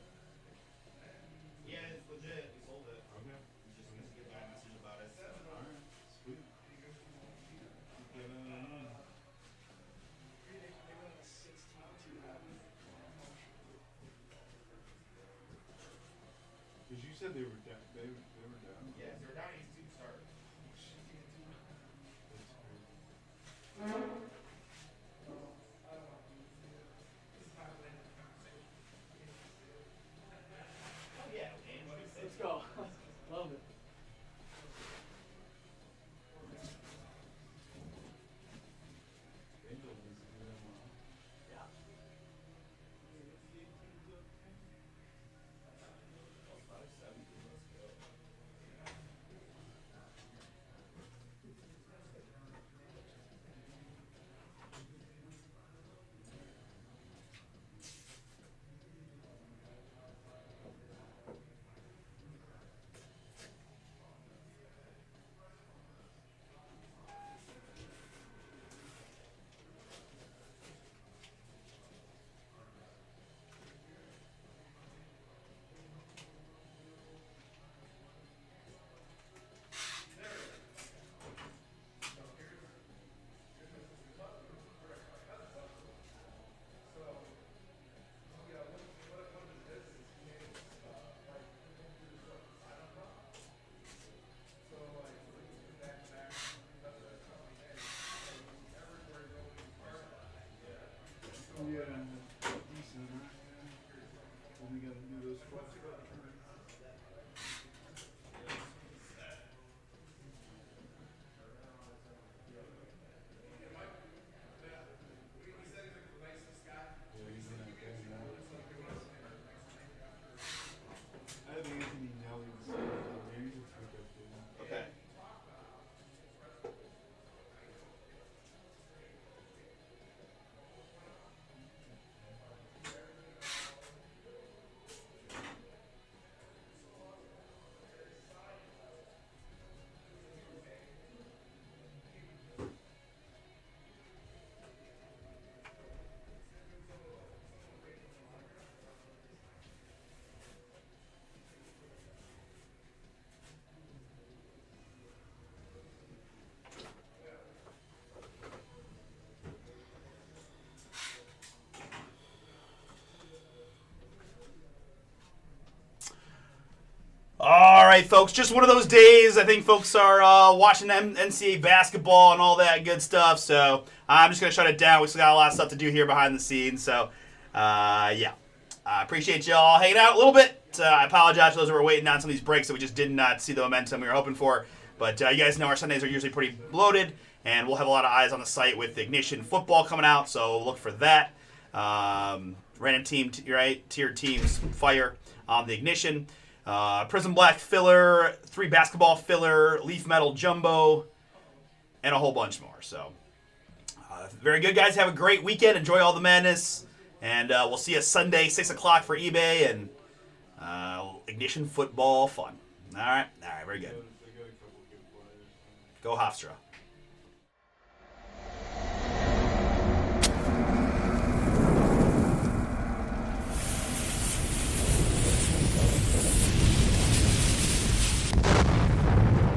Yeah, it's legit. We sold it. okay? We just need to get back a message about it. Alright, sweet. Keep that on. They went 16-2 happy. Cause you said they were down. They were down. Yeah, they're down 82 to start. That's crazy. Oh yeah, okay. Let's go. Love it. Angels is doing well. Yeah. Let's go. right, folks. Just one of those days. I think folks are watching NCAA basketball and all that good stuff. So I'm just going to shut it down. We still got a lot of stuff to do here behind the scenes. So, yeah. I appreciate y'all hanging out a little bit. I apologize for those who were waiting on some of these breaks that we just did not see the momentum we were hoping for. But you guys know our Sundays are usually pretty bloated, and we'll have a lot of eyes on the site with Ignition football coming out, so look for that. Random team, tiered teams fire on the Ignition. Prism Black filler, 3 basketball filler, Leaf Metal Jumbo, and a whole bunch more. So, very good, guys. Have a great weekend. Enjoy all the madness. And we'll see you Sunday, 6 o'clock for eBay and Ignition football fun. All right, very good. They got a couple good players. Go Hofstra.